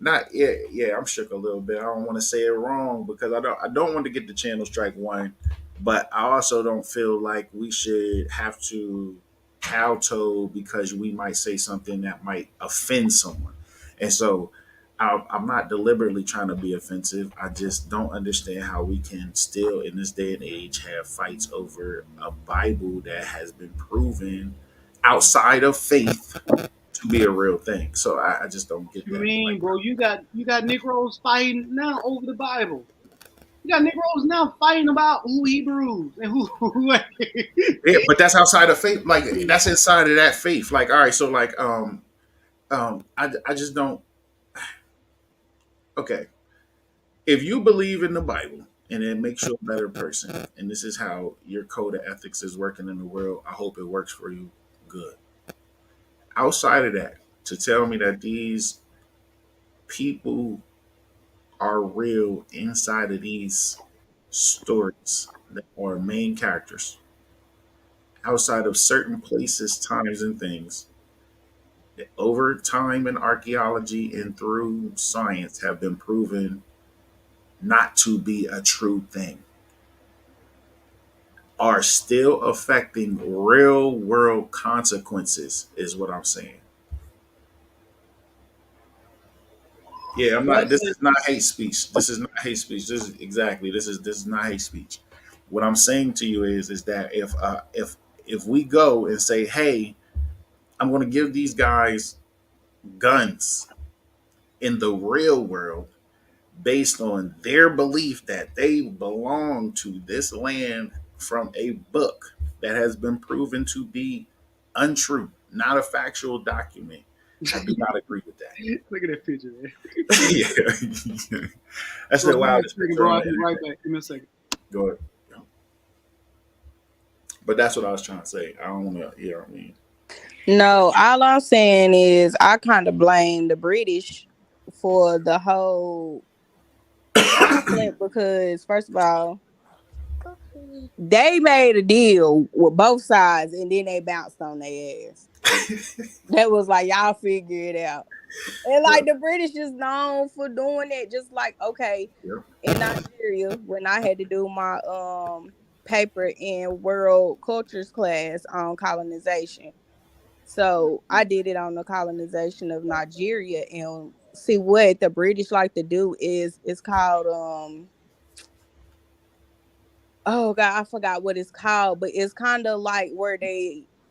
Speaker 2: not yeah, I'm shook a little bit. I don't want to say it wrong because I don't want to get the channel strike one, but I also don't feel like we should have to kowtow because we might say something that might offend someone. And so I'm not deliberately trying to be offensive. I just don't understand how we can still in this day and age have fights over a Bible that has been proven outside of faith to be a real thing. So I just don't get
Speaker 3: You
Speaker 2: that.
Speaker 3: mean,
Speaker 2: Like,
Speaker 3: bro, you got Negroes fighting now over the Bible. You got Negroes now fighting about who Hebrews and who
Speaker 2: yeah, but that's outside of faith. Like that's inside of that faith. Like, all right, so like I just don't okay. If you believe in the Bible and it makes you a better person, and this is how your code of ethics is working in the world, I hope it works for you. Good. Outside of that, to tell me that these people are real inside of these stories that are main characters, outside of certain places, times, and things, that over time in archaeology and through science have been proven not to be a true thing, are still affecting real world consequences, is what I'm saying. Yeah, I'm not. This is not hate speech. This is not hate speech. This is not hate speech. What I'm saying to you is that if we go and say, hey, I'm going to give these guys guns in the real world based on their belief that they belong to this land from a book that has been proven to be untrue, not a factual document. I do not agree with that.
Speaker 3: Look at that picture, man.
Speaker 2: Yeah. That's
Speaker 3: Bro,
Speaker 2: the wildest picture.
Speaker 3: bro, I'll be right back. Give me a second.
Speaker 2: Go ahead. But that's what I was trying to say. I don't want to, you know what I mean?
Speaker 4: No, all I'm saying is I kind of blame the British for the whole conflict because first of all, they made a deal with both sides and then they bounced on their ass. That was like y'all figure it out. And
Speaker 2: Yeah.
Speaker 4: like the British is known for doing it. Just like okay,
Speaker 2: Yeah.
Speaker 4: in Nigeria, when I had to do my paper in world cultures class on colonization. So I did it on the colonization of Nigeria and see what the British like to do is it's called oh god, I forgot what it's called, but it's kind of like where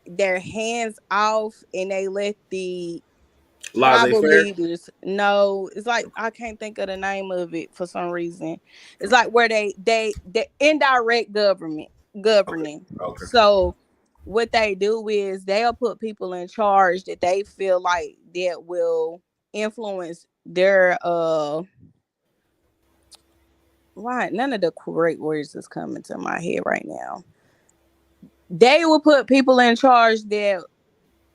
Speaker 4: their hands off and they let the
Speaker 2: Laissez
Speaker 4: tribal
Speaker 2: faire.
Speaker 4: leaders no, it's like I can't think of the name of it for some reason. It's like where they indirect
Speaker 2: Okay.
Speaker 4: governing.
Speaker 2: Okay.
Speaker 4: So what they do is they'll put people in charge that they feel like that will influence their why none of the correct words is coming to my head right now. They will put people in charge that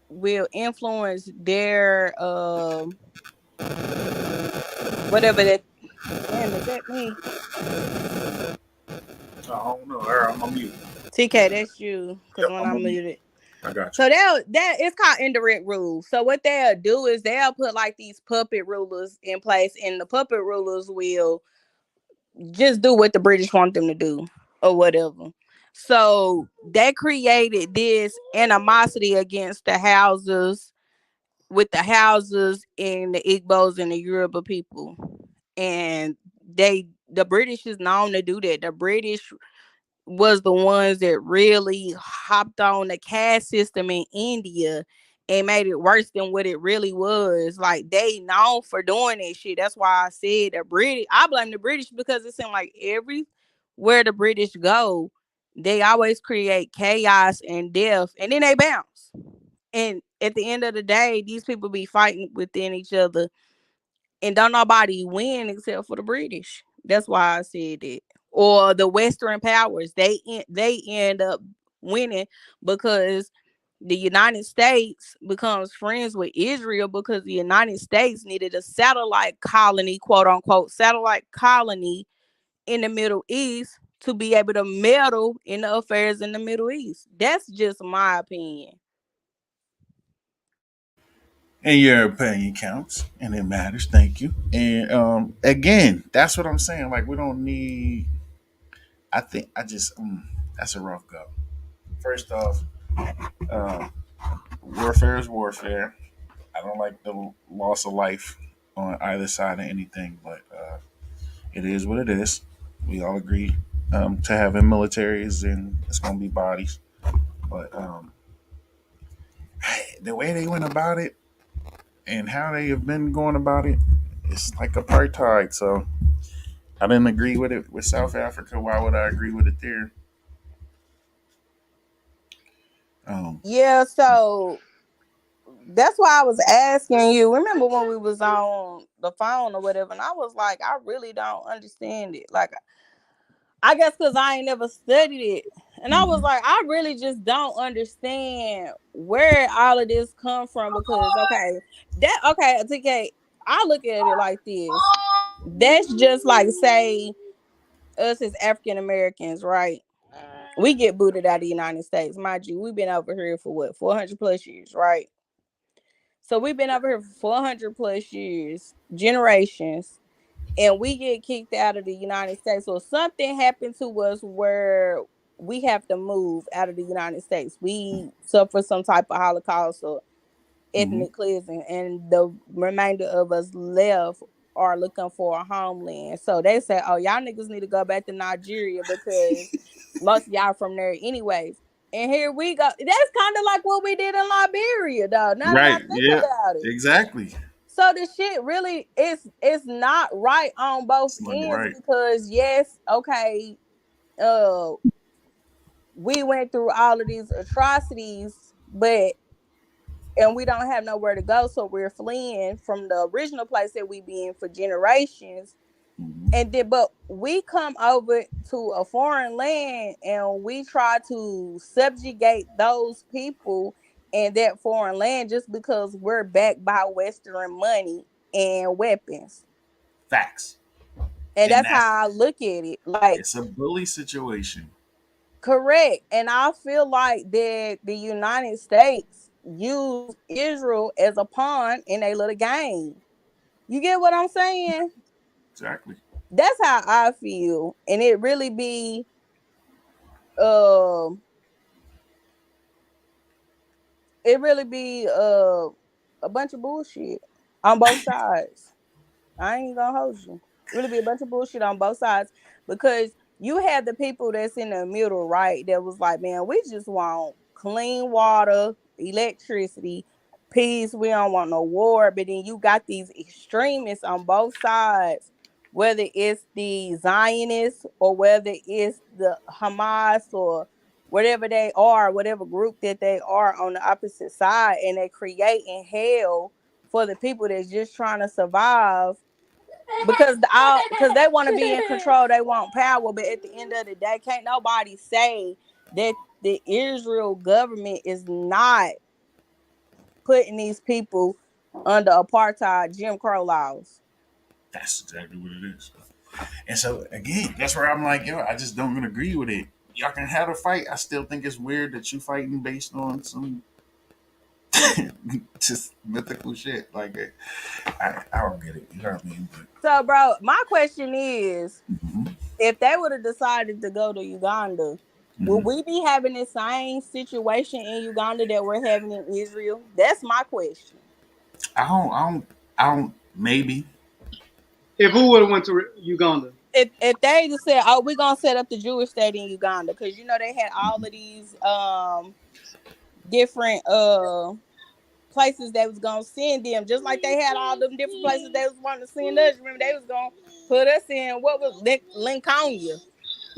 Speaker 4: will influence their whatever that damn is that me
Speaker 2: I don't know. All right, I'm on mute.
Speaker 4: TK, that's you. Because
Speaker 2: Yep,
Speaker 4: when
Speaker 2: I'm
Speaker 4: I'm
Speaker 2: on mute.
Speaker 4: muted.
Speaker 2: I got you.
Speaker 4: So that it's called indirect rules. So what they'll do is they'll put like these puppet rulers in place, and the puppet rulers will just do what the British want them to do or whatever. So they created this animosity against the houses with the houses and the Igbos and the Yoruba people. And the British is known to do that. The British was the ones that really hopped on the caste system in India and made it worse than what it really was. Like they known for doing that shit. That's why I said the British. I blame the British because it seemed like everywhere the British go, they always create chaos and death, and then they bounce. And at the end of the day, these people be fighting within each other, and don't nobody win except for the British. That's why I said that. Or the Western powers, they end up winning because the United States becomes friends with Israel because the United States needed a satellite colony, quote unquote, satellite colony in the Middle East to be able to meddle in the affairs in the Middle East. That's just my opinion.
Speaker 2: And your opinion counts, and it matters. Thank you. And again, that's what I'm saying. Like we don't need. I think I just that's a rough go. First off, um, warfare is warfare. I don't like the loss of life on either side of anything, but it is what it is. We all agree to having militaries, and it's going to be bodies. But the way they went about it and how they have been going about it, it's like apartheid. So I didn't agree with it with South Africa. Why would I agree with it there? Um,
Speaker 4: Yeah, so that's why I was asking you. Remember when we was on the phone or whatever, and I was like, I really don't understand it. Like, I guess because I ain't never studied it, and I was
Speaker 2: mhm.
Speaker 4: like, I really just don't understand where all of this come from. Because okay, TK, I look at it like this. That's just like say us as African Americans, right? We get booted out of the United States, mind you. We've been over here for what 400 plus years, right? So we've been over here for 400 plus years, generations, and we get kicked out of the United States. So something happened to us where we have to move out of the United States. We suffer some type of Holocaust or
Speaker 2: Mhm.
Speaker 4: ethnic cleansing, and the remainder of us left are looking for a homeland. So they say, "Oh, y'all niggas need to go back to Nigeria because most of y'all from there, anyways." And here we go. That's kind of like what we did in Liberia, though. Now that I
Speaker 2: Right.
Speaker 4: think
Speaker 2: Yeah.
Speaker 4: about it,
Speaker 2: Exactly.
Speaker 4: so the shit really it's not right on both
Speaker 2: It's not
Speaker 4: ends
Speaker 2: right.
Speaker 4: because yes, okay, uh, we went through all of these atrocities, but and we don't have nowhere to go, so we're fleeing from the original place that we been for generations.
Speaker 2: Mhm.
Speaker 4: And then, but we come over to a foreign land and we try to subjugate those people in that foreign land just because we're backed by Western money and weapons.
Speaker 2: Facts.
Speaker 4: And
Speaker 2: And
Speaker 4: that's
Speaker 2: that's
Speaker 4: how I look at it. Like,
Speaker 2: it's a bully situation.
Speaker 4: correct. And I feel like that the United States use Israel as a pawn in a little game. You get what I'm saying?
Speaker 2: Exactly.
Speaker 4: That's how I feel. And um it really be a bunch of bullshit on both sides. I ain't gonna hold you. Really be a bunch of bullshit on both sides because you had the people that's in the middle, right? That was like, man, we just want clean water, electricity, peace. We don't want no war. But then you got these extremists on both sides, whether it's the Zionists or whether it's the Hamas or whatever they are, whatever group that they are on the opposite side, and they creating hell for the people that's just trying to survive because they want to be in control, they want power, but at the end of the day, can't nobody say that the Israel government is not putting these people under apartheid Jim Crow laws.
Speaker 2: That's exactly what it is. And so again, that's where I'm like, yo, I just don't agree with it. Y'all can have a fight. I still think it's weird that you fighting based on some just mythical shit. Like I don't get it. You know what I mean? But
Speaker 4: So, bro, my question is,
Speaker 2: mhm,
Speaker 4: if they would have decided to go to Uganda, will
Speaker 2: mhm.
Speaker 4: we be having the same situation in Uganda that we're having in Israel? That's my question.
Speaker 2: I don't. Maybe.
Speaker 3: If who would have went to Uganda?
Speaker 4: If they just said, "Oh, we're gonna set up the Jewish state in Uganda," because they had all of these different places they was gonna send them, just like they had all them different places they was wanting to send us. Remember, they was gonna put us in what was Lincolnia.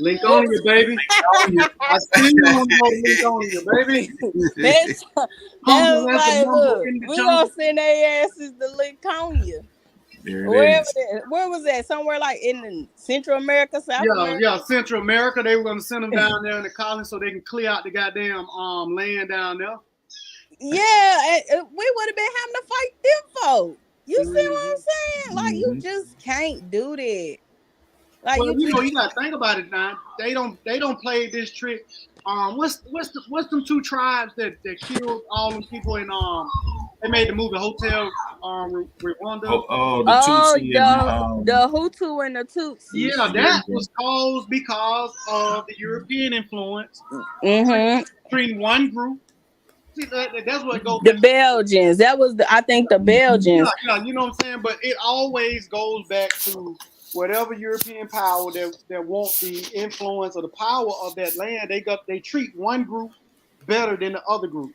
Speaker 4: What
Speaker 3: Lincolnia,
Speaker 4: was
Speaker 3: baby. I still want to go to Lincolnia, baby.
Speaker 4: that's that
Speaker 3: Humble
Speaker 4: was
Speaker 3: as a
Speaker 4: like,
Speaker 3: mumble
Speaker 4: look,
Speaker 3: in the
Speaker 4: we gonna
Speaker 3: jungle.
Speaker 4: send their asses to Lincolnia.
Speaker 2: There it
Speaker 4: Wherever
Speaker 2: is.
Speaker 4: that, where was that? Somewhere like in Central America, South
Speaker 3: Yeah,
Speaker 4: America.
Speaker 3: yeah, Central America. They were going to send them down there in the colony so they can clear out the goddamn land down there.
Speaker 4: Yeah, we would have been having to fight them folk. You see what I'm
Speaker 3: Hmm.
Speaker 4: saying? Like, you
Speaker 2: Hmm.
Speaker 4: just can't do that. Like,
Speaker 3: Well,
Speaker 4: you
Speaker 3: you know,
Speaker 4: just
Speaker 3: you got to think about it now. They don't play this trick. What's them two tribes that killed all them people in they made the movie Hotel Rwanda.
Speaker 2: Oh, the
Speaker 4: oh
Speaker 2: Tutsi and
Speaker 4: the Hutu and the Tutsi.
Speaker 3: Yeah,
Speaker 2: there
Speaker 3: that
Speaker 2: you go.
Speaker 3: was caused because of the European influence
Speaker 4: Mm-hmm.
Speaker 3: between one group. See, that's what goes
Speaker 4: The
Speaker 3: back.
Speaker 4: Belgians. That was I think the
Speaker 2: Mhm.
Speaker 3: Yeah,
Speaker 4: Belgians.
Speaker 3: yeah, you know what I'm saying. But it always goes back to whatever European power that want the influence or the power of that land. They treat one group better than the other group,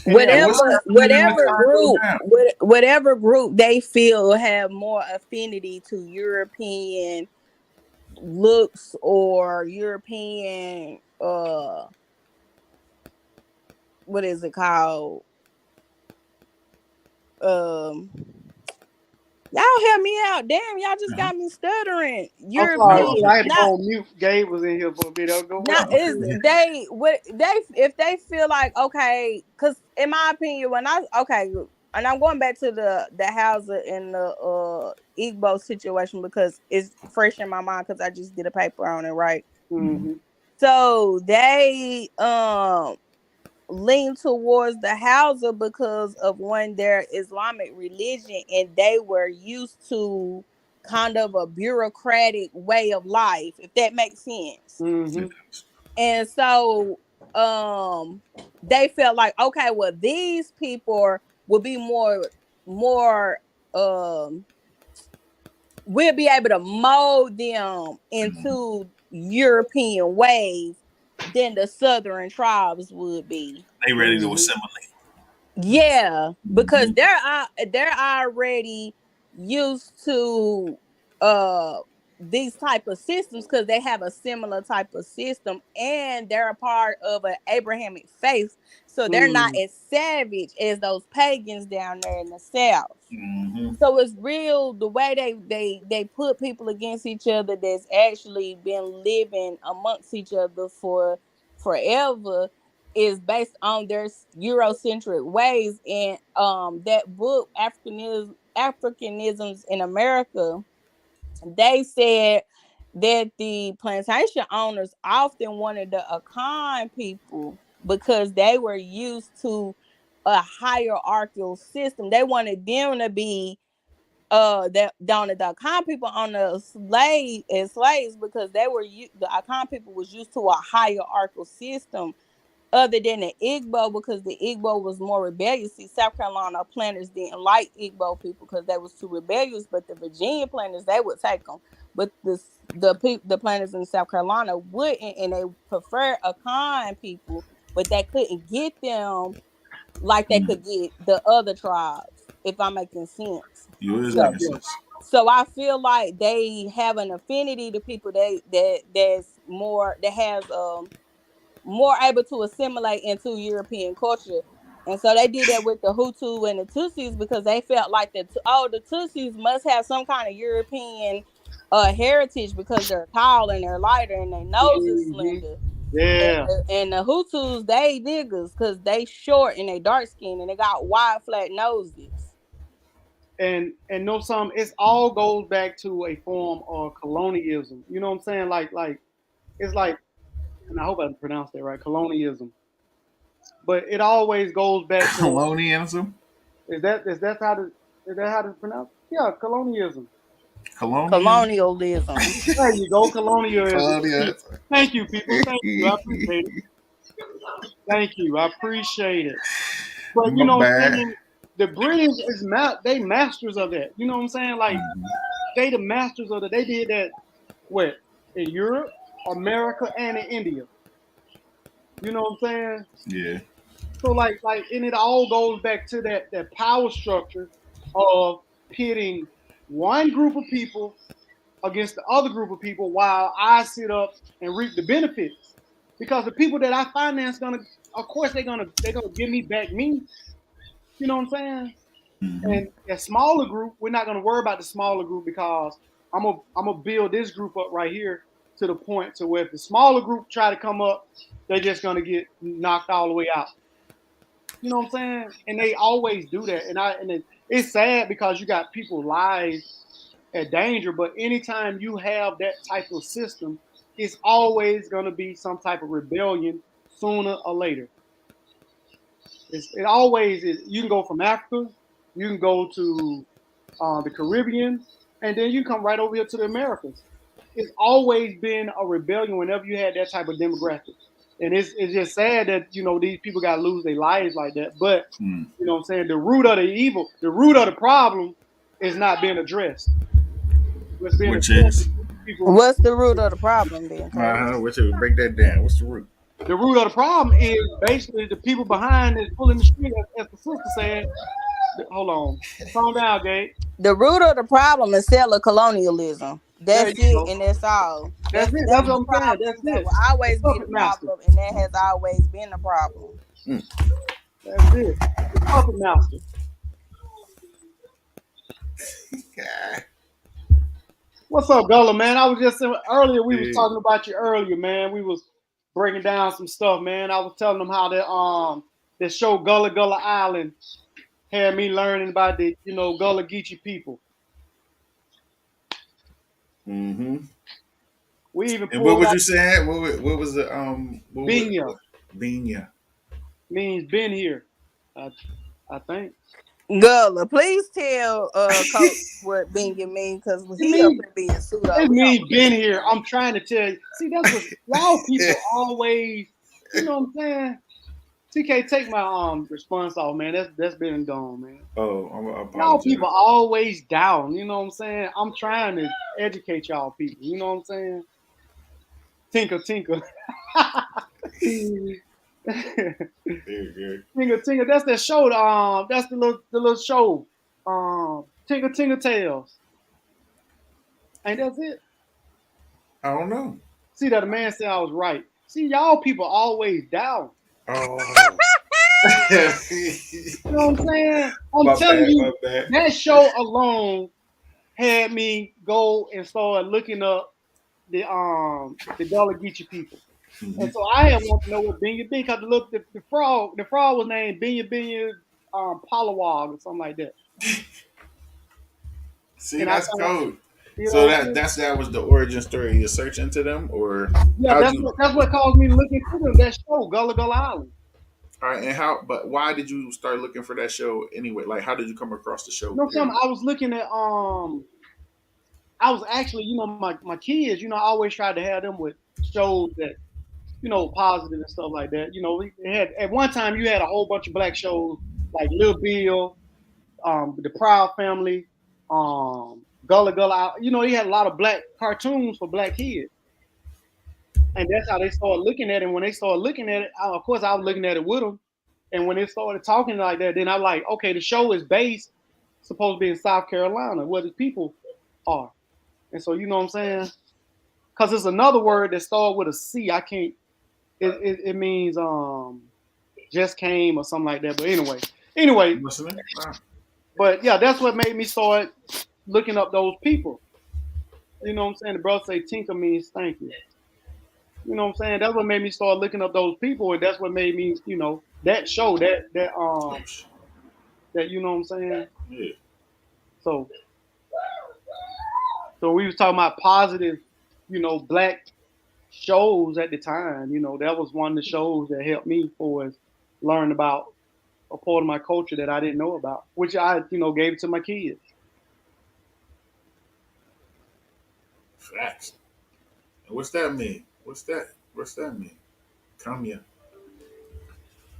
Speaker 3: and they'll
Speaker 2: And what's
Speaker 4: Whatever,
Speaker 2: happening in the
Speaker 4: whatever
Speaker 2: Congo
Speaker 4: group,
Speaker 2: now?
Speaker 4: whatever group they feel have more affinity to European looks or European what is it called? Um Y'all help me out. Damn, y'all just
Speaker 2: Uh-huh.
Speaker 4: got me stuttering.
Speaker 3: I'm sorry,
Speaker 2: No,
Speaker 3: see,
Speaker 4: European,
Speaker 3: I had to
Speaker 4: not
Speaker 3: go on mute. Gabe was in here for a bit. I'll go. What
Speaker 4: not
Speaker 3: you
Speaker 4: is
Speaker 3: saying?
Speaker 4: they what they if they feel like, okay, because in my opinion, when I okay, and I'm going back to the Hausa and the Igbo situation because it's fresh in my mind because I just did a paper on it, right?
Speaker 2: mhm.
Speaker 3: Mm-hmm.
Speaker 4: So they lean towards the Hausa because of one their Islamic religion, and they were used to kind of a bureaucratic way of life, if that makes sense.
Speaker 3: Mm-hmm.
Speaker 2: It is.
Speaker 4: And so they felt like, okay, well, these people will be more um we'll be able to mold them
Speaker 2: Mhm.
Speaker 4: into European ways than the southern tribes would be.
Speaker 2: They ready to
Speaker 3: Mm-hmm.
Speaker 2: assimilate.
Speaker 4: Yeah, because
Speaker 2: Hmm.
Speaker 4: they're already used to uh these type of systems because they have a similar type of system and they're a part of an Abrahamic faith, so they're not
Speaker 3: Mm-hmm.
Speaker 4: as savage as those pagans down there in the south.
Speaker 2: Hmm.
Speaker 4: So it's real the way they put people against each other that's actually been living amongst each other for forever is based on their Eurocentric ways. And that book Africanisms in America they said that the plantation owners often wanted the Akan people because they were used to a hierarchical system. They wanted them to be that down the Akan people on the slave as slaves because the Akan people was used to a hierarchical system other than the Igbo because the Igbo was more rebellious. See, South Carolina planters didn't like Igbo people because they was too rebellious, but the Virginia planters they would take them. But the planters in South Carolina wouldn't, and they prefer Akan people, but they couldn't get them like they could get the other tribes. If I'm making sense,
Speaker 2: You is
Speaker 3: Yeah,
Speaker 2: making
Speaker 3: yeah.
Speaker 2: sense.
Speaker 4: so I feel like they have an affinity to people that's more that has more able to assimilate into European culture. And so they did that with the Hutu and the Tutsis because they felt like the Tutsis must have some kind of European heritage because they're tall and they're lighter and their nose is
Speaker 3: Mhm.
Speaker 4: slender. And
Speaker 3: Yeah.
Speaker 4: the Hutus, they niggas because they short and they dark skin and they got wide flat noses.
Speaker 3: And know some, it's all goes back to a form of colonialism. You know what I'm saying? Like it's like, and I hope I pronounced that right, colonialism. But it always goes back to,
Speaker 2: Colonialism.
Speaker 3: is that how to pronounce? Yeah, colonialism.
Speaker 2: Colonial.
Speaker 4: Colonialism.
Speaker 3: There you go, colonialism.
Speaker 2: Colonial.
Speaker 3: Thank you, people. Thank you. I appreciate it. Thank you. I appreciate it. But you
Speaker 2: My
Speaker 3: know what I'm
Speaker 2: bad.
Speaker 3: saying? The British they masters of that. You know what I'm saying? Like they the masters of that. They did that what in Europe, America, and in India. You know what I'm saying?
Speaker 2: Yeah.
Speaker 3: So and it all goes back to that power structure of pitting one group of people against the other group of people while I sit up and reap the benefits. Because the people that I finance gonna, of course, they're gonna give me back me. You know what I'm saying? And a smaller group, we're not gonna worry about the smaller group because I'm gonna build this group up right here to the point to where if the smaller group try to come up, they're just gonna get knocked all the way out. You know what I'm saying? And they always do that. It's sad because you got people's lives at danger. But anytime you have that type of system, it's always going to be some type of rebellion sooner or later. It always is. You can go from Africa, you can go to the Caribbean, and then you come right over here to the Americas. It's always been a rebellion whenever you had that type of demographic. And it's just sad that, these people got to lose their lives like that. But, you know what I'm saying, the root of the evil, the root of the problem is not being addressed. What's being
Speaker 2: Which
Speaker 3: addressed
Speaker 2: is,
Speaker 3: is people.
Speaker 4: What's the root of the problem then, Kay?
Speaker 2: which is, break that down. What's the root?
Speaker 3: The root of the problem is basically the people behind is pulling the string, as the sister said. Hold on. Calm down, Gabe.
Speaker 4: The root of the problem is settler colonialism.
Speaker 3: There
Speaker 4: That's
Speaker 3: you
Speaker 4: it,
Speaker 3: go.
Speaker 4: and that's all.
Speaker 3: That's
Speaker 4: That's
Speaker 3: it.
Speaker 4: that's
Speaker 3: That's
Speaker 4: the
Speaker 3: what I'm saying.
Speaker 4: problem.
Speaker 3: That's
Speaker 4: That
Speaker 3: it.
Speaker 4: will
Speaker 3: The
Speaker 4: always be the
Speaker 3: puppet master.
Speaker 4: problem, and that has always been the problem.
Speaker 3: That's it. The puppet master.
Speaker 2: God.
Speaker 3: What's up, Gullah, man? I was just earlier. We was
Speaker 2: Yeah.
Speaker 3: talking about you earlier, man. We was breaking down some stuff, man. I was telling them how that show Gullah Gullah Island had me learning about the Gullah Geechee people.
Speaker 2: Mm-hmm.
Speaker 3: We even
Speaker 2: And what
Speaker 3: pulled
Speaker 2: was
Speaker 3: out
Speaker 2: you saying? What was the
Speaker 3: Binya
Speaker 2: Binya?
Speaker 3: means been here. I, I think
Speaker 4: Gullah, please tell Coach what Bingy mean because
Speaker 3: it
Speaker 4: he up
Speaker 3: means
Speaker 4: here being pseudo.
Speaker 3: it
Speaker 4: We don't
Speaker 3: means been
Speaker 4: believe
Speaker 3: here.
Speaker 4: him.
Speaker 3: I'm trying to tell you. See, that's what y'all people always. You know what I'm saying? TK, take my response off, man. That's been and gone, man.
Speaker 2: Oh, I
Speaker 3: Y'all
Speaker 2: apologize.
Speaker 3: people always down. You know what I'm saying? I'm trying to educate y'all people. You know what I'm saying? Tinker, tinker.
Speaker 2: Very
Speaker 3: Tinker, tinker. That's that show. That's the little show. Tinker, tinker tales. And that's it.
Speaker 2: I don't know.
Speaker 3: See that the man said I was right. See, y'all people always down.
Speaker 2: Oh.
Speaker 3: You know what I'm saying? I'm
Speaker 2: My
Speaker 3: telling
Speaker 2: bad,
Speaker 3: you,
Speaker 2: my bad.
Speaker 3: that show alone had me go and start looking up the Gullah Geechee people. And so I had want to know what Binya Binya because the frog was named Binya Binya Polawog or something like that.
Speaker 2: See,
Speaker 3: And I
Speaker 2: that's
Speaker 3: found
Speaker 2: code.
Speaker 3: You
Speaker 2: So
Speaker 3: know,
Speaker 2: that was the origin story. You search into them, or
Speaker 3: yeah,
Speaker 2: how'd you?
Speaker 3: that's what caused me to look into them. That show, Gullah Gullah Island.
Speaker 2: All right, and how? But why did you start looking for that show anyway? Like, how did you come across the show?
Speaker 3: You know,
Speaker 2: Period.
Speaker 3: something I was looking at. I was actually, my kids. I always tried to have them with shows that positive and stuff like that. We had at one time you had a whole bunch of black shows like Little Bill, the Proud Family, Gullah Gullah. He had a lot of black cartoons for black kids, and that's how they started looking at it. And when they started looking at it, of course, I was looking at it with them. And when they started talking like that, then I'm like, okay, the show is based supposed to be in South Carolina, where the people are. And so, you know what I'm saying? Because it's another word that started with a C. I can't. It means just came or something like that. But anyway.
Speaker 2: Listening. Wow.
Speaker 3: But yeah, that's what made me start looking up those people. You know what I'm saying? The brother say tinker means thank you. You know what I'm saying? That's what made me start looking up those people, and that's what made me, that show, that you know what I'm saying?
Speaker 2: Yeah.
Speaker 3: So we was talking about positive, black shows at the time. That was one of the shows that helped me for us learn about a part of my culture that I didn't know about, which I, gave it to my kids.
Speaker 2: Facts. And what's that mean? What's that mean? Come here.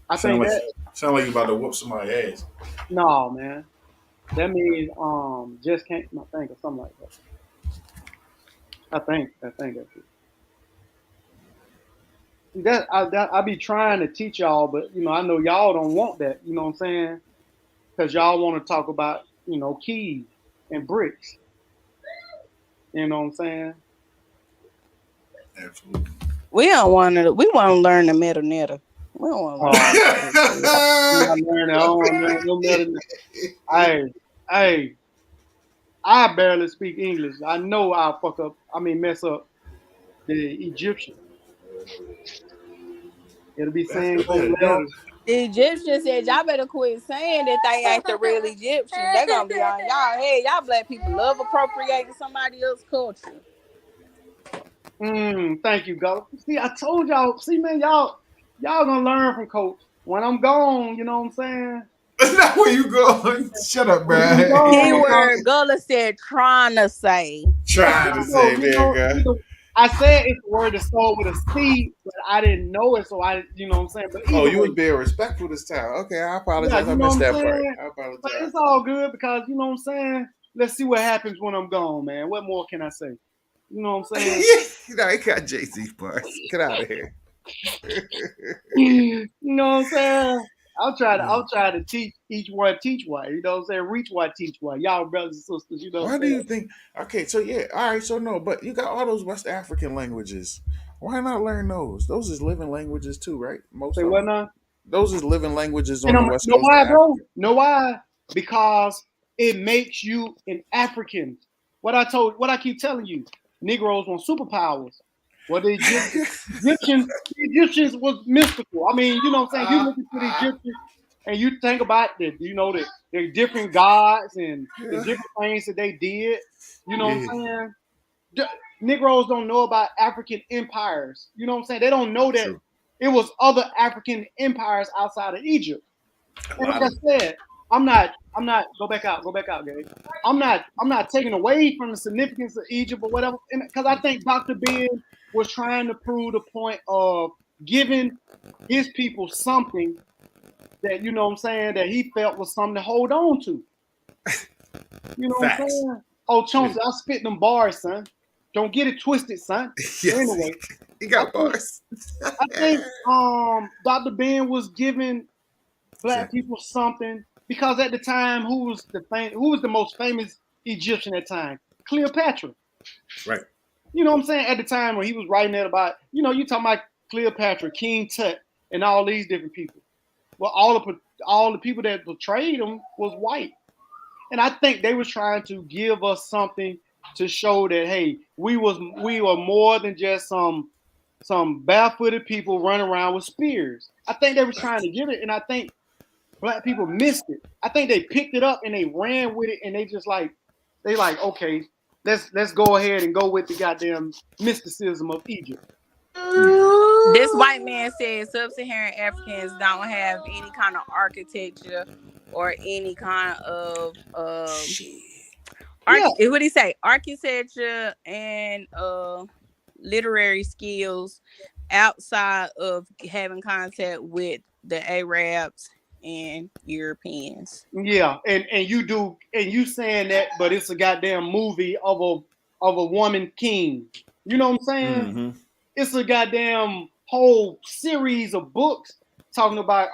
Speaker 3: I think that
Speaker 2: Sound like you about to whoop somebody's ass.
Speaker 3: no, man. That means just can't think or something like that. I think that's it. I be trying to teach y'all, but I know y'all don't want that. You know what I'm saying? Because y'all want to talk about keys and bricks. You know what I'm saying?
Speaker 2: Absolutely.
Speaker 4: We don't want to. We want to learn the metanoeta. We don't want to learn.
Speaker 3: I don't learn no better. Hey, I barely speak English. I know I'll mess up the Egyptian. It'll be saying go left.
Speaker 4: The Egyptians said, y'all better quit saying that they ain't the real Egyptians. They're going to be on y'all head. Y'all black people love appropriating somebody else's culture.
Speaker 3: Thank you, Go. See, I told y'all. See, man, y'all gonna learn from Coach. When I'm gone, you know what I'm saying?
Speaker 2: That's not where you going. Shut up, bro.
Speaker 4: Keyword Gullah said trying to say.
Speaker 2: Trying to say, there you go.
Speaker 3: I said it's a word that started with a C, but I didn't know it, so you know what I'm saying? But
Speaker 2: you was being respectful this time. Okay, I apologize.
Speaker 3: Yeah,
Speaker 2: I missed that part. I apologize.
Speaker 3: But it's all good because, you know what I'm saying? Let's see what happens when I'm gone, man. What more can I say? You know what I'm saying?
Speaker 2: He got Jay-Z parts. Get out of here.
Speaker 3: You know what I'm saying? I'll try to teach each one, teach one. You know what I'm saying? Reach one, teach one. Y'all brothers and sisters, you know what I'm saying?
Speaker 2: Why do you think? Okay, so yeah, all right, so no, but you got all those West African languages. Why not learn those? Those is living languages too, right? Most
Speaker 3: Say
Speaker 2: of
Speaker 3: what
Speaker 2: them.
Speaker 3: now?
Speaker 2: Those is living languages on the West
Speaker 3: know
Speaker 2: Coast.
Speaker 3: why, bro? Know why? Because it makes you an African. What I keep telling you, Negroes want superpowers. Well, the Egyptians was mystical. I mean, you know what I'm saying? You look into the Egyptians and you think about the different gods and the different things that they did. You know what I'm saying? Negroes don't know about African empires. You know what I'm saying? They don't know that it was other African empires outside of Egypt. And like I said, I'm not go back out, Gabe. I'm not taking away from the significance of Egypt or whatever, because I think Dr. Ben was trying to prove the point of giving his people something that, you know what I'm saying, that he felt was something to hold on to. You know what I'm saying? Oh, Chauncey, I spit them bars, son. Don't get it twisted, son.
Speaker 2: Yes.
Speaker 3: Anyway,
Speaker 2: he got bars.
Speaker 3: I think Dr. Ben was giving black people something, because at the time, who was the most famous Egyptian at the time? Cleopatra.
Speaker 2: Right.
Speaker 3: You know what I'm saying? At the time when he was writing that about, you talking about Cleopatra, King Tut, and all these different people. Well, all the people that portrayed them was white. And I think they was trying to give us something to show that, hey, we were more than just some barefooted people running around with spears. I think they was trying to give it, and I think black people missed it. I think they picked it up and they ran with it, and they like, okay, let's go ahead and go with the goddamn mysticism of Egypt.
Speaker 4: This white man said sub-Saharan Africans don't have any kind of architecture or any kind of
Speaker 2: Shit.
Speaker 3: Yeah,
Speaker 4: what did he say? Architecture and literary skills outside of having contact with the Arabs and Europeans.
Speaker 3: yeah, and you saying that, but it's a goddamn movie of a woman king. You know what I'm saying?
Speaker 2: Mm-hmm.
Speaker 3: It's a goddamn whole series of books talking about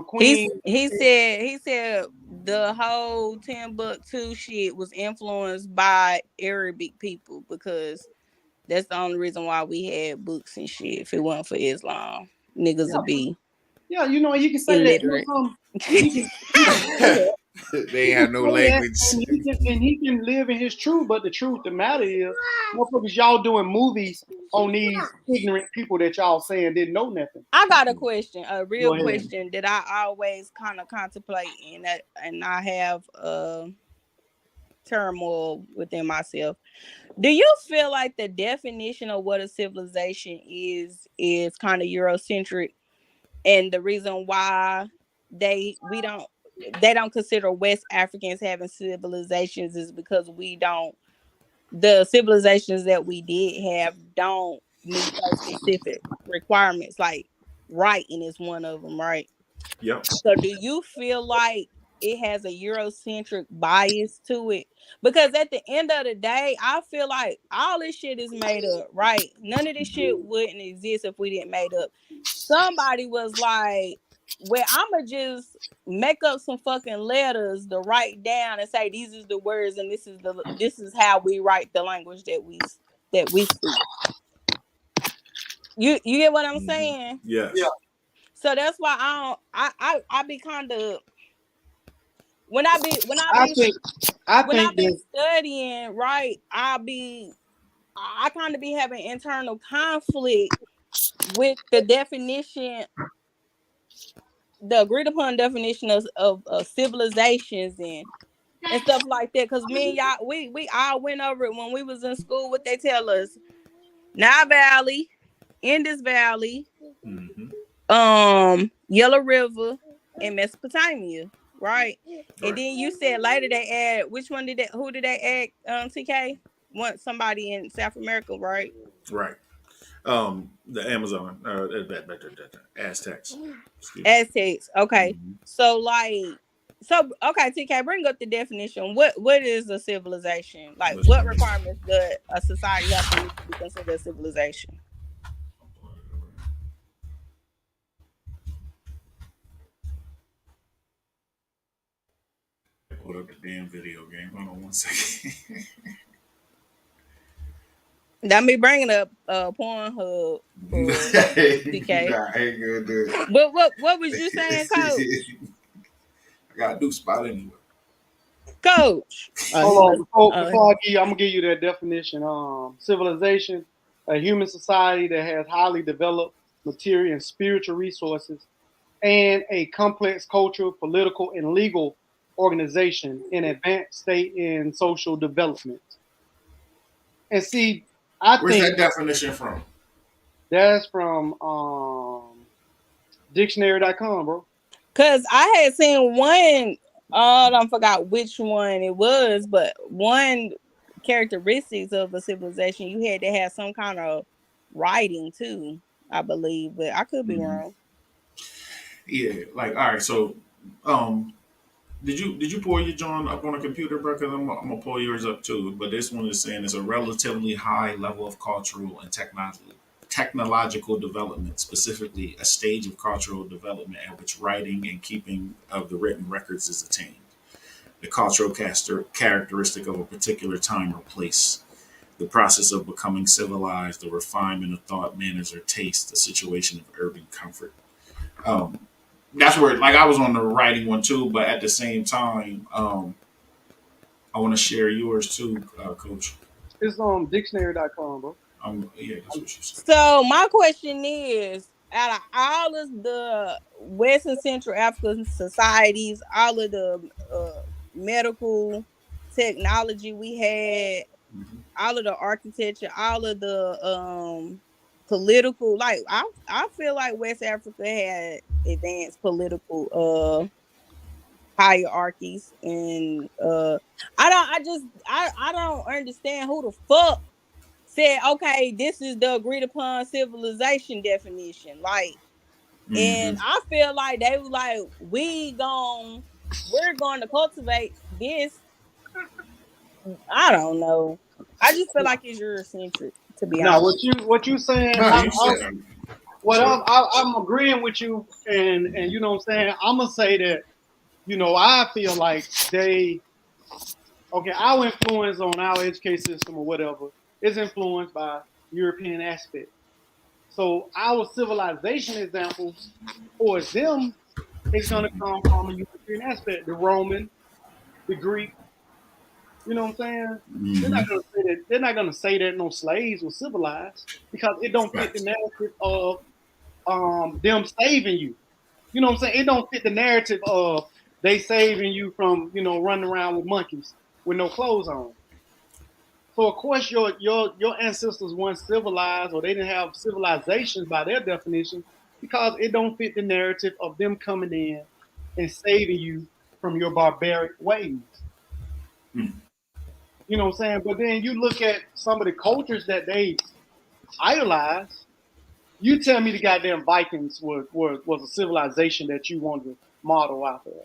Speaker 3: Queen.
Speaker 4: He said the whole Timbuktu shit was influenced by Arabic people because that's the only reason why we had books and shit. If it wasn't for Islam, niggas
Speaker 3: Yeah,
Speaker 4: would be
Speaker 3: yeah, you know, you can say that. You know,
Speaker 4: illiterate.
Speaker 3: he can say that.
Speaker 2: They ain't have no language.
Speaker 3: And he can live in his truth, but the truth, the matter is, motherfuckers, y'all doing movies on these ignorant people that y'all saying didn't know nothing.
Speaker 4: I got a question, a
Speaker 3: Go
Speaker 4: real
Speaker 3: ahead.
Speaker 4: question that I always kind of contemplate and I have turmoil within myself. Do you feel like the definition of what a civilization is kind of Eurocentric, and the reason why we don't they don't consider West Africans having civilizations is because the civilizations that we did have don't meet those specific requirements, like writing is one of them, right?
Speaker 2: Yep.
Speaker 4: So do you feel like it has a Eurocentric bias to it? Because at the end of the day, I feel like all this shit is made up, right? None of this shit wouldn't exist if we didn't made up. Somebody was like, well, I'ma just make up some fucking letters to write down and say these is the words and this is how we write the language that we speak. You get what I'm saying?
Speaker 2: Yes.
Speaker 3: Yeah.
Speaker 4: So that's why I be kind of when I be
Speaker 3: I think that
Speaker 4: studying, right, I kind of be having internal conflict with the definition, the agreed upon definition of civilizations and stuff like that. Cause me and y'all, we all went over it when we was in school. What they tell us: Nile Valley, Indus Valley, Yellow River, and Mesopotamia, right? And then you said later they add which one did who did they add? TK, want somebody in South America, right?
Speaker 2: Right. The Amazon, Aztecs.
Speaker 4: Aztecs. Okay. So okay, TK, bring up the definition. What is a civilization? Like, what requirements does a society have to meet to be considered a civilization?
Speaker 2: Put up the damn video game. Hold on one second.
Speaker 4: That me bringing up Pornhub for TK.
Speaker 2: Nah, I ain't gonna do it.
Speaker 4: But what was you saying, Coach?
Speaker 2: I got a new spot anyway.
Speaker 4: Coach.
Speaker 3: hold on. Before I'm gonna give you that definition. Civilization, a human society that has highly developed material and spiritual resources, and a complex cultural, political, and legal organization in advanced state and social development. And see,
Speaker 2: Where's that definition from?
Speaker 3: That's from dictionary.com, bro.
Speaker 4: Cause I had seen one, I don't forgot which one it was, but one characteristics of a civilization, you had to have some kind of writing too, I believe, but I could be wrong.
Speaker 2: Yeah, like all right, so did you pull your John up on a computer, bro? Because I'm gonna pull yours up too. But this one is saying it's a relatively high level of cultural and technological development, specifically a stage of cultural development at which writing and keeping of the written records is attained. The cultural characteristic of a particular time or place. The process of becoming civilized, the refinement of thought, manners, or taste, the situation of urban comfort. That's where, like, I was on the writing one too, but at the same time, I want to share yours too, Coach.
Speaker 3: It's on dictionary.com, bro.
Speaker 2: Yeah, that's what you said.
Speaker 4: So my question is, out of all of the West and Central African societies, all of the medical technology we had, all of the architecture, all of the political, like I feel like West Africa had advanced political hierarchies, and I don't understand who the fuck said, okay, this is the agreed upon civilization definition. Like, and I feel like they were like, we're going to cultivate this. I don't know. I just feel like it's Eurocentric, to be
Speaker 3: Now,
Speaker 4: honest.
Speaker 3: what you saying?
Speaker 2: No, you said.
Speaker 3: I'm agreeing with you, and you know what I'm saying. I'm gonna say that I feel like our influence on our education system or whatever is influenced by European aspect. So our civilization example for them is gonna come from a European aspect, the Roman, the Greek. You know what I'm saying? They're not gonna say that no slaves were civilized because it don't fit the narrative of them saving you. You know what I'm saying? It don't fit the narrative of they saving you from running around with monkeys with no clothes on. So of course your ancestors weren't civilized, or they didn't have civilizations by their definition, because it don't fit the narrative of them coming in and saving you from your barbaric ways. You know what I'm saying? But then you look at some of the cultures that they idolize. You tell me the goddamn Vikings was a civilization that you wanted to model out there.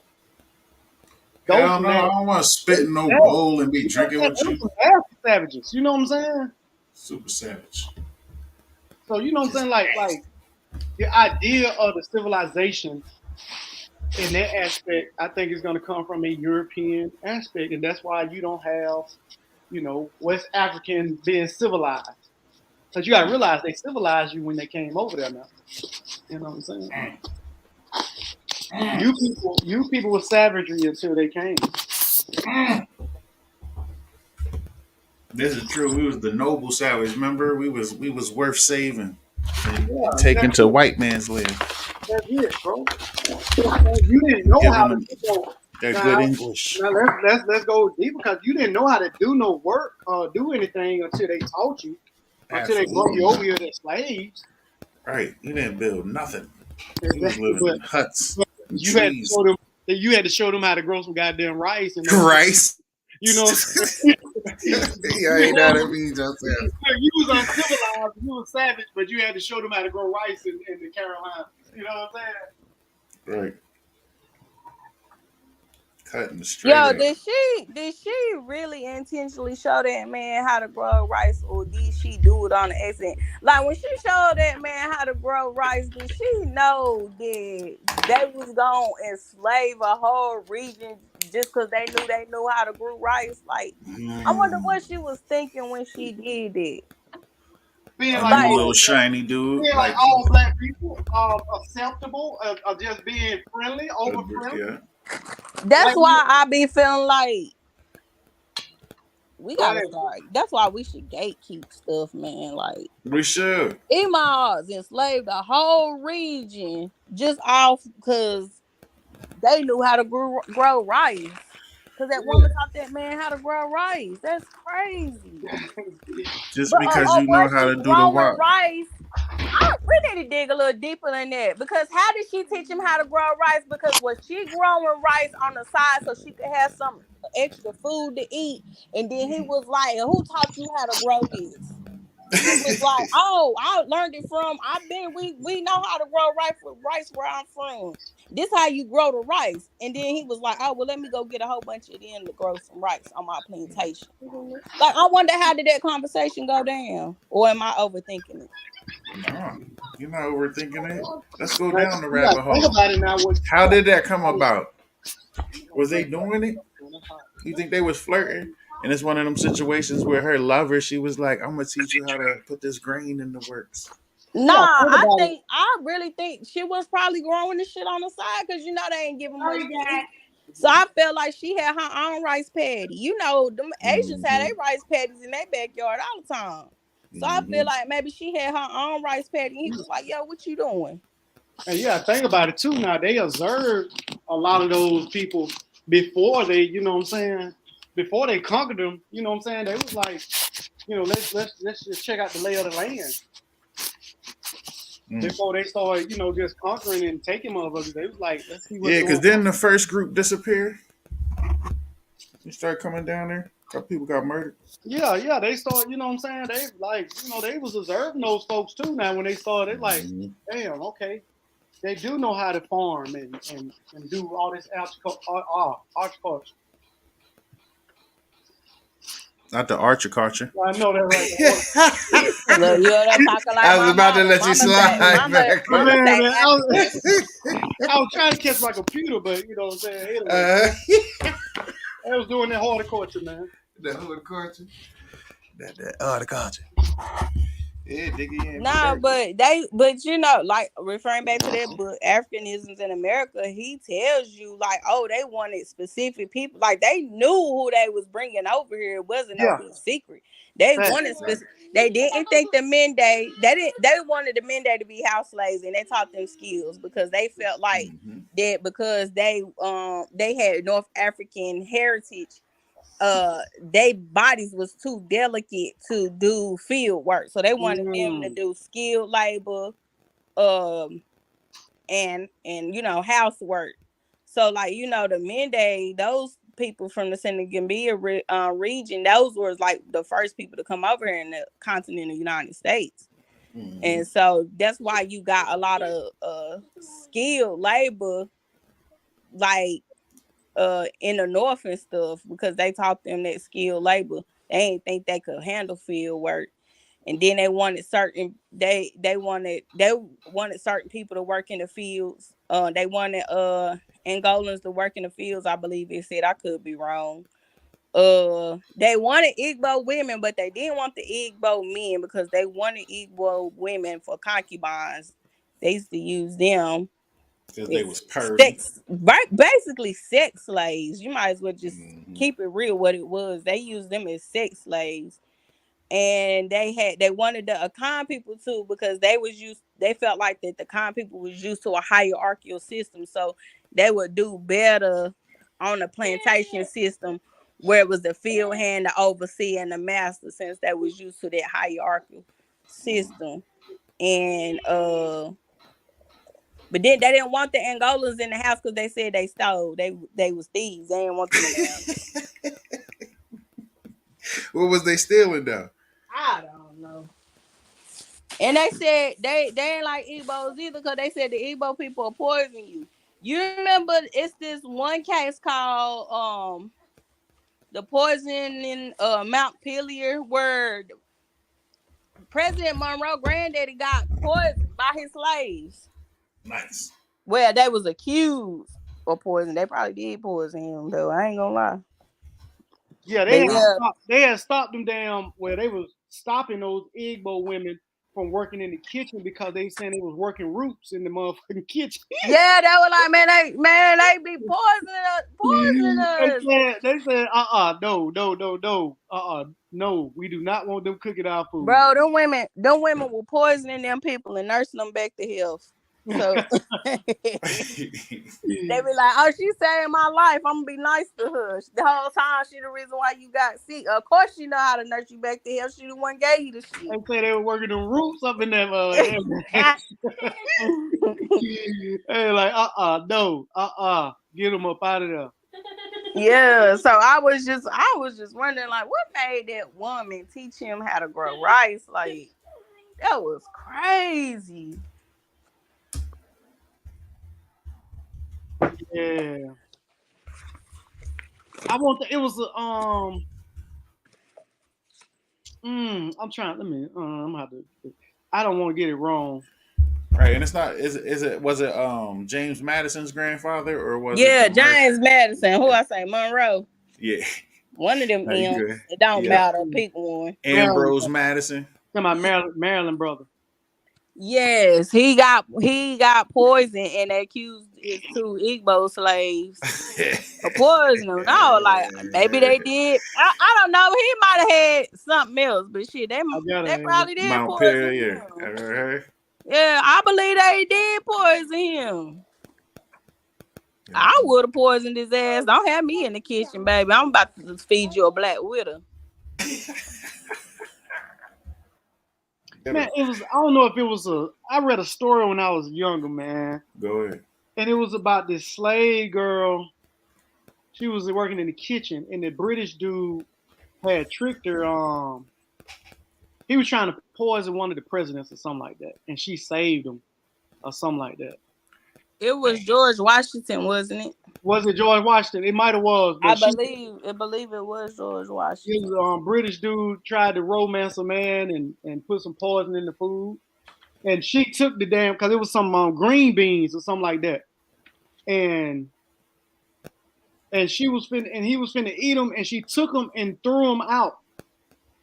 Speaker 2: Hell no, I don't want to spit in no bowl and be drinking with you.
Speaker 3: Savages, you know what I'm saying?
Speaker 2: Super savage.
Speaker 3: So you know what I'm saying? Like the idea of the civilization in that aspect, I think is going to come from a European aspect, and that's why you don't have, West Africans being civilized. Because you got to realize they civilized you when they came over there now. You know what I'm saying? You people were savagery until they came.
Speaker 2: This is true. We was the noble savage. Remember, we was worth saving and taking to white man's land.
Speaker 3: That's it, bro. You didn't know how to do
Speaker 2: that good English.
Speaker 3: Now let's go deeper, because you didn't know how to do no work or do anything until they taught you. Until they brought you over here as slaves.
Speaker 2: Right. You didn't build nothing. You was living in huts.
Speaker 3: You had to show them how to grow some goddamn rice and
Speaker 2: rice.
Speaker 3: You know.
Speaker 2: Yeah, ain't that it means yourself.
Speaker 3: You was uncivilized, you was savage, but you had to show them how to grow rice in the Carolinas. You know what I'm saying?
Speaker 2: Right. Cutting straight.
Speaker 4: Yo, did she really intentionally show that man how to grow rice, or did she do it on the accident? Like, when she showed that man how to grow rice, did she know that they was gonna enslave a whole region just because they knew how to grow rice? Like, I wonder what she was thinking when she did it.
Speaker 3: Being
Speaker 2: like a little shiny dude,
Speaker 3: being like all black people acceptable, of just being friendly, over friendly.
Speaker 2: Yeah.
Speaker 4: That's why I be feeling like we gotta start. That's why we should gatekeep stuff, man. Like,
Speaker 2: we should.
Speaker 4: Emails enslaved the whole region just off because they knew how to grow rice. Because that woman taught that man how to grow rice. That's crazy.
Speaker 2: Just because you know how to do the work.
Speaker 4: Rice. We need to dig a little deeper than that, because how did she teach him how to grow rice? Because was she growing rice on the side so she could have some extra food to eat? And then he was like, "Who taught you how to grow this?" He was like, "Oh, I learned it from. We know how to grow rice where I'm from. This how you grow the rice." And then he was like, "Oh, well, let me go get a whole bunch of them to grow some rice on my plantation." Like, I wonder, how did that conversation go down? Or am I overthinking it?
Speaker 2: No, you're not overthinking it. Let's go down the rabbit hole.
Speaker 3: Think about it now.
Speaker 2: How did that come about? Was they doing it? You think they was flirting? And it's one of them situations where her lover, she was like, "I'm gonna teach you how to put this grain in the works."
Speaker 4: Nah, I really think she was probably growing this shit on the side, because they ain't giving much to eat. So I felt like she had her own rice paddy. Them Asians had their rice paddies in their backyard all the time. So I feel like maybe she had her own rice paddy, and he was like, "Yo, what you doing?"
Speaker 3: And think about it too. Now, they observed a lot of those people before they, you know what I'm saying, before they conquered them, you know what I'm saying? They was like, you know, let's just check out the lay of the land. Before they started, you know, just conquering and taking motherfuckers, they was like, let's see what's
Speaker 2: Yeah,
Speaker 3: going
Speaker 2: because
Speaker 3: on.
Speaker 2: then the first group disappeared. You start coming down there. A couple people got murdered.
Speaker 3: Yeah, they started, you know what I'm saying? They like, you know, they was observing those folks too. Now when they started, like, damn, okay, they do know how to farm and do all this horticulture.
Speaker 2: Not the archer.
Speaker 3: I know that right.
Speaker 4: Look, you're talking like
Speaker 2: I was
Speaker 4: my
Speaker 2: about to
Speaker 4: mama.
Speaker 2: let you
Speaker 4: Mama
Speaker 2: slide
Speaker 4: say, mama,
Speaker 2: back.
Speaker 4: mama
Speaker 3: Man,
Speaker 4: say
Speaker 3: man,
Speaker 4: African.
Speaker 3: I was trying to catch my computer, but you know what I'm saying? Anyway, I was doing that horticulture, man.
Speaker 2: The horticulture. That horticulture. Yeah, nigga.
Speaker 4: Nah, but you know, like referring back to that book, Africanisms in America, he tells you like, oh, they wanted specific people, like they knew who they was bringing over here. It wasn't no big secret. They wanted specific. They didn't think the men they wanted the men to be house slaves, and they taught them skills because they felt like that because they had North African heritage. They bodies was too delicate to do field work, so they wanted them to do skilled labor, and you know, housework. So like, you know, the Mende, those people from the Senegambia region, those were like the first people to come over here in the continental United States. And so that's why you got a lot of skilled labor, like in the north and stuff, because they taught them that skilled labor. They didn't think they could handle field work. And then they wanted certain they wanted certain people to work in the fields. They wanted Angolans to work in the fields, I believe it said. I could be wrong. They wanted Igbo women, but they didn't want the Igbo men because they wanted Igbo women for concubines. They used to use them
Speaker 2: because they was pervy.
Speaker 4: Basically sex slaves. You might as well just keep it real what it was. They used them as sex slaves. And they wanted the Akan people too, because they felt like that the Akan people was used to a hierarchical system, so they would do better on the plantation system where it was the field hand, the overseer, and the master, since they was used to that hierarchical system. And but then they didn't want the Angolans in the house because they said they stole. They was thieves. They didn't want them in the house.
Speaker 2: What was they stealing though?
Speaker 4: I don't know. And they said they ain't like Igbos either, because they said the Igbo people will poison you. You remember it's this one case called the poison in Mount Pillier, where President Monroe granddaddy got poisoned by his slaves.
Speaker 2: Nice.
Speaker 4: Well, they was accused of poison. They probably did poison him though. I ain't gonna lie.
Speaker 3: Yeah, they had stopped them damn where they was stopping those Igbo women from working in the kitchen because they saying they was working roots in the motherfucking kitchen.
Speaker 4: Yeah, they were like, they be poisoning us.
Speaker 3: They said, no, we do not want them cooking our food.
Speaker 4: Bro, them women were poisoning them people and nursing them back to health. So they be like, oh, she saved my life, I'm gonna be nice to her. The whole time she the reason why you got sick. Of course she know how to nurse you back to health. She the one gave you the shit.
Speaker 3: They say they were working the roots up in them. Hey, like, no, get them up out of there.
Speaker 4: Yeah, so I was just wondering, like, what made that woman teach him how to grow rice? Like, that was crazy.
Speaker 3: Yeah, it was I'm trying. Let me. I'm gonna have to. I don't want to get it wrong.
Speaker 2: Right, and it's not. Was it James Madison's grandfather or was it?
Speaker 4: Yeah, James Madison. Who I say, Monroe.
Speaker 2: Yeah,
Speaker 4: one of them. It don't matter. Pick one.
Speaker 2: Ambrose Madison.
Speaker 3: My Maryland brother.
Speaker 4: Yes, he got poisoned and they accused his two Igbo slaves of poisoning. No, like maybe they did. I don't know. He might have had something else, but shit, they probably did
Speaker 2: Mount
Speaker 4: poison him. Yeah, I believe they did poison him. I would have poisoned his ass. Don't have me in the kitchen, baby. I'm about to feed you a black widow.
Speaker 3: Man, it was. I don't know if it was a. I read a story when I was younger, man,
Speaker 2: Go ahead.
Speaker 3: and it was about this slave girl. She was working in the kitchen, and the British dude had tricked her. He was trying to poison one of the presidents or something like that, and she saved him or something like that.
Speaker 4: It was George Washington, wasn't it?
Speaker 3: Was it George Washington? It might have was, but
Speaker 4: I believe it was George Washington.
Speaker 3: this British dude tried to romance a man and put some poison in the food, and she took the damn because it was some green beans or something like that, and she was finna and he was finna eat them, and she took them and threw them out,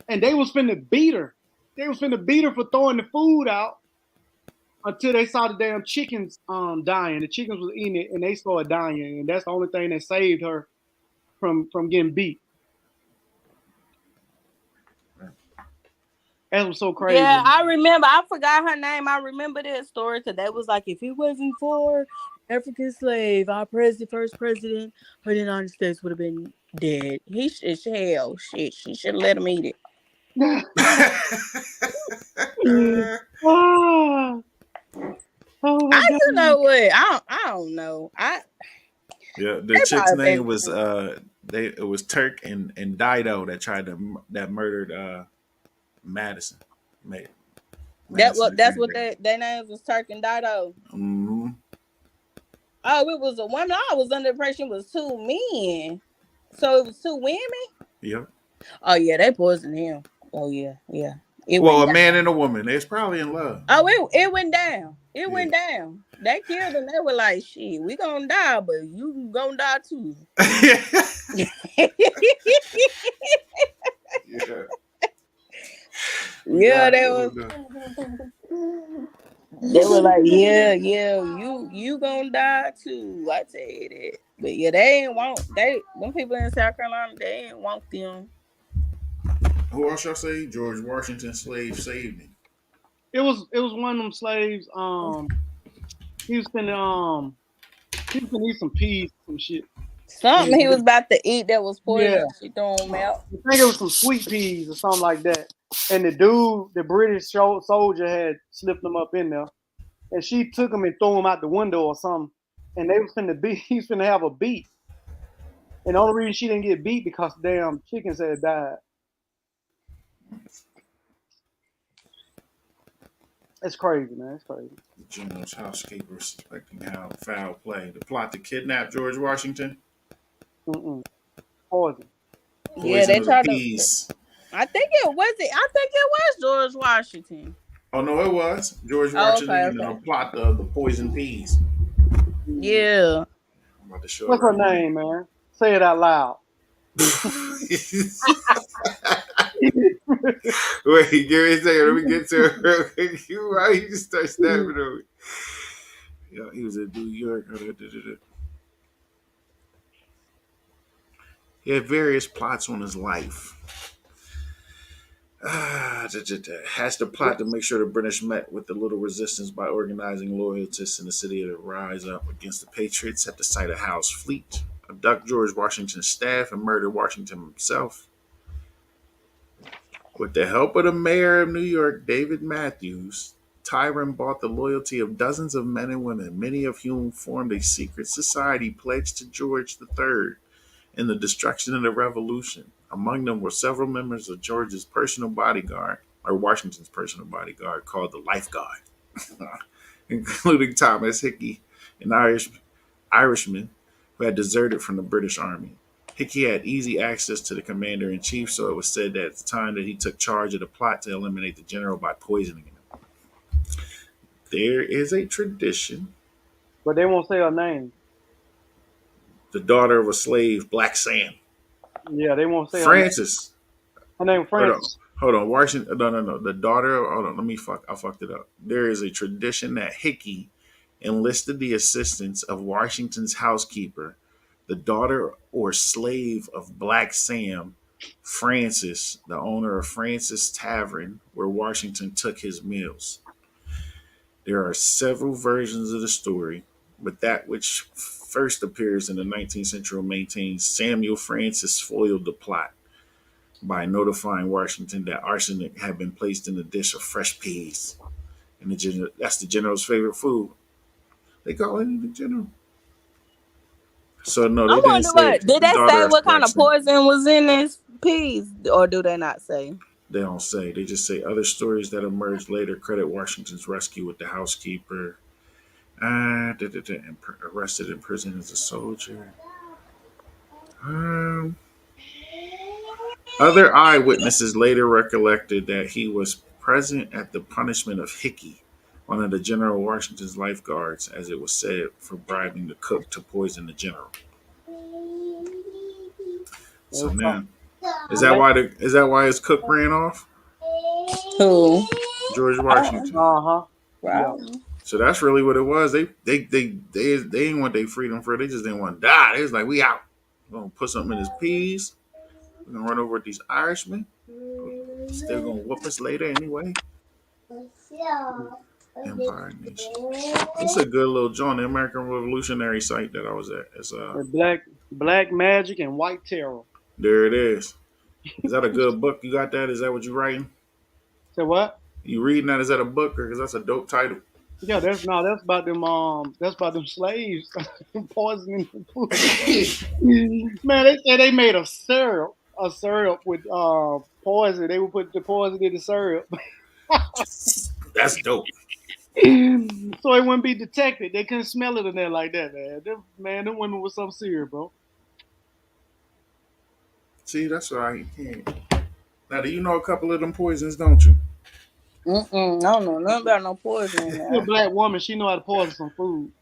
Speaker 3: and they was finna beat her. They was finna beat her for throwing the food out until they saw the damn chickens dying. The chickens was eating it, and they started dying, and that's the only thing that saved her from getting beat. That was so crazy.
Speaker 4: Yeah, I remember. I forgot her name. I remember that story because that was like, if it wasn't for African slave, our first president of the United States would have been dead. He should hell shit. She should have let him eat it.
Speaker 3: Oh my God.
Speaker 4: You know what? I don't know.
Speaker 2: The chick's name was it was Turk and Dido that murdered Madison.
Speaker 4: That's what their names was Turk and Dido.
Speaker 2: Mm-hmm.
Speaker 4: Oh, it was a woman. I was under the impression it was two men. So it was two women?
Speaker 2: Yep.
Speaker 4: Oh yeah, they poisoned him. Oh yeah.
Speaker 2: A man and a woman. They was probably in love.
Speaker 4: Oh, it went down. It went down. They killed him. They were like, shit, we gonna die, but you gonna die too. Yeah, they were like, yeah, you gonna die too. I tell you that. But yeah, them people in South Carolina, they ain't want them.
Speaker 3: Who
Speaker 2: else y'all say? George Washington slave saved me.
Speaker 3: It was one of them slaves. He was finna eat some peas, some shit.
Speaker 4: Something he was about to eat that was poison. Yeah. She threw him out.
Speaker 3: I think it was some sweet peas or something like that. And the British soldier had slipped them up in there, and she took him and threw him out the window or something. And they was he's finna have a beat. And the only reason she didn't get beat because the damn chickens had died. It's crazy, man. It's crazy.
Speaker 2: The general's housekeeper suspecting how foul play. The plot to kidnap George Washington.
Speaker 3: Poison.
Speaker 4: Yeah, they tried to. I think it was George Washington.
Speaker 2: Oh no, it was George Washington. Okay. Plot the poison peas.
Speaker 4: Yeah.
Speaker 3: I'm about to show What's her name, man? Say it out loud.
Speaker 2: Wait, give me a second. Let me get to her. You right? You just start snapping on me. Yeah, he was in New York. He had various plots on his life. Has the plot to make sure the British met with the little resistance by organizing loyalists in the city to rise up against the Patriots at the site of Howe's fleet, abduct George Washington's staff, and murder Washington himself. With the help of the mayor of New York, David Matthews, Tyrone bought the loyalty of dozens of men and women, many of whom formed a secret society pledged to George III in the destruction of the Revolution. Among them were several members of George's personal bodyguard, or Washington's personal bodyguard, called the Life Guard, including Thomas Hickey, an Irishman who had deserted from the British Army. Hickey had easy access to the commander-in-chief, so it was said that at the time that he took charge of the plot to eliminate the general by poisoning him. There is a tradition.
Speaker 3: But they won't say her name.
Speaker 2: The daughter of a slave, Black Sam.
Speaker 3: Yeah, they won't say
Speaker 2: Francis.
Speaker 3: Her name Francis.
Speaker 2: Hold on. Washington. No. The daughter. Hold on. I fucked it up. There is a tradition that Hickey enlisted the assistance of Washington's housekeeper, the daughter or slave of Black Sam, Francis, the owner of Francis Tavern, where Washington took his meals. There are several versions of the story. but that which first appears in the 19th century maintains Samuel Francis foiled the plot by notifying Washington that arsenic had been placed in a dish of fresh peas. And that's the general's favorite food. They call it the general. So no,
Speaker 4: I
Speaker 2: they didn't
Speaker 4: wonder
Speaker 2: say
Speaker 4: what did
Speaker 2: the
Speaker 4: they
Speaker 2: daughter
Speaker 4: say
Speaker 2: of
Speaker 4: what kind of
Speaker 2: selection.
Speaker 4: poison was in this peas, or do they not say?
Speaker 2: They don't say. They just say other stories that emerged later credit Washington's rescue with the housekeeper. Arrested in prison as a soldier. Um, Other eyewitnesses later recollected that he was present at the punishment of Hickey, one of the General Washington's lifeguards, as it was said, for bribing the cook to poison the general. So
Speaker 3: That's all.
Speaker 2: now, is that why his cook ran off?
Speaker 4: Who?
Speaker 2: George
Speaker 4: Oh,
Speaker 2: Washington.
Speaker 3: Uh-huh. Yeah.
Speaker 4: wow.
Speaker 2: So that's really what it was. They didn't want their freedom for it. They just didn't want to die. They was like, we out. We're gonna put something in his peas. We're gonna run over with these Irishmen. Still gonna whoop us later anyway. Empire Nation. It's a good little joint, the American Revolutionary site that I was at. It's
Speaker 3: And black magic and white terror.
Speaker 2: there it is. Is that a good book? You got that? Is that what you writing?
Speaker 3: Say what?
Speaker 2: You reading that? Is that a book or because that's a dope title?
Speaker 3: Yeah, that's about them slaves poisoning the food. Man, they said they made a syrup with poison. They would put the poison in the syrup.
Speaker 2: That's dope.
Speaker 3: So it wouldn't be detected. They couldn't smell it in there like that, man. Them women was something serious, bro.
Speaker 2: See, that's right. Yeah. Now, do you know a couple of them poisons, don't you?
Speaker 4: I don't know nothing about no poison in
Speaker 3: She a
Speaker 4: there.
Speaker 3: black woman. She know how to poison some food.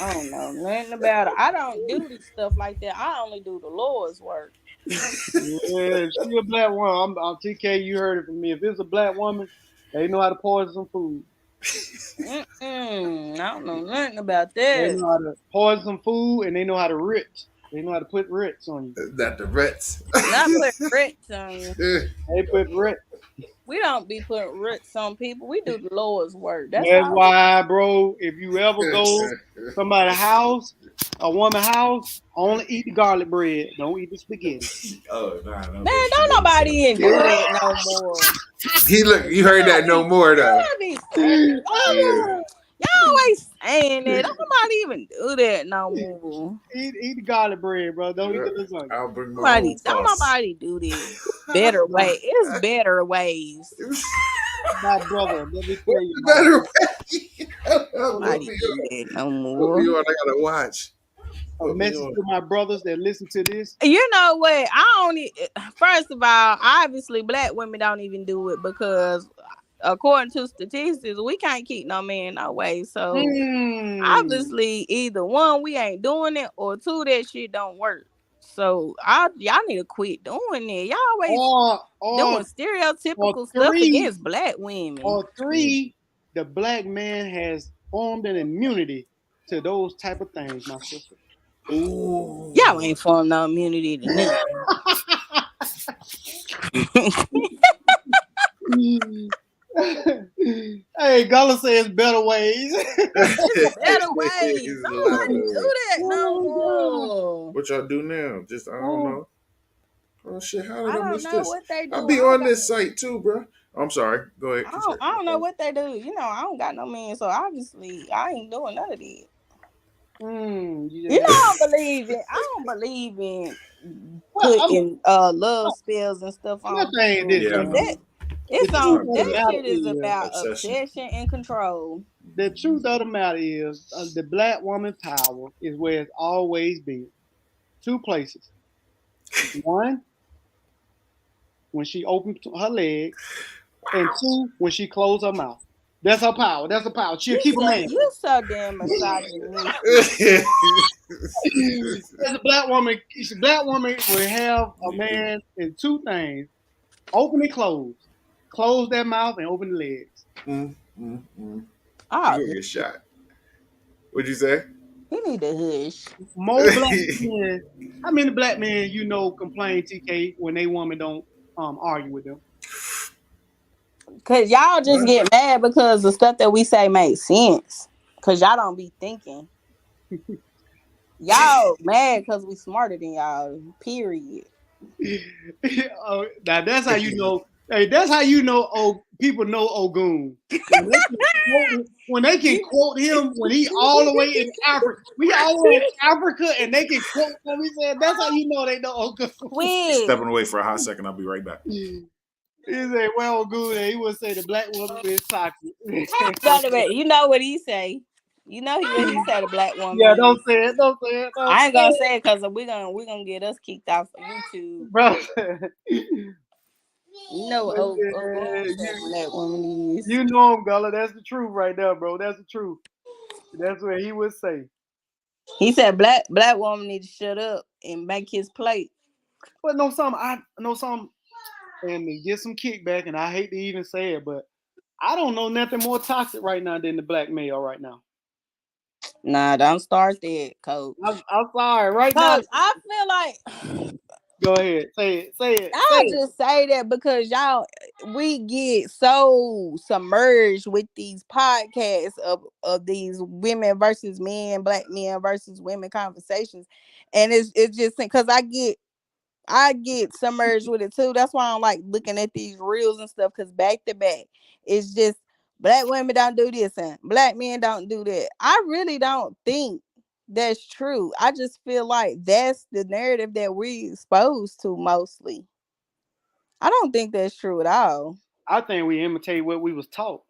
Speaker 4: I don't know nothing about it. I don't do this stuff like that. I only do the Lord's work.
Speaker 3: Yeah, she a black woman. I'm TK. You heard it from me. If it's a black woman, they know how to poison some food.
Speaker 4: I don't know nothing about
Speaker 3: They
Speaker 4: that.
Speaker 3: know how to poison some food, and they know how to ritz. They know how to put ritz on you.
Speaker 2: That the Reds.
Speaker 4: Not put roots on you.
Speaker 3: They put ritz.
Speaker 4: We don't be putting roots on people. We do the Lord's work. That's
Speaker 3: That's
Speaker 4: all.
Speaker 3: why, bro. If you ever go somebody's house, a woman's house, only eat the garlic bread. Don't eat the spaghetti.
Speaker 2: Oh, nah, no.
Speaker 4: Man, don't nobody even do that no more.
Speaker 2: You heard that no more though.
Speaker 4: Y'all be saying,
Speaker 3: Yeah.
Speaker 4: y'all always saying that. Don't nobody even do that no more.
Speaker 3: Eat the garlic bread, bro. Don't eat the lasagna.
Speaker 2: I'll bring my own
Speaker 4: Don't
Speaker 2: sauce.
Speaker 4: nobody do this. Better way. It's better ways.
Speaker 3: My brother, let me tell you.
Speaker 2: Better way.
Speaker 4: Nobody do that no
Speaker 2: Put
Speaker 4: more.
Speaker 2: me on, I gotta watch.
Speaker 3: A message to my brothers that listen to this.
Speaker 4: You know what? First of all, obviously black women don't even do it because according to statistics, we can't keep no man no way. So obviously either one, we ain't doing it, or two, that shit don't work. So y'all need to quit doing it. Y'all always doing stereotypical stuff against black women.
Speaker 3: Or three, the black man has formed an immunity to those type of things, my sister.
Speaker 2: Ooh.
Speaker 4: Y'all ain't formed no immunity to nothing.
Speaker 3: Hey, Gullah says better ways.
Speaker 4: Better ways. Nobody do that no more.
Speaker 2: What y'all do now? Just I don't know. Oh shit! How did I miss
Speaker 4: don't know
Speaker 2: this?
Speaker 4: what they do.
Speaker 2: I'll be on this site too, bro. I'm sorry. Go ahead.
Speaker 4: I don't know what they do. You know, I don't got no man, so obviously I ain't doing none of that. You know, I don't believe in putting love spells and stuff on. That shit is about obsession and control.
Speaker 3: The truth of the matter is, the black woman power is where it's always been. Two places. One, when she opens her legs, and two, when she closes her mouth. That's her power. That's her power. She'll keep a man.
Speaker 4: You so damn misogynistic.
Speaker 3: As a black woman will have a man in two things: open and close. Close that mouth and open the legs.
Speaker 2: You gonna get shot. What'd you say?
Speaker 4: He need to hush.
Speaker 3: More black men. How many black men you know complain, TK, when they woman don't argue with them?
Speaker 4: Cause y'all just get mad because the stuff that we say makes sense. Cause y'all don't be thinking. Y'all mad because we smarter than y'all. Period.
Speaker 3: Now that's how you know. Hey, that's how you know. Oh, people know Ogun when they can quote him when he all the way in Africa. We all the way in Africa, and they can quote him. He said, "That's how you know they know Ogun."
Speaker 2: Stepping away for a hot second. I'll be right back.
Speaker 3: He said, "Well, Ogun," and he would say the black woman is toxic.
Speaker 4: You know what he say. You know what he said. The black woman.
Speaker 3: Yeah, don't say it. Don't say it. Don't
Speaker 4: I ain't
Speaker 3: say
Speaker 4: gonna
Speaker 3: it.
Speaker 4: say it because we gonna get us kicked off of YouTube.
Speaker 3: Bro.
Speaker 4: You know what black woman is.
Speaker 3: You know him, Gullah. That's the truth right there, bro. That's the truth. That's what he would say.
Speaker 4: He said black woman need to shut up and make his plate.
Speaker 3: But know something, I know something, and to get some kickback, and I hate to even say it, but I don't know nothing more toxic right now than the black male right now.
Speaker 4: Nah, don't start that, Coach.
Speaker 3: I'm sorry. Right now,
Speaker 4: Coach, I feel like
Speaker 3: go ahead. Say it. Say it. Say
Speaker 4: I'll
Speaker 3: it.
Speaker 4: just say that because we get so submerged with these podcasts of these women versus men, black men versus women conversations, and it's just because I get submerged with it too. That's why I'm like looking at these reels and stuff because back to back, it's just black women don't do this and black men don't do that. I really don't think that's true. I just feel like that's the narrative that we exposed to mostly. I don't think that's true at all.
Speaker 3: I think we imitate what we was taught.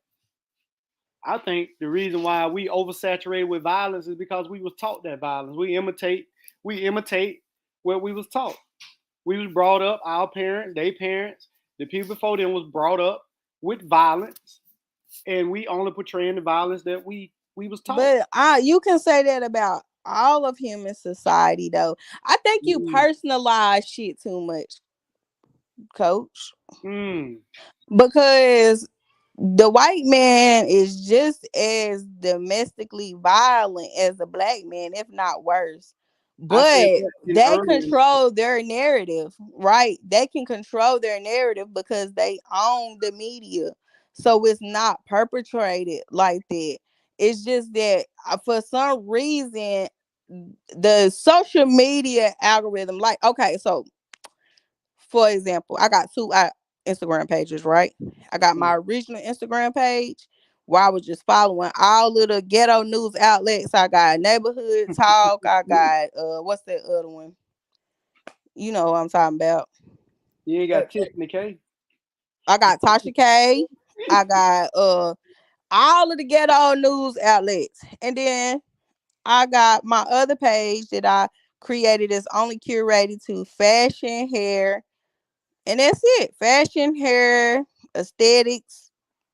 Speaker 3: I think the reason why we oversaturated with violence is because we was taught that violence. We imitate what we was taught. We was brought up, our parents, their parents, the people before them was brought up with violence, and we only portraying the violence that we was taught.
Speaker 4: But you can say that about all of human society, though. I think you personalize shit too much, Coach.
Speaker 3: Mm.
Speaker 4: Because the white man is just as domestically violent as the black man, if not worse. But they control their narrative, right? They can control their narrative because they own the media. So it's not perpetrated like that. It's just that for some reason, the social media algorithm, like, okay, so for example, I got two Instagram pages, right? I got my original Instagram page where I was just following all of the ghetto news outlets. I got Neighborhood Talk. I got what's that other one? You know what I'm talking about.
Speaker 3: You ain't got Tiffany K.
Speaker 4: I got Tasha K. I got all of the ghetto news outlets. And then I got my other page that I created that's only curated to fashion, hair, and that's it. Fashion, hair, aesthetics,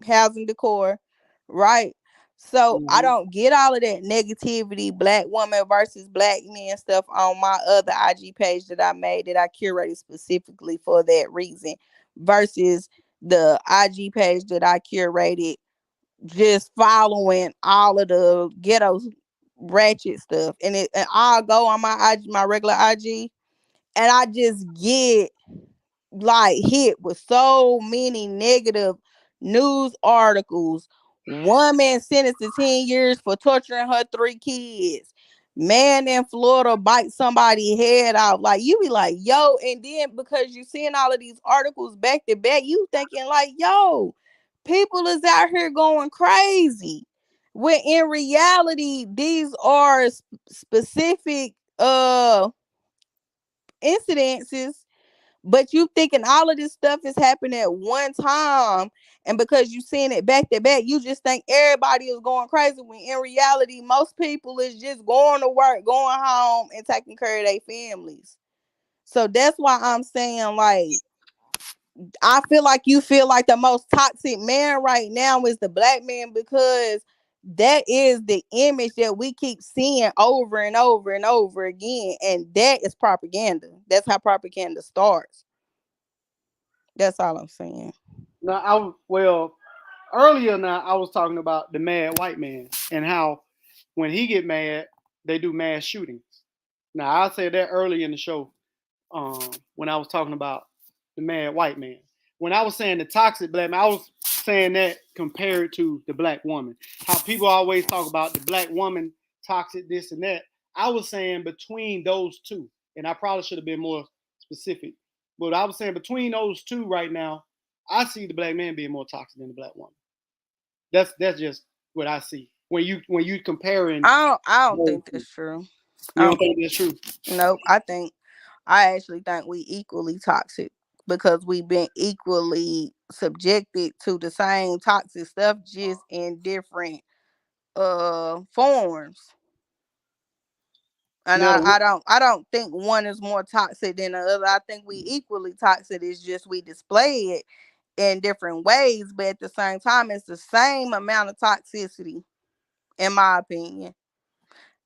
Speaker 4: housing decor, right? So I don't get all of that negativity, black woman versus black men stuff on my other IG page that I made that I curated specifically for that reason versus the IG page that I curated just following all of the ghetto ratchet stuff. And I'll go on my IG, my regular IG, and I just get like hit with so many negative news articles. Woman sentenced to 10 years for torturing her 3 kids. Man in Florida bites somebody's head off. Like you be like, yo, and then because you seeing all of these articles back to back, you thinking like, yo, people is out here going crazy. When in reality, these are specific incidences, but you thinking all of this stuff is happening at one time, and because you seeing it back to back, you just think everybody is going crazy. When in reality, most people is just going to work, going home, and taking care of their families. So that's why I'm saying, like, I feel like you feel like the most toxic man right now is the black man because that is the image that we keep seeing over and over and over again, and that is propaganda. That's how propaganda starts. That's all I'm saying.
Speaker 3: Now, earlier now I was talking about the mad white man and how when he get mad, they do mass shootings. Now I said that early in the show when I was talking about the mad white man. When I was saying the toxic black man, I was saying that compared to the black woman. How people always talk about the black woman toxic, this and that. I was saying between those two, and I probably should have been more specific, but I was saying between those two right now, I see the black man being more toxic than the black woman. That's just what I see when you comparing.
Speaker 4: I don't think that's true.
Speaker 3: You don't think that's true?
Speaker 4: Nope. I actually think we equally toxic because we've been equally subjected to the same toxic stuff, just in different forms. And I don't think one is more toxic than the other. I think we equally toxic. It's just we display it in different ways, but at the same time, it's the same amount of toxicity, in my opinion.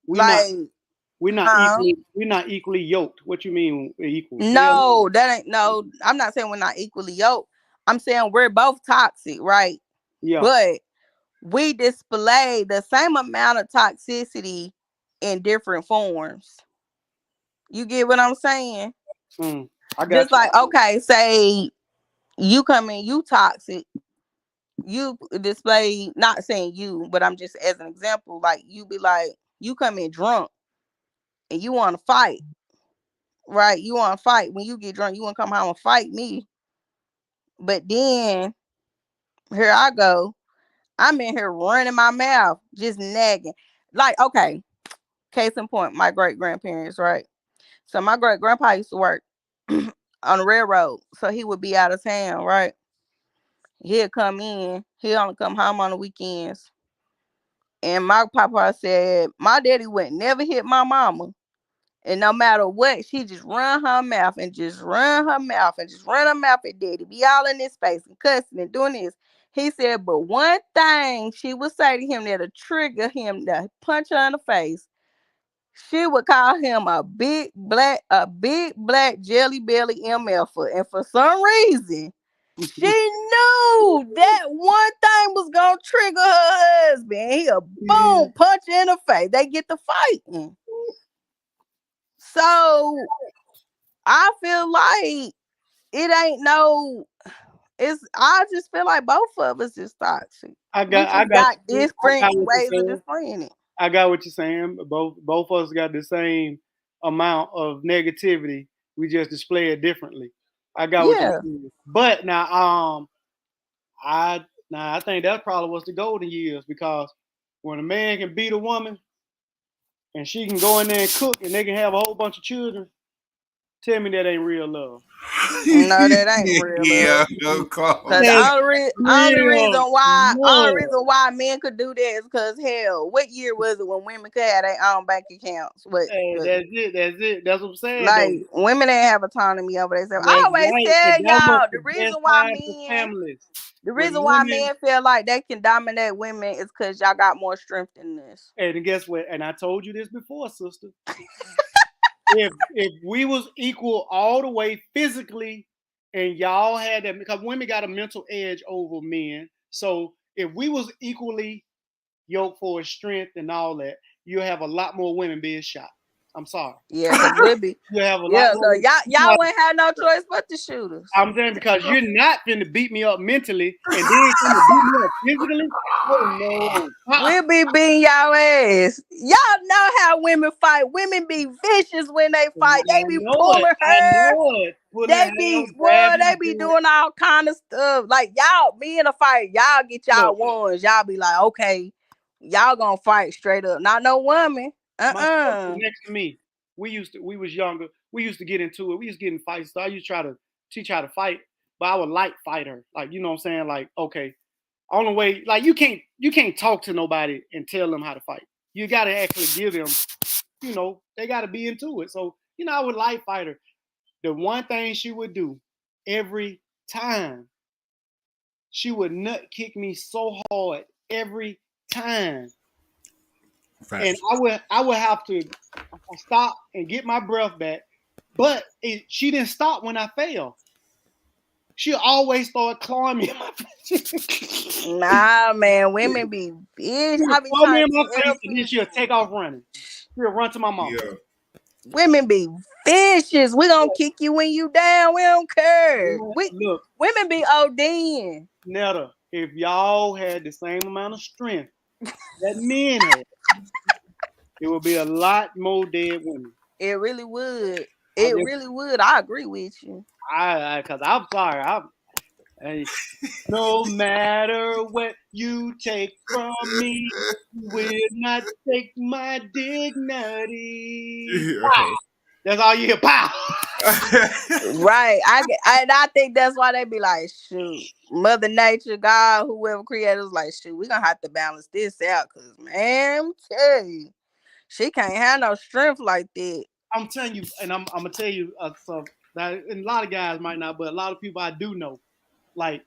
Speaker 3: We're not equally yoked. What you mean equal?
Speaker 4: No, that ain't no. I'm not saying we're not equally yoked. I'm saying we're both toxic, right?
Speaker 3: Yeah.
Speaker 4: But we display the same amount of toxicity in different forms. You get what I'm saying?
Speaker 3: I got
Speaker 4: Just
Speaker 3: you.
Speaker 4: like, okay, say you come in, you toxic. You display, not saying you, but I'm just as an example, like you be like, you come in drunk and you want to fight, right? You want to fight. When you get drunk, you want to come home and fight me. But then here I go. I'm in here running my mouth, just nagging. Like, okay, case in point, my great grandparents, right? So my great grandpa used to work on the railroad. So he would be out of town, right? He'll come in. He'll only come home on the weekends. And my papa said, my daddy would never hit my mama. And no matter what, she just run her mouth and just run her mouth and just run her mouth at daddy. Be all in his face and cussing and doing this. He said, but one thing she would say to him that'll trigger him to punch her in the face. She would call him a big black jelly belly MFer. And for some reason, she knew that one thing was gonna trigger her husband. He'll boom, punch her in the face. They get to fighting. So I feel like it ain't no. I just feel like both of us is toxic.
Speaker 3: I got
Speaker 4: different ways of displaying it.
Speaker 3: I got what you're saying. Both of us got the same amount of negativity. We just display it differently. I got what you're saying. But now, I think that probably was the golden years, because when a man can beat a woman and she can go in there and cook and they can have a whole bunch of children, tell me that ain't real love.
Speaker 4: No, that ain't real love. Because the only reason why men could do that is because, hell, what year was it when women could have their own bank accounts?
Speaker 3: That's it. That's what I'm saying.
Speaker 4: Like, women ain't have autonomy over themselves. I always tell y'all the reason why men feel like they can dominate women is because y'all got more strength than this.
Speaker 3: And guess what? And I told you this before, sister. if we was equal all the way physically, and y'all had that, because women got a mental edge over men. So if we was equally yoked for strength and all that, you'll have a lot more women being shot. I'm sorry.
Speaker 4: Yeah, because we'll be.
Speaker 3: You have a lot more.
Speaker 4: Y'all wouldn't have no choice but to shoot us.
Speaker 3: I'm saying, because you're not finna beat me up mentally and then finna beat me up physically. Oh no.
Speaker 4: We'll be beating y'all ass. Y'all know how women fight. Women be vicious when they fight. They be pulling her. They be doing all kind of stuff. Like, y'all, me in a fight, y'all get y'all ones. Y'all be like, okay, y'all gonna fight straight up. Not no woman.
Speaker 3: My next to me, we was younger. We used to get into it. We used to get in fights. So I used to teach her how to fight, but I would light fight her. Like, you know what I'm saying? Like, okay, only way, like, you can't talk to nobody and tell them how to fight. You got to actually give them, they got to be into it. So, I would light fight her. The one thing she would do every time, she would nut kick me so hard every time. Facts. And I would have to stop and get my breath back. But she didn't stop when I fell. She always started clawing me in my face.
Speaker 4: Nah, man, women be bitch.
Speaker 3: I be claw me in my face, and then she'll take off running. She'll run to my mom. Yeah.
Speaker 4: Women be vicious. We gonna kick you when you down. We don't care. Look, women be ODing.
Speaker 3: Netta, if y'all had the same amount of strength that men had, It would be a lot more dead women.
Speaker 4: It really would.
Speaker 3: I
Speaker 4: It
Speaker 3: just,
Speaker 4: really would. I agree with you.
Speaker 3: cause I'm sorry. Hey, no matter what you take from me, you will not take my dignity. That's all you hear. Pow.
Speaker 4: Right. I think that's why they be like, shoot, Mother Nature, God, whoever created was like, shoot, we gonna have to balance this out, cause man, I'm tell you, she can't have no strength like that.
Speaker 3: I'm telling you, and I'm gonna tell you, so that and a lot of guys might not, but a lot of people I do know, like,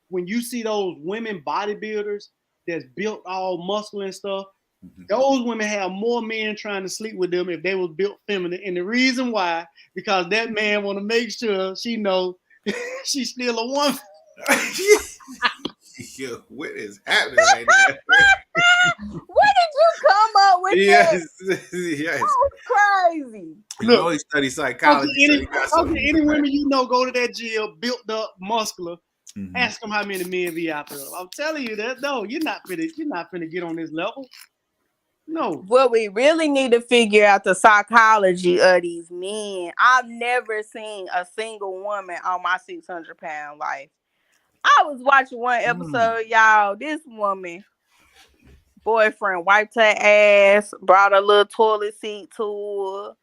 Speaker 3: when you see those women bodybuilders that's built all muscle and stuff, those women have more men trying to sleep with them if they was built feminine. And the reason why, because that man want to make sure she know she's still a woman.
Speaker 2: Yo, what is happening right now?
Speaker 4: Where did you come up with
Speaker 2: Yes,
Speaker 4: that?
Speaker 2: yes.
Speaker 4: Crazy.
Speaker 2: You know he studied psychology.
Speaker 3: Talk to any women you know go to that gym, built up, muscular. Ask them how many men be out there. I'm telling you that no, you're not finna get on this level. No.
Speaker 4: What we really need to figure out the psychology of these men. I've never seen a single woman on my 600-pound life. I was watching one episode, y'all. This woman boyfriend wiped her ass, brought a little toilet seat to her,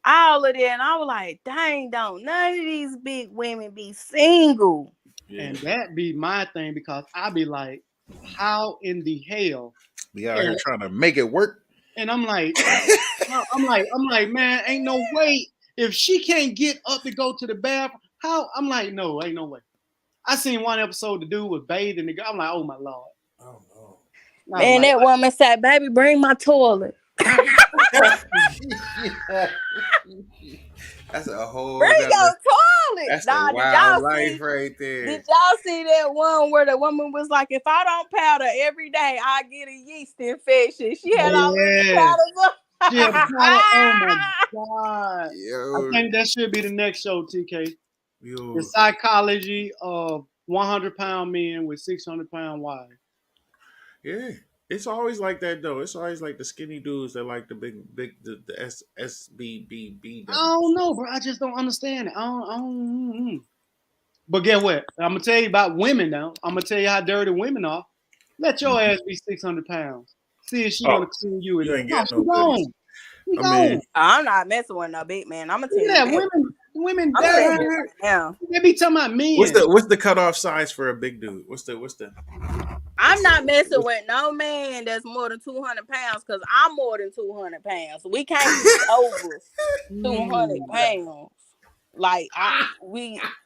Speaker 4: all of that. And I was like, dang, don't none of these big women be single.
Speaker 2: Yeah.
Speaker 3: And that be my thing because I be like, how in the hell?
Speaker 2: We out here trying to make it work.
Speaker 3: And I'm like, man, ain't no way. If she can't get up to go to the bathroom, how? I'm like, no, ain't no way. I seen one episode the dude was bathing the girl. I'm like, oh my lord.
Speaker 2: Oh no.
Speaker 4: Man, that woman said, baby, bring my toilet.
Speaker 2: That's a whole
Speaker 4: bring your toilet.
Speaker 2: That's
Speaker 4: nah,
Speaker 2: a wild life right there.
Speaker 4: Did y'all see that one where the woman was like, if I don't powder every day, I get a yeast infection? She had all the powders up.
Speaker 3: Oh my god.
Speaker 2: Yo.
Speaker 3: I think that should be the next show, TK.
Speaker 2: Yo.
Speaker 3: The psychology of 100-pound men with 600-pound wives.
Speaker 2: Yeah. It's always like that though. It's always like the skinny dudes that like the big the SBBB.
Speaker 3: I don't know, bro. I just don't understand it. I don't. But guess what? I'm gonna tell you about women now. I'm gonna tell you how dirty women are. Let your ass be 600 pounds. See if she gonna clean you.
Speaker 2: You ain't got no
Speaker 4: I'm not messing with no big man. I'm gonna tell you that.
Speaker 3: Women
Speaker 4: dirty right now.
Speaker 3: They be talking about men.
Speaker 2: What's the cutoff size for a big dude? What's the
Speaker 4: I'm not messing with no man that's more than 200 pounds because I'm more than 200 pounds. We can't be over 200 pounds. Like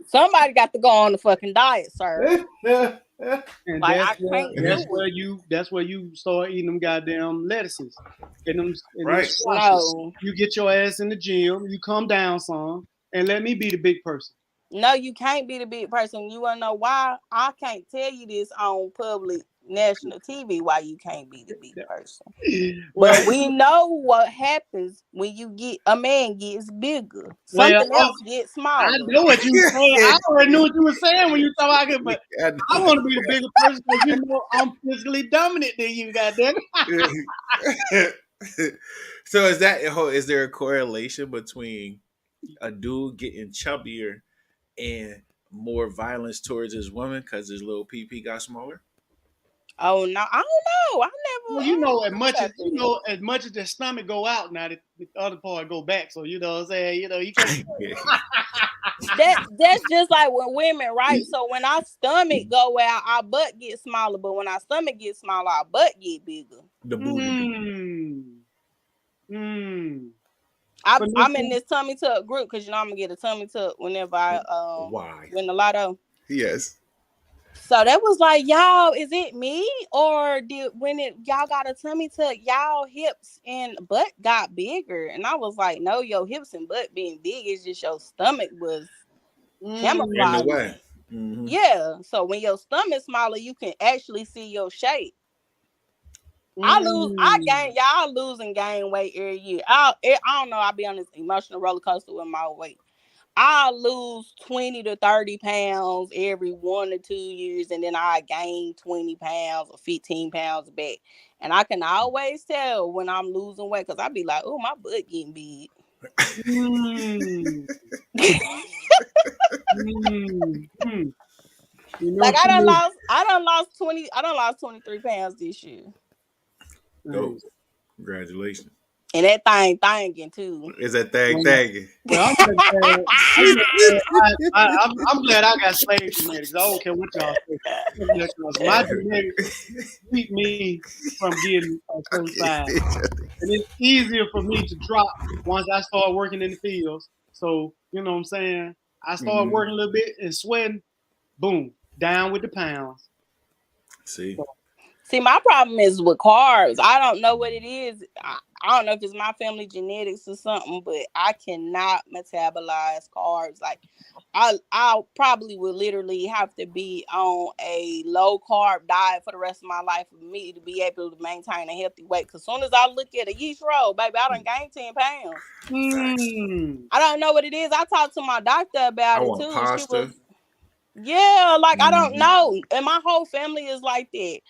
Speaker 4: somebody got to go on the fucking diet, sir.
Speaker 3: And
Speaker 4: like
Speaker 3: that's where you start eating them goddamn lettuces.
Speaker 2: Right.
Speaker 3: No. You get your ass in the gym, you come down some, and let me be the big person.
Speaker 4: No, you can't be the big person. You wanna know why? I can't tell you this on public national TV why you can't be the big person. But we know what happens when a man gets bigger. Something else gets smaller.
Speaker 3: I know what you were saying. I already knew what you were saying when you talk about it, but I want to be the bigger person because you know I'm physically dominant than you, goddamn.
Speaker 2: So is there a correlation between a dude getting chubbier and more violence towards his woman because his little PP got smaller?
Speaker 4: Oh no, I don't know. I never.
Speaker 3: Well, as much as the stomach go out, now the other part go back. So you know what I'm saying. You know you can't.
Speaker 4: That's just like with women, right? So when our stomach go out, our butt gets smaller. But when our stomach gets smaller, our butt get bigger.
Speaker 2: The booty.
Speaker 4: I'm in this tummy tuck group because you know I'm gonna get a tummy tuck whenever I win the lotto.
Speaker 2: Yes.
Speaker 4: So that was like, y'all, is it me or y'all got a tummy tuck, y'all hips and butt got bigger? And I was like, no, your hips and butt being big is just your stomach was camouflaged.
Speaker 2: In the way.
Speaker 4: Mm-hmm. Yeah. So when your stomach's smaller, you can actually see your shape. I lose and gain weight every year. I don't know. I'll be on this emotional roller coaster with my weight. I'll lose 20 to 30 pounds every 1 to 2 years, and then I gain 20 pounds or 15 pounds back. And I can always tell when I'm losing weight because I be like, oh, my butt getting big.
Speaker 3: Mm. You know,
Speaker 4: like I done lost 23 pounds this year.
Speaker 2: Go. Congratulations.
Speaker 4: And that thing thinking too.
Speaker 2: Is that thing thinking?
Speaker 3: Well, I'm glad I got slave genetics. I don't care what y'all say. My genetics keep me from getting a certain size. And it's easier for me to drop once I start working in the fields. So, you know what I'm saying? I start working a little bit and sweating, boom, down with the pounds.
Speaker 2: See,
Speaker 4: my problem is with carbs. I don't know what it is. I don't know if it's my family genetics or something, but I cannot metabolize carbs. Like, I probably would literally have to be on a low carb diet for the rest of my life for me to be able to maintain a healthy weight. Because as soon as I look at a yeast roll, baby, I done gained 10 pounds. I don't know what it is. I talked to my doctor about it too.
Speaker 2: Pasta.
Speaker 4: She was, like, I don't know. And my whole family is like that.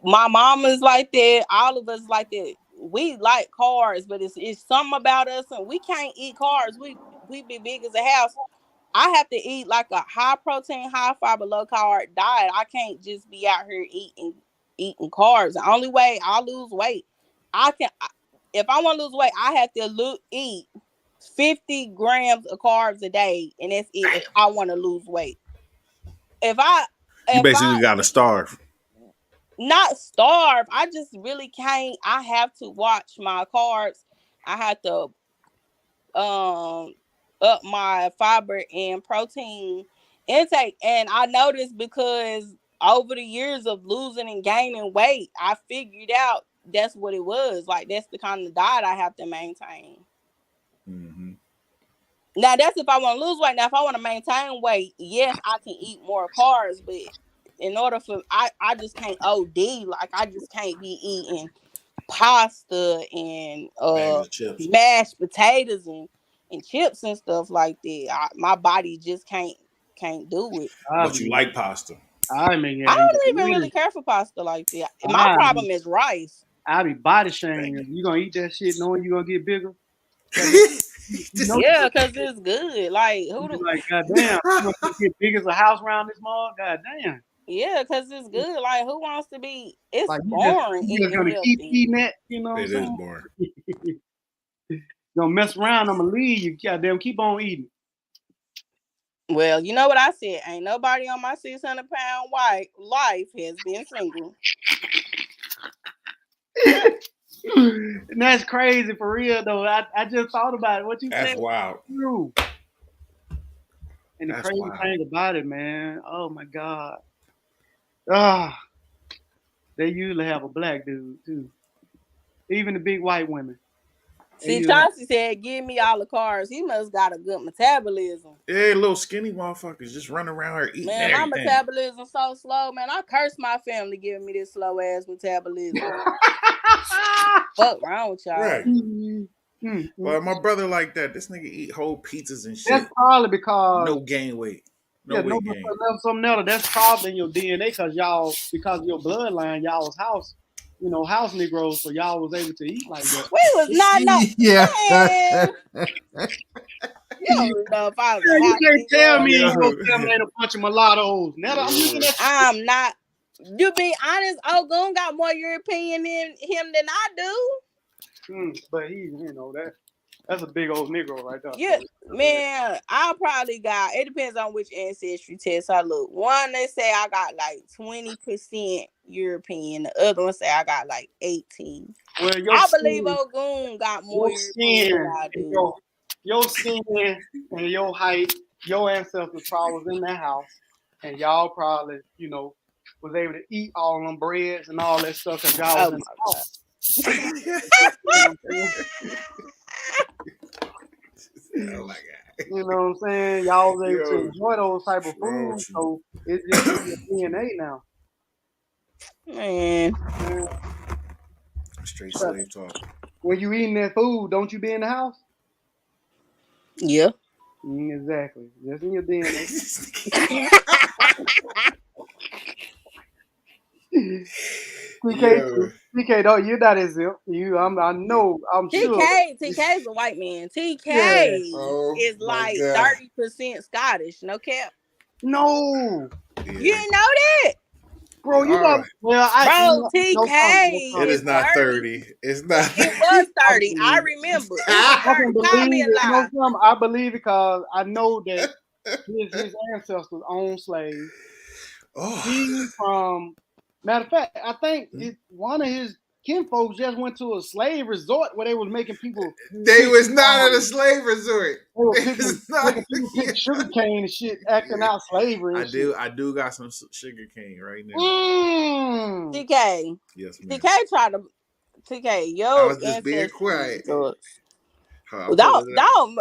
Speaker 4: My mom is like that. All of us like that. We like carbs, but it's something about us, and we can't eat carbs. We be big as a house. I have to eat like a high protein, high fiber, low carb diet. I can't just be out here eating carbs. The only way I lose weight, if I want to lose weight, I have to eat 50 grams of carbs a day, and that's it. If I want to lose weight, you
Speaker 2: basically got to starve.
Speaker 4: Not starve. I just really can't. I have to watch my carbs. I have to up my fiber and protein intake. And I noticed because over the years of losing and gaining weight, I figured out that's what it was. Like, that's the kind of diet I have to maintain.
Speaker 2: Mm-hmm.
Speaker 4: Now, that's if I want to lose weight. Now, if I want to maintain weight, yes, I can eat more carbs, but in order for I just can't OD. Like, I just can't be eating pasta and mashed potatoes and chips and stuff like that. My body just can't do it.
Speaker 2: But you like pasta.
Speaker 4: I don't even really care for pasta like that. My problem is rice.
Speaker 3: I be body shaming. You gonna eat that shit knowing you gonna get bigger?
Speaker 4: Yeah, because it's good. Like,
Speaker 3: like, goddamn, you gonna get big as a house around this mall? Goddamn.
Speaker 4: Yeah, because it's good. Like, who wants to be? It's
Speaker 3: like,
Speaker 4: boring.
Speaker 3: You just gonna keep eating that, you know?
Speaker 2: It is boring.
Speaker 3: Gonna mess around, I'm gonna leave you. Goddamn, keep on eating.
Speaker 4: Well, you know what I said. Ain't nobody on my 600-pound life has been single.
Speaker 3: And that's crazy for real, though. I just thought about it. What you said?
Speaker 2: That's wild.
Speaker 3: True. And the crazy thing about it, man. Oh my God. They usually have a black dude too. Even the big white women.
Speaker 4: See, Chauncey said, "Give me all the carbs." He must got a good metabolism.
Speaker 2: Yeah, little skinny motherfuckers just running around here eating everything.
Speaker 4: Man, my metabolism so slow, man. I curse my family giving me this slow ass metabolism. Fuck wrong with y'all?
Speaker 2: Right. But my brother like that. This nigga eat whole pizzas and shit.
Speaker 3: That's probably because
Speaker 2: no gain weight. No weight gain.
Speaker 3: Something else. That's probably in your DNA because of your bloodline, y'all was house Negroes, so y'all was able to eat like that.
Speaker 4: We was not
Speaker 5: yeah.
Speaker 4: You don't know if I was
Speaker 3: you can't tell me your family ain't a bunch of mulattoes. Now I'm looking at
Speaker 4: I'm not. You be honest, Ogun got more European in him than I do.
Speaker 3: But he, that's a big old Negro right there.
Speaker 4: Yeah, man, I probably got, it depends on which ancestry test I look. One, they say I got like 20% European. The other one say I got like 18.
Speaker 3: Well,
Speaker 4: I believe Ogun got more European than I do.
Speaker 3: Your skin and your height, your ancestors probably was in that house. And y'all probably, was able to eat all them breads and all that stuff because y'all was in the house.
Speaker 2: Oh my God.
Speaker 3: You know what I'm saying? Y'all was able to enjoy those type of food, so it's just in your DNA now.
Speaker 4: Man.
Speaker 2: Straight slave talk.
Speaker 3: When you eating that food, don't you be in the house?
Speaker 4: Yeah.
Speaker 3: Exactly. Just in your DNA. TK,
Speaker 2: Yo,
Speaker 3: TK, though you're not exempt. I know, I'm sure.
Speaker 4: TK is a white man.
Speaker 3: Yeah.
Speaker 4: TK
Speaker 2: oh
Speaker 4: is
Speaker 2: my
Speaker 4: like
Speaker 2: God.
Speaker 4: 30% Scottish. No cap.
Speaker 3: No,
Speaker 4: You
Speaker 2: Yeah.
Speaker 4: didn't know that,
Speaker 3: bro, you
Speaker 2: Oh,
Speaker 3: got. Well,
Speaker 4: bro.
Speaker 3: no comment, no
Speaker 4: TK
Speaker 2: it
Speaker 3: comment.
Speaker 2: is
Speaker 4: is
Speaker 2: not
Speaker 4: 30.
Speaker 2: 30. It's not
Speaker 4: It was
Speaker 2: 30.
Speaker 3: I can
Speaker 4: 30. I
Speaker 3: believe it.
Speaker 4: remember. It was
Speaker 3: I can
Speaker 4: 30. Call me
Speaker 3: believe
Speaker 4: a
Speaker 3: it. No
Speaker 4: lie.
Speaker 3: comment. I believe it because I know that his ancestors owned slaves.
Speaker 2: Oh,
Speaker 3: He from matter of fact, I think one of his kinfolks just went to a slave resort where they was making people
Speaker 2: they
Speaker 3: pick
Speaker 2: was not at a slave resort.
Speaker 3: they were
Speaker 2: They was not.
Speaker 3: making people pick sugar cane and shit, acting out slavery
Speaker 2: I
Speaker 3: and shit.
Speaker 2: do. I do got some sugar cane right now.
Speaker 3: Mm.
Speaker 4: TK.
Speaker 2: Yes, ma'am.
Speaker 4: TK tried to. TK,
Speaker 2: I
Speaker 4: your
Speaker 2: was just being
Speaker 4: ancestry
Speaker 2: quiet.
Speaker 4: results.
Speaker 2: I'm pulling
Speaker 4: Don't
Speaker 2: it up.
Speaker 4: don't.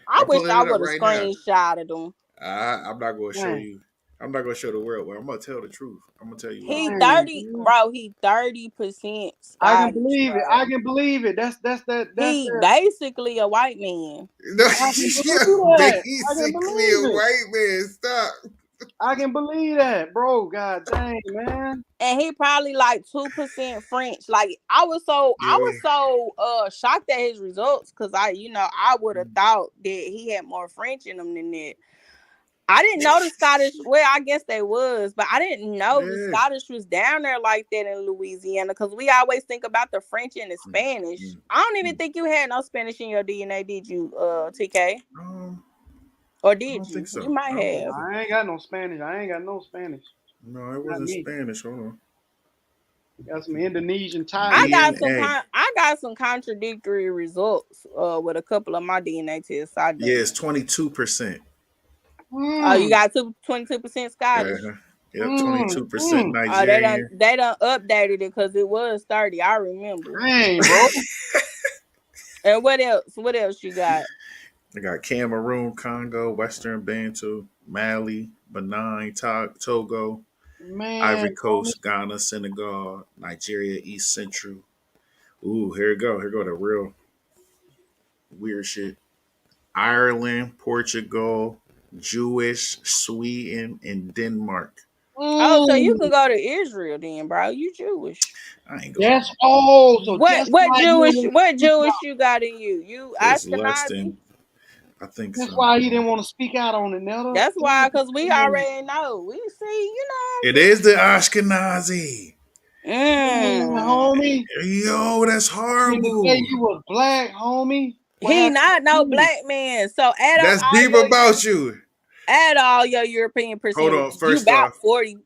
Speaker 4: I
Speaker 2: I'm
Speaker 4: wish
Speaker 2: pulling
Speaker 4: I
Speaker 2: it up
Speaker 4: would have
Speaker 2: right now.
Speaker 4: screenshotted them.
Speaker 2: I'm not going to show
Speaker 3: Dang,
Speaker 2: you. I'm not going to show the world. But I'm going to tell the truth. I'm going to tell you what.
Speaker 4: He
Speaker 3: dang,
Speaker 4: 30,
Speaker 3: dude.
Speaker 4: bro. He 30%
Speaker 3: I can
Speaker 4: Scottish,
Speaker 3: believe it. I
Speaker 4: bro.
Speaker 3: can believe it. That's
Speaker 4: He
Speaker 3: that.
Speaker 4: basically a white man,
Speaker 2: No,
Speaker 3: I can
Speaker 2: you're
Speaker 3: believe that. I can
Speaker 2: basically a
Speaker 3: believe it.
Speaker 2: white man. Stop.
Speaker 3: I can believe that, bro. God dang, man.
Speaker 4: and he probably like 2% French. Like I
Speaker 2: Yeah.
Speaker 4: was so shocked at his results because I would have thought that he had more French in him than that. I didn't know the Scottish. Well, I guess they was, but I didn't know the
Speaker 2: Yeah.
Speaker 4: Scottish was down there like that in Louisiana. Because we always think about the French and the Spanish. I don't even think you had no Spanish in your DNA, did you, TK? Or
Speaker 2: I
Speaker 4: did
Speaker 2: don't think
Speaker 4: you?
Speaker 2: so.
Speaker 4: You might
Speaker 2: I don't think
Speaker 4: have.
Speaker 2: so.
Speaker 3: I ain't got no Spanish. I ain't got no Spanish.
Speaker 2: No, it
Speaker 3: Not
Speaker 2: wasn't
Speaker 3: me.
Speaker 2: Spanish. Hold on.
Speaker 3: Got some Indonesian Thai.
Speaker 4: I
Speaker 2: DNA.
Speaker 4: got some contradictory results with a couple of my DNA tests I
Speaker 2: Yeah,
Speaker 4: done.
Speaker 2: it's 22%.
Speaker 4: Oh, you
Speaker 3: Mm,
Speaker 4: got 22% Scottish.
Speaker 2: Uh-huh. Yep,
Speaker 3: mm,
Speaker 2: 22%
Speaker 3: mm.
Speaker 4: Oh,
Speaker 2: Nigerian.
Speaker 4: they done updated it because it was 30. I remember.
Speaker 3: Dang, bro.
Speaker 4: And what else? What else you got?
Speaker 2: I got Cameroon, Congo, Western Bantu, Mali, Benin, Togo, Ivory
Speaker 3: Man, homie.
Speaker 2: Coast, Ghana, Senegal, Nigeria, East Central. Ooh, here we go. Here go the real weird shit. Ireland, Portugal, Jewish, Sweden, and Denmark.
Speaker 4: Oh, so you
Speaker 3: Mm,
Speaker 4: can go to Israel then, bro. You Jewish.
Speaker 2: I ain't going
Speaker 3: that's
Speaker 2: on.
Speaker 3: so
Speaker 4: What
Speaker 3: that's why he didn't want to
Speaker 4: What
Speaker 3: speak
Speaker 4: Jewish
Speaker 3: out.
Speaker 4: you got in you? You
Speaker 2: It's less
Speaker 4: Ashkenazi?
Speaker 2: than, I think
Speaker 3: That's
Speaker 2: so.
Speaker 3: why he didn't want to speak out on it, Nelda.
Speaker 4: That's why, cause we already know. We see,
Speaker 2: It is the Ashkenazi.
Speaker 4: Mm.
Speaker 3: Homie.
Speaker 2: Yo, that's
Speaker 3: Didn't say
Speaker 2: horrible.
Speaker 3: you was black, homie. What
Speaker 4: He
Speaker 3: happened
Speaker 4: not
Speaker 3: to
Speaker 4: no
Speaker 3: you?
Speaker 4: black man. So
Speaker 2: That's deep about you.
Speaker 4: add all your European
Speaker 2: Hold on.
Speaker 4: percentages.
Speaker 2: First off,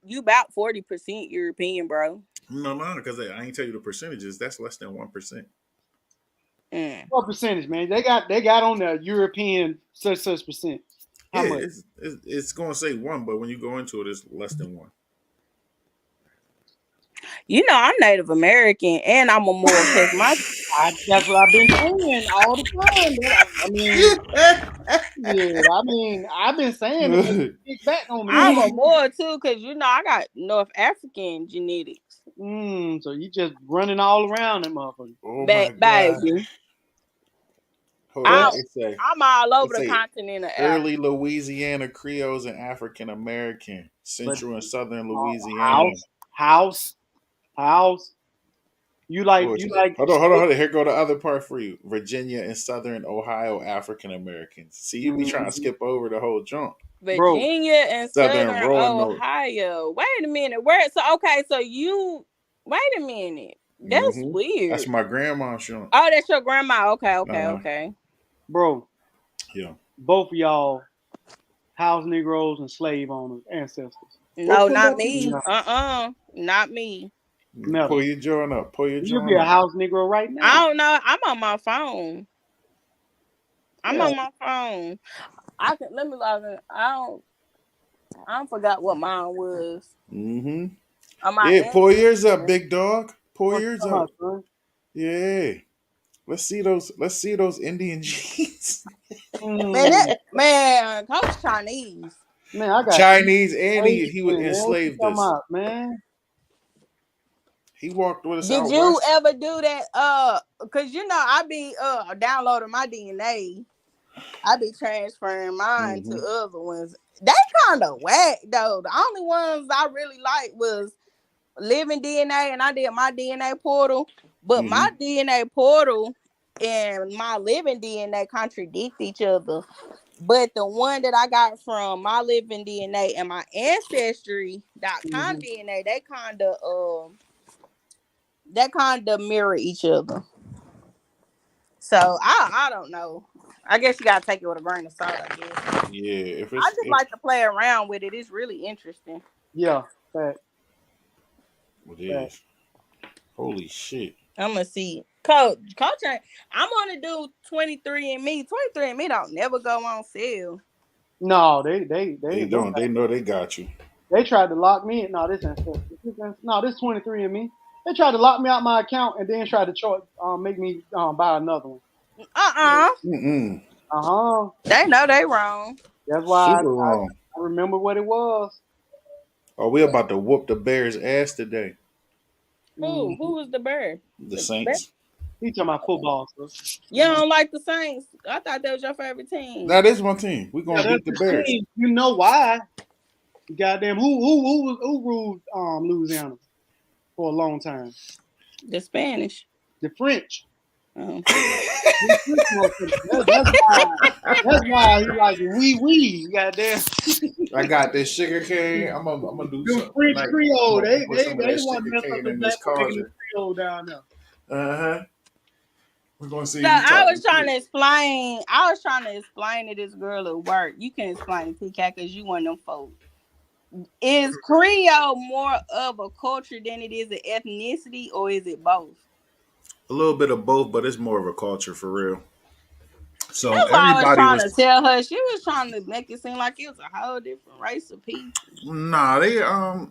Speaker 4: You about 40% European, bro.
Speaker 2: no, because I ain't tell you the percentages. That's less than 1%.
Speaker 4: Mm.
Speaker 3: What percentage, man? They got on the European such percent.
Speaker 2: Yeah,
Speaker 3: How much?
Speaker 2: it's going to say 1, but when you go into it, it's less than 1.
Speaker 4: I'm Native American and I'm a Moor because
Speaker 3: That's what I've been saying all the time. I mean, yeah. I mean, I've been saying it, but you kick back on me.
Speaker 4: I'm a Moor too because I got North African genetics.
Speaker 3: So you just running all around them motherfuckers.
Speaker 2: Oh my God.
Speaker 4: Baby.
Speaker 2: Hold on.
Speaker 3: But
Speaker 4: I'm all over
Speaker 2: It
Speaker 4: the
Speaker 2: say
Speaker 4: continent of Africa.
Speaker 2: early Louisiana Creoles and African American,
Speaker 3: but
Speaker 2: Central and Southern Louisiana.
Speaker 3: house. You like
Speaker 2: Oh,
Speaker 3: you like
Speaker 2: hold on. Here go the other part for you. Virginia and Southern Ohio African Americans. See, you be trying to skip over the whole jump.
Speaker 3: bro.
Speaker 4: Virginia and
Speaker 2: Southern
Speaker 4: Southern
Speaker 2: Roanoke.
Speaker 4: Ohio. Wait a minute. So you wait a minute. That's
Speaker 2: That's
Speaker 4: weird.
Speaker 2: my grandma's jump.
Speaker 4: Oh, that's your grandma. Okay.
Speaker 3: Bro,
Speaker 2: Yeah.
Speaker 3: both of y'all house Negroes and slave owners ancestors.
Speaker 4: No, not me.
Speaker 3: No,
Speaker 4: Not me.
Speaker 2: Pull
Speaker 3: never.
Speaker 2: your joint up. Pull your
Speaker 3: You'll be
Speaker 2: joint
Speaker 3: a
Speaker 2: up.
Speaker 3: house Negro right
Speaker 4: I
Speaker 3: now.
Speaker 4: don't know. I'm on my phone. I'm
Speaker 3: Yeah.
Speaker 4: on my phone. I can let me log in. I don't forgot what mine was.
Speaker 2: Mm-hmm.
Speaker 4: On my
Speaker 2: Yeah, pull yours up,
Speaker 4: ancestry.
Speaker 2: big dog. Pull
Speaker 3: What you
Speaker 2: yours
Speaker 3: talking
Speaker 2: up.
Speaker 3: about, son?
Speaker 2: Yeah. Let's see those Indian jeans.
Speaker 3: Mm,
Speaker 4: Coach Chinese.
Speaker 3: man, I got
Speaker 2: Chinese and he would
Speaker 3: man. What you
Speaker 2: enslaved
Speaker 3: talking
Speaker 2: us.
Speaker 3: about, man?
Speaker 2: He walked with us
Speaker 4: Did
Speaker 2: out
Speaker 4: you
Speaker 2: west.
Speaker 4: ever do that? Cause I be downloading my DNA. I be transferring mine to other ones. They kind of whack though. The only ones I really like was Living DNA, and I did my DNA portal. But my DNA portal and my Living DNA contradict each other. But the one that I got from my Living DNA and my Ancestry.com DNA, they kind of mirror each other. So I don't know. I guess you gotta take it with a grain of salt, I guess.
Speaker 2: Yeah,
Speaker 4: I just like to play around with it. It's really interesting.
Speaker 3: Yeah, fact.
Speaker 2: It is. Holy shit.
Speaker 4: I'm gonna see. Coach, I'm gonna do 23andMe. 23andMe don't never go on sale.
Speaker 3: No,
Speaker 2: They don't. They know they got you.
Speaker 3: They tried to lock me in. No, this this 23andMe. They tried to lock me out my account and then tried to make me buy another one.
Speaker 4: They know they wrong.
Speaker 3: That's why
Speaker 2: Super wrong.
Speaker 3: I remember what it was.
Speaker 2: Oh, we about to whoop the Bears' ass today.
Speaker 4: Who was the bird?
Speaker 2: The Saints.
Speaker 3: He talking about football, so.
Speaker 4: You don't like the Saints? I thought that was your favorite team.
Speaker 2: That is my team. We gonna beat the Bears.
Speaker 3: Team. You know why? Goddamn, who ruled Louisiana for a long time?
Speaker 4: The Spanish.
Speaker 3: The French.
Speaker 4: Oh.
Speaker 3: That's why he like wee. Goddamn.
Speaker 2: I got this sugar cane. I'm gonna do something.
Speaker 3: French
Speaker 2: like,
Speaker 3: Creole. They
Speaker 2: want
Speaker 3: to mess up the black Creole down there.
Speaker 2: We're gonna see.
Speaker 4: So I was trying to explain to this girl at work. You can explain it, TK, because you one of them folks. Is Creole more of a culture than it is an ethnicity, or is it both?
Speaker 2: A little bit of both, but it's more of a culture for real. So
Speaker 4: that's why I was trying to tell her. She was trying to make it seem like it was a whole different race of people.
Speaker 2: Nah, they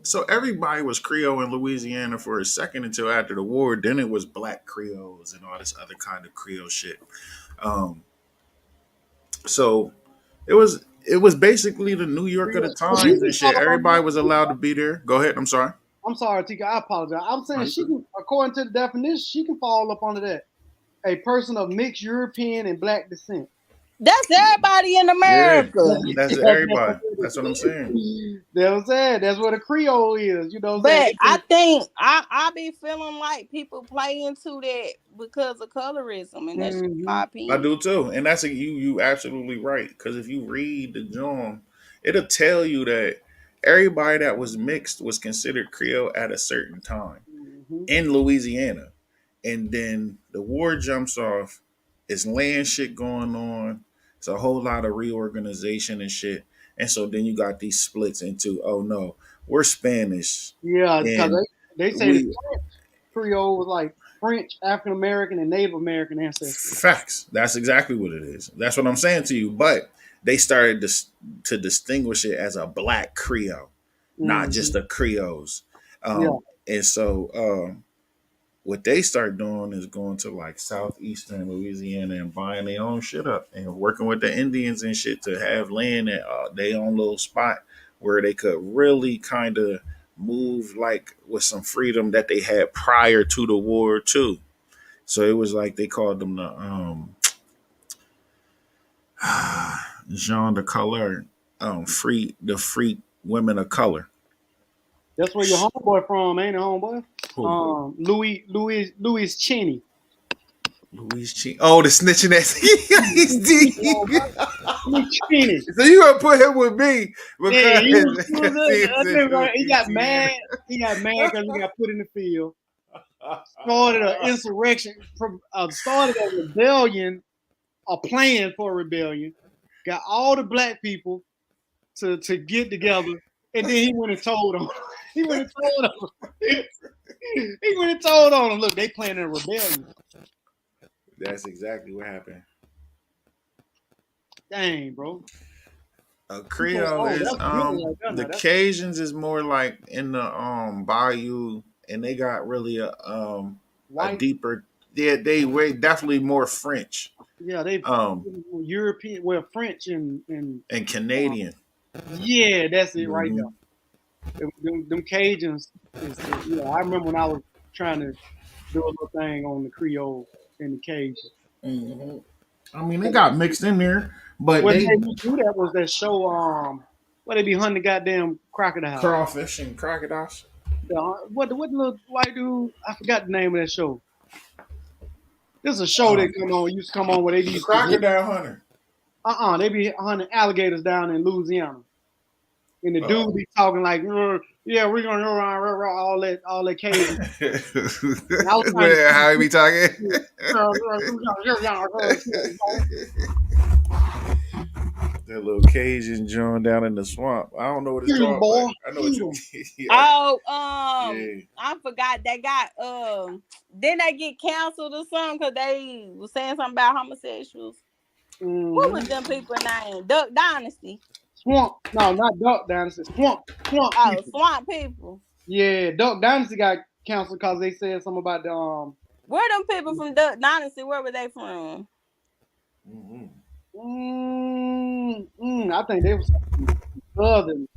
Speaker 2: so everybody was Creole in Louisiana for a second until after the war. Then it was Black Creoles and all this other kind of Creole shit. So it was basically the New York of the times and shit. Everybody was allowed to be there. Go ahead. I'm sorry.
Speaker 3: I'm sorry, Tika. I apologize. I'm saying she can, according to the definition, she can fall up under that. A person of mixed European and Black descent.
Speaker 4: That's everybody in America.
Speaker 2: Yeah, that's everybody. That's what I'm saying.
Speaker 3: That's what I'm saying. That's what a Creole is, you know.
Speaker 4: But I think I be feeling like people play into that because of colorism, and that's my opinion.
Speaker 2: I do too, and that's you absolutely right. Because if you read the John, it'll tell you that everybody that was mixed was considered Creole at a certain time in Louisiana, and then the war jumps off. It's land shit going on. It's a whole lot of reorganization and shit. And so then you got these splits into, oh no, we're Spanish.
Speaker 3: Yeah, because they say the Creole was like French, African American, and Native American ancestors.
Speaker 2: Facts. That's exactly what it is. That's what I'm saying to you. But they started to distinguish it as a Black Creole, not just the Creoles. And so what they start doing is going to like southeastern Louisiana and buying their own shit up and working with the Indians and shit to have land at their own little spot where they could really kind of move like with some freedom that they had prior to the war too. So it was like they called them the Jean de Couleur, free women of color.
Speaker 3: That's where your homeboy from, ain't it, homeboy? Louis Cheney.
Speaker 2: Louis Cheney. Oh, the snitching ass. He's deep. So you gonna put him with me because
Speaker 3: he got mad. He got mad because he got put in the field. Started an insurrection. Started a rebellion, a plan for a rebellion. Got all the Black people to get together, and then he went and told them. He went and told on them, look, they planning a rebellion.
Speaker 2: That's exactly what happened.
Speaker 3: Dang, bro.
Speaker 2: A Creole is the Cajuns is more like in the bayou, and they got really a deeper. Yeah, they were definitely more French.
Speaker 3: Yeah, they European, well, French and
Speaker 2: Canadian.
Speaker 3: Yeah, that's it right now. Them Cajuns. I remember when I was trying to do a little thing on the Creole and the Cajun.
Speaker 2: I mean, they got mixed in there, but
Speaker 3: What
Speaker 2: they
Speaker 3: made me do that was that show, where they be hunting the goddamn crocodile.
Speaker 2: crawfish and crocodiles.
Speaker 3: What the little white dude? I forgot the name of that show. There's a show that used to come on where they
Speaker 2: The
Speaker 3: used to hit.
Speaker 2: crocodile hunter.
Speaker 3: They be hunting alligators down in Louisiana, and the dude
Speaker 2: Oh.
Speaker 3: be talking like, yeah, we're gonna go around all that Cajun.
Speaker 2: How he be talking? That little Cajun joint down in the swamp. I don't know what it's called,
Speaker 3: boy.
Speaker 2: but I know what you mean.
Speaker 4: Oh,
Speaker 2: Yeah.
Speaker 4: I forgot they got didn't they get canceled or something because they was saying something about homosexuals? What was them people name? Duck Dynasty.
Speaker 3: Swamp. No, not Duck Dynasty. Swamp.
Speaker 4: Oh,
Speaker 3: People.
Speaker 4: Swamp People.
Speaker 3: Yeah, Duck Dynasty got canceled because they said something about the
Speaker 4: Where them people from Duck Dynasty? Where were they from?
Speaker 3: I think they was southern.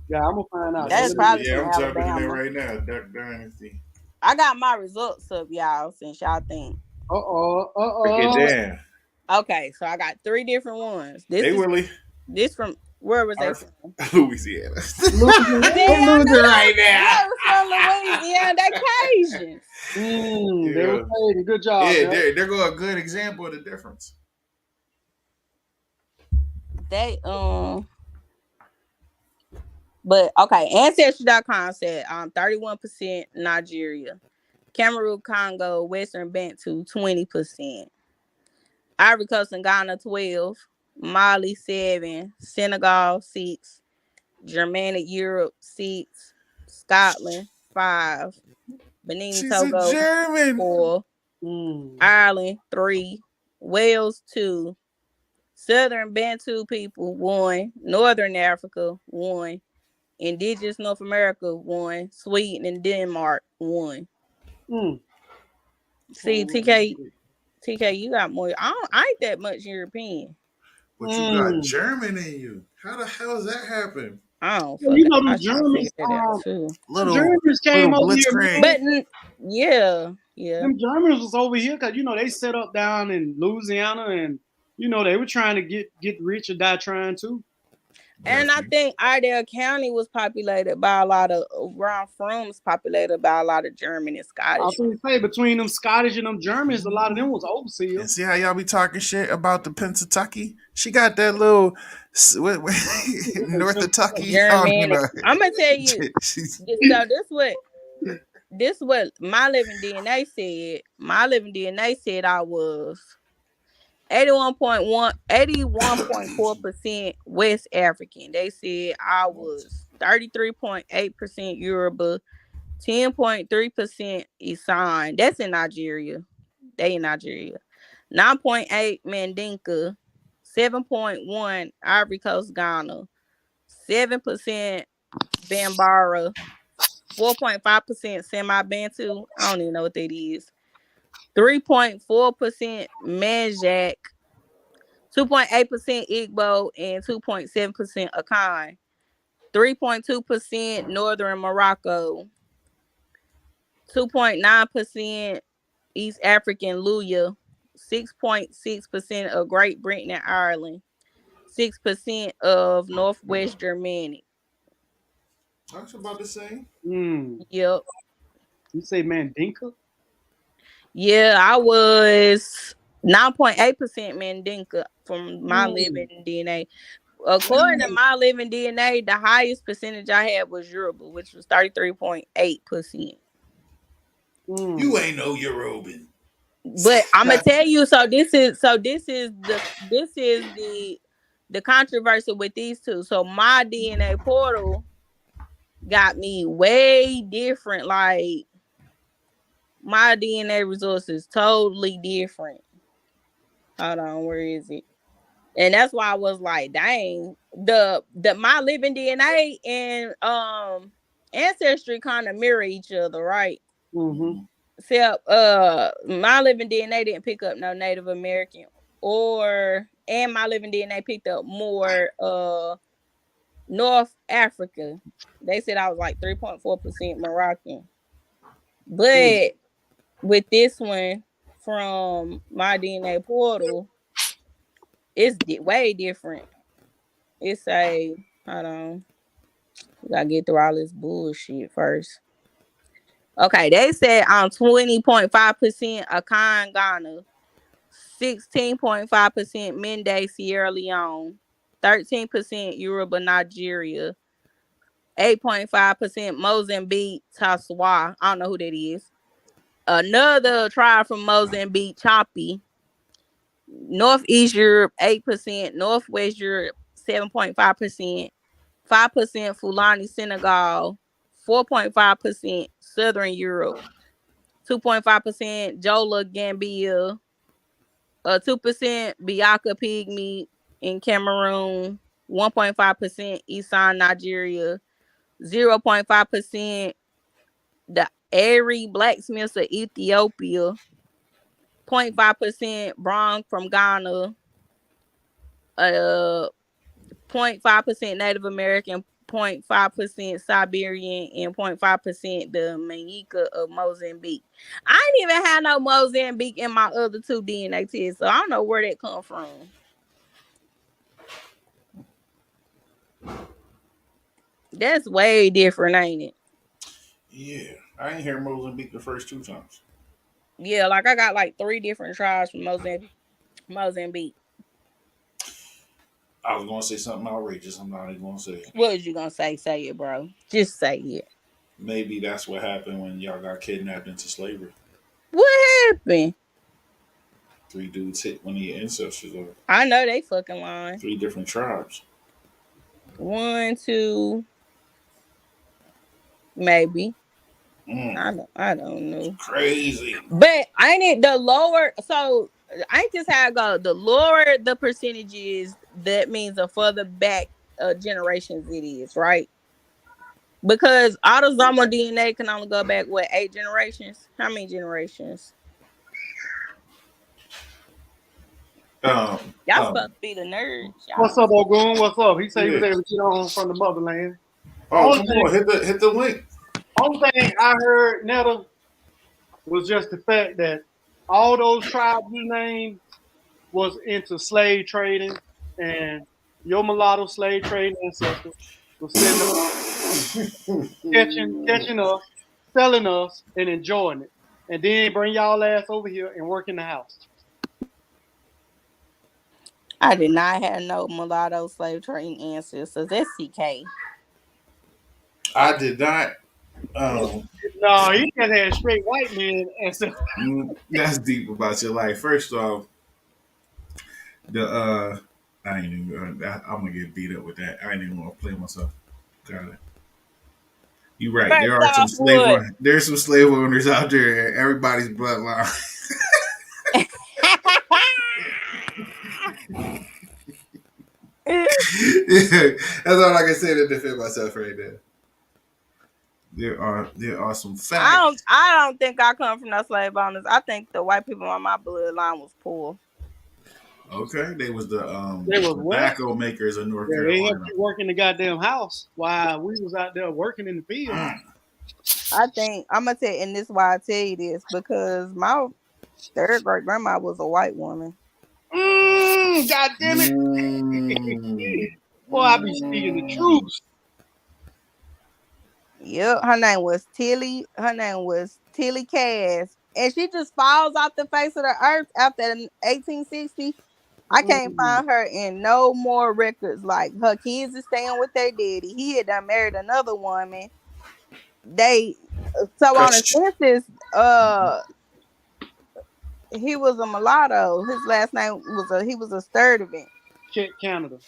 Speaker 3: Yeah, I'm gonna find out.
Speaker 4: That's probably
Speaker 2: I'm
Speaker 4: from
Speaker 2: jumping in
Speaker 4: Alabama.
Speaker 2: there right now. Duck Dynasty.
Speaker 4: I got my results up, y'all, since y'all think.
Speaker 2: Get down.
Speaker 4: Okay, so I got 3 different ones. This from where was they from?
Speaker 2: Louisiana.
Speaker 3: Loser right now.
Speaker 4: From Louisiana, they Cajun.
Speaker 3: They were Cajun. Good job.
Speaker 2: Yeah, they're going a good example of the difference.
Speaker 4: They but okay, Ancestry.com said 31% Nigeria, Cameroon, Congo, Western Bantu 20%, Ivory Coast and Ghana 12, Mali 7, Senegal 6, Germanic Europe 6, Scotland 5, Benin
Speaker 2: She's
Speaker 4: Togo
Speaker 2: a German.
Speaker 4: 4, Ireland 3, Wales 2, Southern Bantu people 1, Northern Africa 1, Indigenous North America 1, Sweden and Denmark 1. See, TK, you got more. I ain't that much European.
Speaker 2: But you got German in you. How the hell does that happen?
Speaker 4: I don't.
Speaker 3: Well, the Germans. Germans came over here,
Speaker 4: but yeah.
Speaker 3: Them Germans was over here because they set up down in Louisiana, and they were trying to get rich or die trying too.
Speaker 4: And I think Iredell County was populated by a lot of populated by a lot of German and Scottish.
Speaker 3: I was going to say between them Scottish and them Germans, a lot of them was overseers.
Speaker 2: And see how y'all be talking shit about the Pennsatucky? She got that little North Kentucky.
Speaker 4: Germanic. I'm gonna tell you. So this what my living DNA said. My living DNA said I was 81.4% West African. They said I was 33.8% Yoruba, 10.3% Isan. That's in Nigeria. They in Nigeria. 9.8 Mandinka, 7.1 Ivory Coast Ghana, 7% Bambara, 4.5% Semi-Bantu. I don't even know what that is. 3.4% Manjac, 2.8% Igbo, and 2.7% Akan. 3.2% Northern Morocco, 2.9% East African Luya, 6.6% of Great Britain and Ireland, 6% of Northwest Germanic.
Speaker 2: That's about the same.
Speaker 4: Yep.
Speaker 3: You say Mandinka?
Speaker 4: Yeah, I was 9.8% Mandinka from my living DNA. According to my living DNA, the highest percentage I had was Yoruba, which was 33.8%.
Speaker 2: You ain't no Yoruban.
Speaker 4: But I'm gonna tell you, so this is the controversy with these two. So my DNA portal got me way different. Like my DNA results is totally different. Hold on, where is it? And that's why I was like, dang, the my living DNA and ancestry kind of mirror each other, right? Except my living DNA didn't pick up no Native American, and my living DNA picked up more North Africa. They said I was like 3.4% Moroccan. But with this one from my DNA portal, It's way different. It's a hold on. We gotta get through all this bullshit first. Okay, they said on 20.5% Akan Ghana, 16.5% Mende Sierra Leone, 13% Yoruba Nigeria, 8.5% Mozambique Taswa. I don't know who that is. Another tribe from Mozambique, Choppy. Northeast Europe, 8%. Northwest Europe, 7.5%. 5% Fulani Senegal. 4.5% Southern Europe. 2.5% Jola Gambia. 2% Biaka Pygmy in Cameroon. 1.5% Isan Nigeria. 0.5% the Ari Blacksmiths of Ethiopia. 0.5% Brown from Ghana. 0.5% Native American, 0.5% Siberian, and 0.5% the Manika of Mozambique. I ain't even had no Mozambique in my other two DNA tests, so I don't know where that come from. That's way different, ain't it?
Speaker 2: Yeah, I ain't hear Mozambique the first two times.
Speaker 4: Yeah, like I got like 3 different tribes from Mozambique.
Speaker 2: I was gonna say something outrageous. I'm not even gonna say it.
Speaker 4: What was you gonna say? Say it, bro. Just say it.
Speaker 2: Maybe that's what happened when y'all got kidnapped into slavery.
Speaker 4: What happened?
Speaker 2: 3 dudes hit one of your ancestors, or
Speaker 4: I know they fucking lying.
Speaker 2: 3 different tribes.
Speaker 4: 1, 2, maybe.
Speaker 2: Mm,
Speaker 4: I don't know.
Speaker 2: crazy.
Speaker 4: But ain't it the lower? So ain't this how it go? The lower the percentages, that means the further back generations it is, right? Because autosomal DNA can only go back what 8 generations? How many generations?
Speaker 2: Um,
Speaker 4: Y'all supposed
Speaker 2: um.
Speaker 4: to be the nerds,
Speaker 3: What's
Speaker 4: y'all.
Speaker 3: up, Ogun? What's up? He said he
Speaker 2: Yeah.
Speaker 3: was able to get on from the motherland.
Speaker 2: Oh,
Speaker 3: Only
Speaker 2: come
Speaker 3: thing,
Speaker 2: on, hit the link.
Speaker 3: only thing I heard, Netta, was just the fact that all those tribes you named was into slave trading, and your mulatto slave trading ancestors was sitting up catching us, selling us, and enjoying it, and then bring y'all ass over here and work in the house.
Speaker 4: I did not have no mulatto slave trading ancestors. That's CK.
Speaker 2: I did not. Um,
Speaker 3: No, he just had straight white men ancestors.
Speaker 2: that's deep about your life. First off, the I ain't even. I'm gonna get beat up with that. I ain't even gonna play myself. Got it. You right.
Speaker 4: First
Speaker 2: There are some
Speaker 4: off, what?
Speaker 2: There's some slave owners out there. Everybody's bloodline. Yeah, that's all I can say to defend myself right there. There are some facts.
Speaker 4: I don't think I come from no slave owners. I think the white people on my bloodline was poor.
Speaker 2: Okay, they was the
Speaker 3: They was what?
Speaker 2: tobacco makers of North
Speaker 3: Yeah, they helped
Speaker 2: Carolina.
Speaker 3: you work in the goddamn house while we was out there working in the field.
Speaker 4: I think I'm gonna tell you, and this is why I tell you this, because my third great grandma was a white woman.
Speaker 3: God damn it.
Speaker 2: Mm,
Speaker 3: Boy, I be speaking the truth.
Speaker 2: mm.
Speaker 4: Yep, her name was Tilly. Her name was Tilly Cass, and she just falls off the face of the earth after 1860. I can't
Speaker 3: Mm,
Speaker 4: find her in no more records. Like her kids is staying with their daddy. He had done married another woman. They so on the
Speaker 2: Cause
Speaker 4: census, he was a mulatto. His last name was he was a Sturtevant.
Speaker 3: check Canada.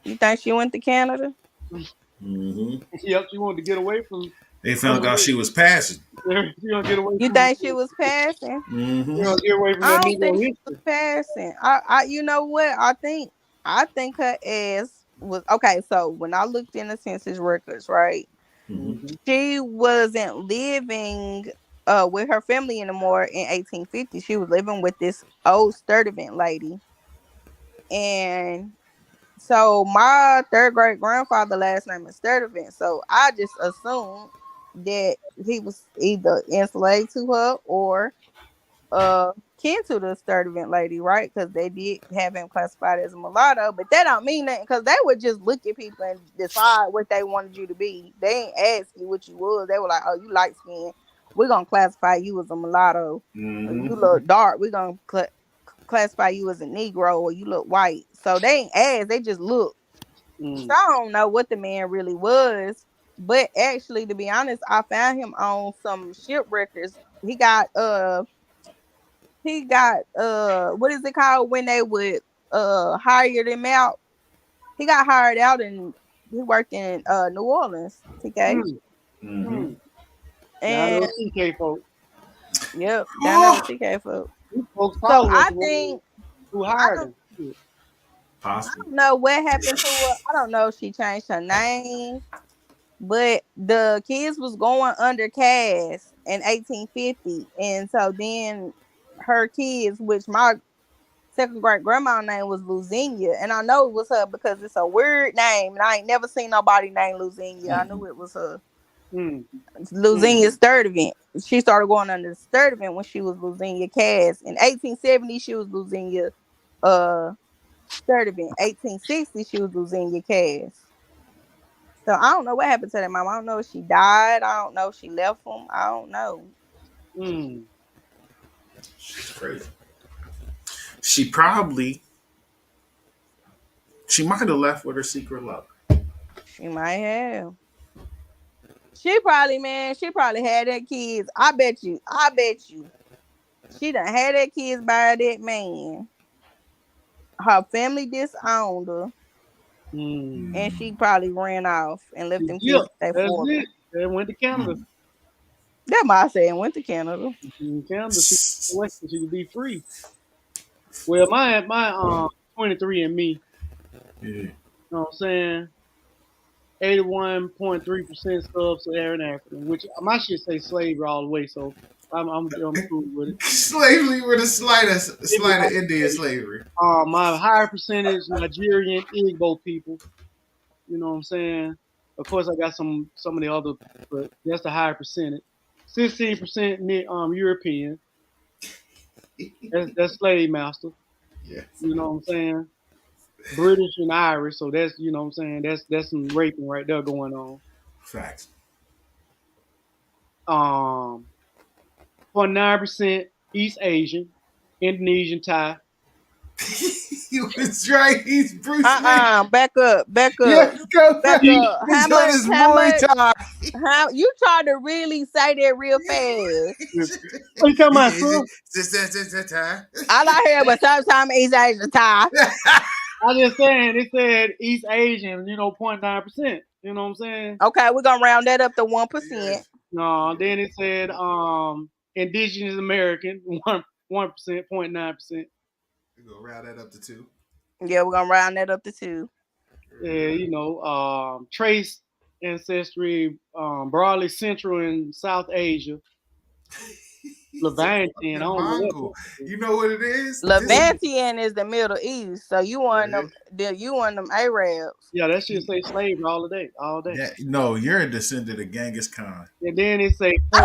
Speaker 4: You think she went to Canada?
Speaker 2: hmm
Speaker 3: Yep, she wanted to get away
Speaker 2: they
Speaker 3: from
Speaker 2: found out she was passing.
Speaker 3: she gonna get away
Speaker 4: You
Speaker 3: from
Speaker 4: think she was passing?
Speaker 2: hmm
Speaker 3: she gonna get away from
Speaker 4: I
Speaker 3: that
Speaker 4: don't
Speaker 3: Negro
Speaker 4: think she was
Speaker 3: history.
Speaker 4: passing. You know what? I think her ass was okay. So when I looked in the census records, right,
Speaker 2: hmm
Speaker 3: Mm-hmm.
Speaker 4: she wasn't living with her family anymore in 1850. She was living with this old Sturtevant lady, and so my third great grandfather last name is Sturtevant. So I just assumed that he was either enslaved to her or kin to the Sturtevant lady, right? Because they did have him classified as a mulatto, but that don't mean nothing because they would just look at people and decide what they wanted you to be. They ain't ask you what you was. They were like, "Oh, you light skin. We're gonna classify you as a mulatto. Or you look dark. We're gonna classify you as a Negro, or you look white." So they ain't ask. They just look. So I don't know what the man really was, but actually, to be honest, I found him on some ship records. He got what is it called when they would hire them out? He got hired out and he worked in New Orleans, TK.
Speaker 3: Down
Speaker 4: And
Speaker 3: those CK folks.
Speaker 4: yep, down there with TK folks.
Speaker 3: These folks
Speaker 4: So
Speaker 3: probably was
Speaker 4: I
Speaker 3: the ones
Speaker 4: think
Speaker 3: who
Speaker 4: I
Speaker 3: hired
Speaker 4: don't
Speaker 3: him.
Speaker 4: I
Speaker 2: Possible.
Speaker 4: don't know what happened to her. I don't know if she changed her name, but the kids was going under Cass in 1850, and so then her kids, which my second great grandma name was Luzinia, and I know it was her because it's a weird name, and I ain't never seen nobody named Luzinia. I knew it was her.
Speaker 3: Mm.
Speaker 4: Luzinia Sturtevant. She started going under Sturtevant when she was Luzinia Cass. In 1870, she was Luzinia Sturtevant. 1860, she was Luzinia Cass. So I don't know what happened to that mom. I don't know if she died. I don't know if she left him. I don't know.
Speaker 2: She's crazy. She might have left with her secret lover.
Speaker 4: She might have. She probably had that kids. I bet you. She done had that kids by that man. Her family disowned her. And she probably ran off and left them kids with their
Speaker 3: That's
Speaker 4: father.
Speaker 3: it. They went to Canada.
Speaker 4: That might say went to Canada.
Speaker 3: In Canada, she could be free. Well, my 23andMe, you know what I'm saying? 81.3% sub-Saharan African, which my shit say slavery all the way, so I'm cool with it.
Speaker 2: Slavery with a slight Indian slavery.
Speaker 3: My higher percentage Nigerian Igbo people, you know what I'm saying? Of course, I got some of the other, but that's the higher percentage. 16% European. That's slave master.
Speaker 2: Yes.
Speaker 3: You know what I'm saying? British and Irish, so that's, you know what I'm saying, that's some raping right there going on.
Speaker 2: Facts.
Speaker 3: 0.9% East Asian, Indonesian, Thai.
Speaker 2: You was right. He's Bruce Lee.
Speaker 4: Back up.
Speaker 2: Yeah, go
Speaker 4: back up.
Speaker 2: How much?
Speaker 4: How you try to really say that real fast?
Speaker 3: What you talking about, son?
Speaker 4: All I hear was sometimes East Asian Thai.
Speaker 3: I just saying, it said East Asian, 0.9%. You know what I'm saying?
Speaker 4: Okay, we're gonna round that up to 1%.
Speaker 2: Yes.
Speaker 3: No, then it said Indigenous American, 1%, 0.9%.
Speaker 2: We're gonna round that up to 2.
Speaker 4: Yeah, we're gonna round that up to 2.
Speaker 3: Yeah, trace ancestry, broadly Central and South Asia. Levantian, I don't know.
Speaker 2: You know what it is?
Speaker 4: Levantian is the Middle East, so you want them Arabs.
Speaker 3: Yeah, that shit say slavery all day.
Speaker 2: Yeah, no, you're a descendant of Genghis Khan.
Speaker 3: And then it say
Speaker 2: yeah,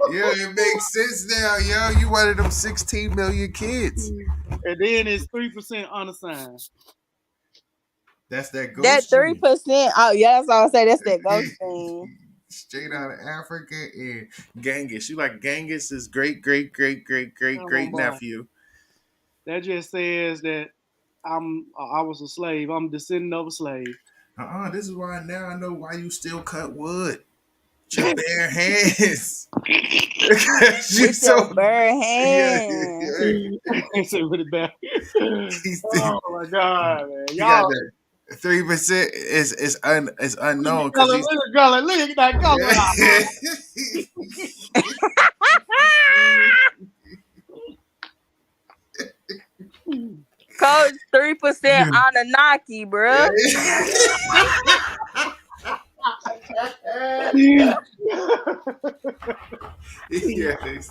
Speaker 2: it makes sense now, yo. You one of them 16 million kids.
Speaker 3: And then it's 3% unassigned.
Speaker 2: That's that ghost.
Speaker 4: That 3%. Oh yeah, that's all I say. That's that ghost thing.
Speaker 2: Straight out of Africa and Genghis. You like Genghis' great nephew.
Speaker 3: That just says that I was a slave. I'm descendant of a slave.
Speaker 2: This is why now I know why you still cut wood. With your bare hands.
Speaker 4: With your bare hands.
Speaker 3: With it back. Oh my God, man.
Speaker 2: Y'all 3% is unknown.
Speaker 3: Look at that color.
Speaker 4: Coach 3% Anunnaki, bro.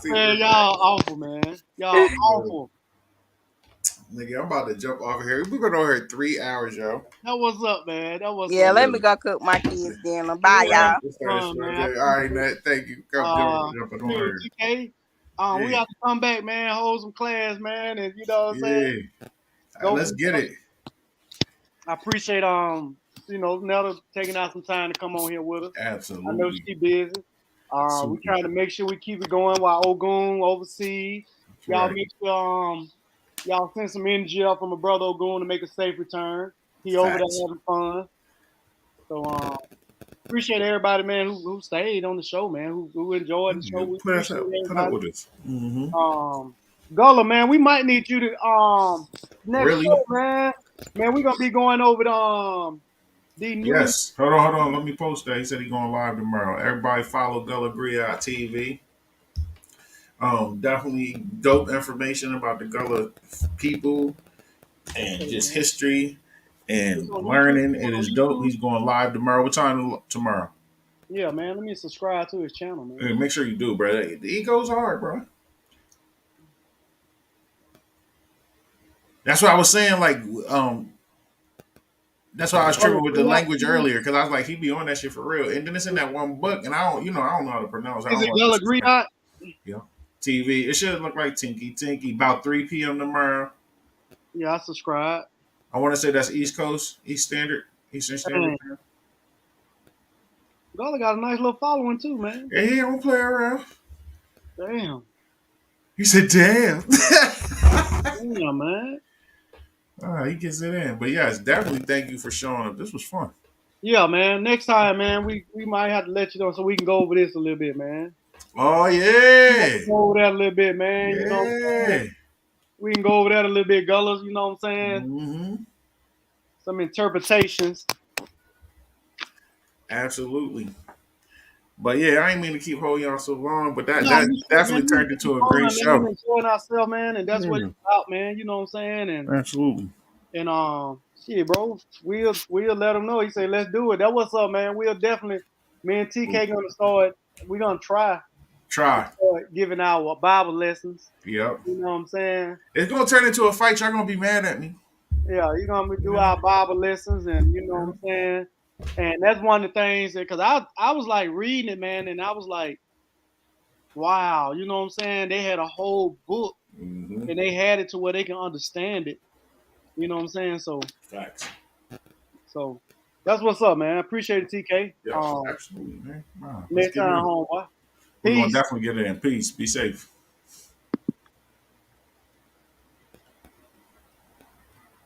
Speaker 3: Man, y'all awful, man. Y'all awful.
Speaker 2: Nigga, I'm about to jump off of here. We've been over here 3 hours, yo.
Speaker 3: That what's up, man. That what's
Speaker 4: Yeah,
Speaker 3: up.
Speaker 4: let me go cook my kids dinner. Bye,
Speaker 3: Yeah,
Speaker 4: y'all.
Speaker 3: man. I
Speaker 2: All right, Nat. Thank you. Come jumping on
Speaker 3: appreciate
Speaker 2: here.
Speaker 3: TK. We
Speaker 2: Yeah.
Speaker 3: have to come back, man. Hold some class, man, and you know what I'm saying.
Speaker 2: Yeah. All right,
Speaker 3: Go.
Speaker 2: let's get it.
Speaker 3: I appreciate Netta taking out some time to come on here with us. I know
Speaker 2: Absolutely.
Speaker 3: she busy. We trying to make sure we keep it going while Ogun overseas. Y'all
Speaker 2: Right.
Speaker 3: make sure y'all send some energy up from my brother Ogun to make a safe return. He over there
Speaker 2: Facts.
Speaker 3: having fun. So appreciate everybody, man, who stayed on the show, man, who enjoyed the show. We
Speaker 2: Put us
Speaker 3: appreciate
Speaker 2: up. Put up
Speaker 3: everybody.
Speaker 2: with us. Mm-hmm.
Speaker 3: Gullah, man, we might need you to next
Speaker 2: Really?
Speaker 3: show, man. Man, we're gonna be going over the new.
Speaker 2: Yes. Hold on. Let me post that. He said he's going live tomorrow. Everybody follow Gullah Griot TV. Definitely dope information about the Gullah people and just history
Speaker 3: It's
Speaker 2: and
Speaker 3: on YouTube.
Speaker 2: learning. It is dope. He's going live tomorrow. What time tomorrow?
Speaker 3: Yeah, man. Let me subscribe to his channel, man.
Speaker 2: Hey, make sure you do, bro. He goes hard, bro. That's what I was saying. Like, that's why I was tripping with the language earlier because I was like, he be on that shit for real. And then it's in that one book, and I don't know how to pronounce. I
Speaker 3: Is
Speaker 2: don't
Speaker 3: it
Speaker 2: want to
Speaker 3: Gullah
Speaker 2: disrespect.
Speaker 3: Griot?
Speaker 2: Yeah, TV. It should look like Tinky. About 3 p.m. tomorrow.
Speaker 3: Yeah, I subscribe.
Speaker 2: I want to say that's Eastern Standard
Speaker 3: Dang.
Speaker 2: Time.
Speaker 3: Gullah got a nice little following too, man.
Speaker 2: Yeah, he don't play around.
Speaker 3: Damn.
Speaker 2: He said, "Damn."
Speaker 3: Damn, man.
Speaker 2: He gets it in. But yes, definitely thank you for showing up. This was fun.
Speaker 3: Yeah, man. Next time, man, we might have to let you know so we can go over this a little bit, man.
Speaker 2: Oh yeah.
Speaker 3: Go over that a little bit, man. You know what I'm saying?
Speaker 2: Yeah.
Speaker 3: We can go over that a little bit, Gullahs, you know what I'm saying?
Speaker 2: Mm-hmm.
Speaker 3: Some interpretations.
Speaker 2: Absolutely. But yeah, I ain't mean to keep holding y'all so long, but that
Speaker 3: No,
Speaker 2: that
Speaker 3: man,
Speaker 2: definitely turned into a great
Speaker 3: man, we
Speaker 2: show.
Speaker 3: enjoying ourselves, man, and that's what
Speaker 2: Yeah.
Speaker 3: it's about, man. You know what I'm saying?
Speaker 2: Absolutely.
Speaker 3: And shit, bro, we'll let them know. He said, let's do it. That what's up, man. We'll definitely. Me and TK gonna start. We're gonna try
Speaker 2: Try.
Speaker 3: giving our Bible lessons.
Speaker 2: Yep.
Speaker 3: You know what I'm saying?
Speaker 2: It's gonna turn into a fight. Y'all gonna be mad at me.
Speaker 3: Yeah, you're gonna do
Speaker 2: Yeah.
Speaker 3: our Bible lessons, and you know
Speaker 2: Yeah.
Speaker 3: what I'm saying. And that's one of the things because I was like reading it, man, and I was like, wow, you know what I'm saying? They had a whole book,
Speaker 2: Mm-hmm.
Speaker 3: and they had it to where they can understand it. You know what I'm saying?
Speaker 2: Facts.
Speaker 3: So that's what's up, man. I appreciate it, TK.
Speaker 2: Yeah, absolutely, man. Wow. Let's
Speaker 3: Next
Speaker 2: get it
Speaker 3: time,
Speaker 2: in.
Speaker 3: homeboy.
Speaker 2: We're gonna
Speaker 3: Peace.
Speaker 2: definitely get it in. Peace. Be safe.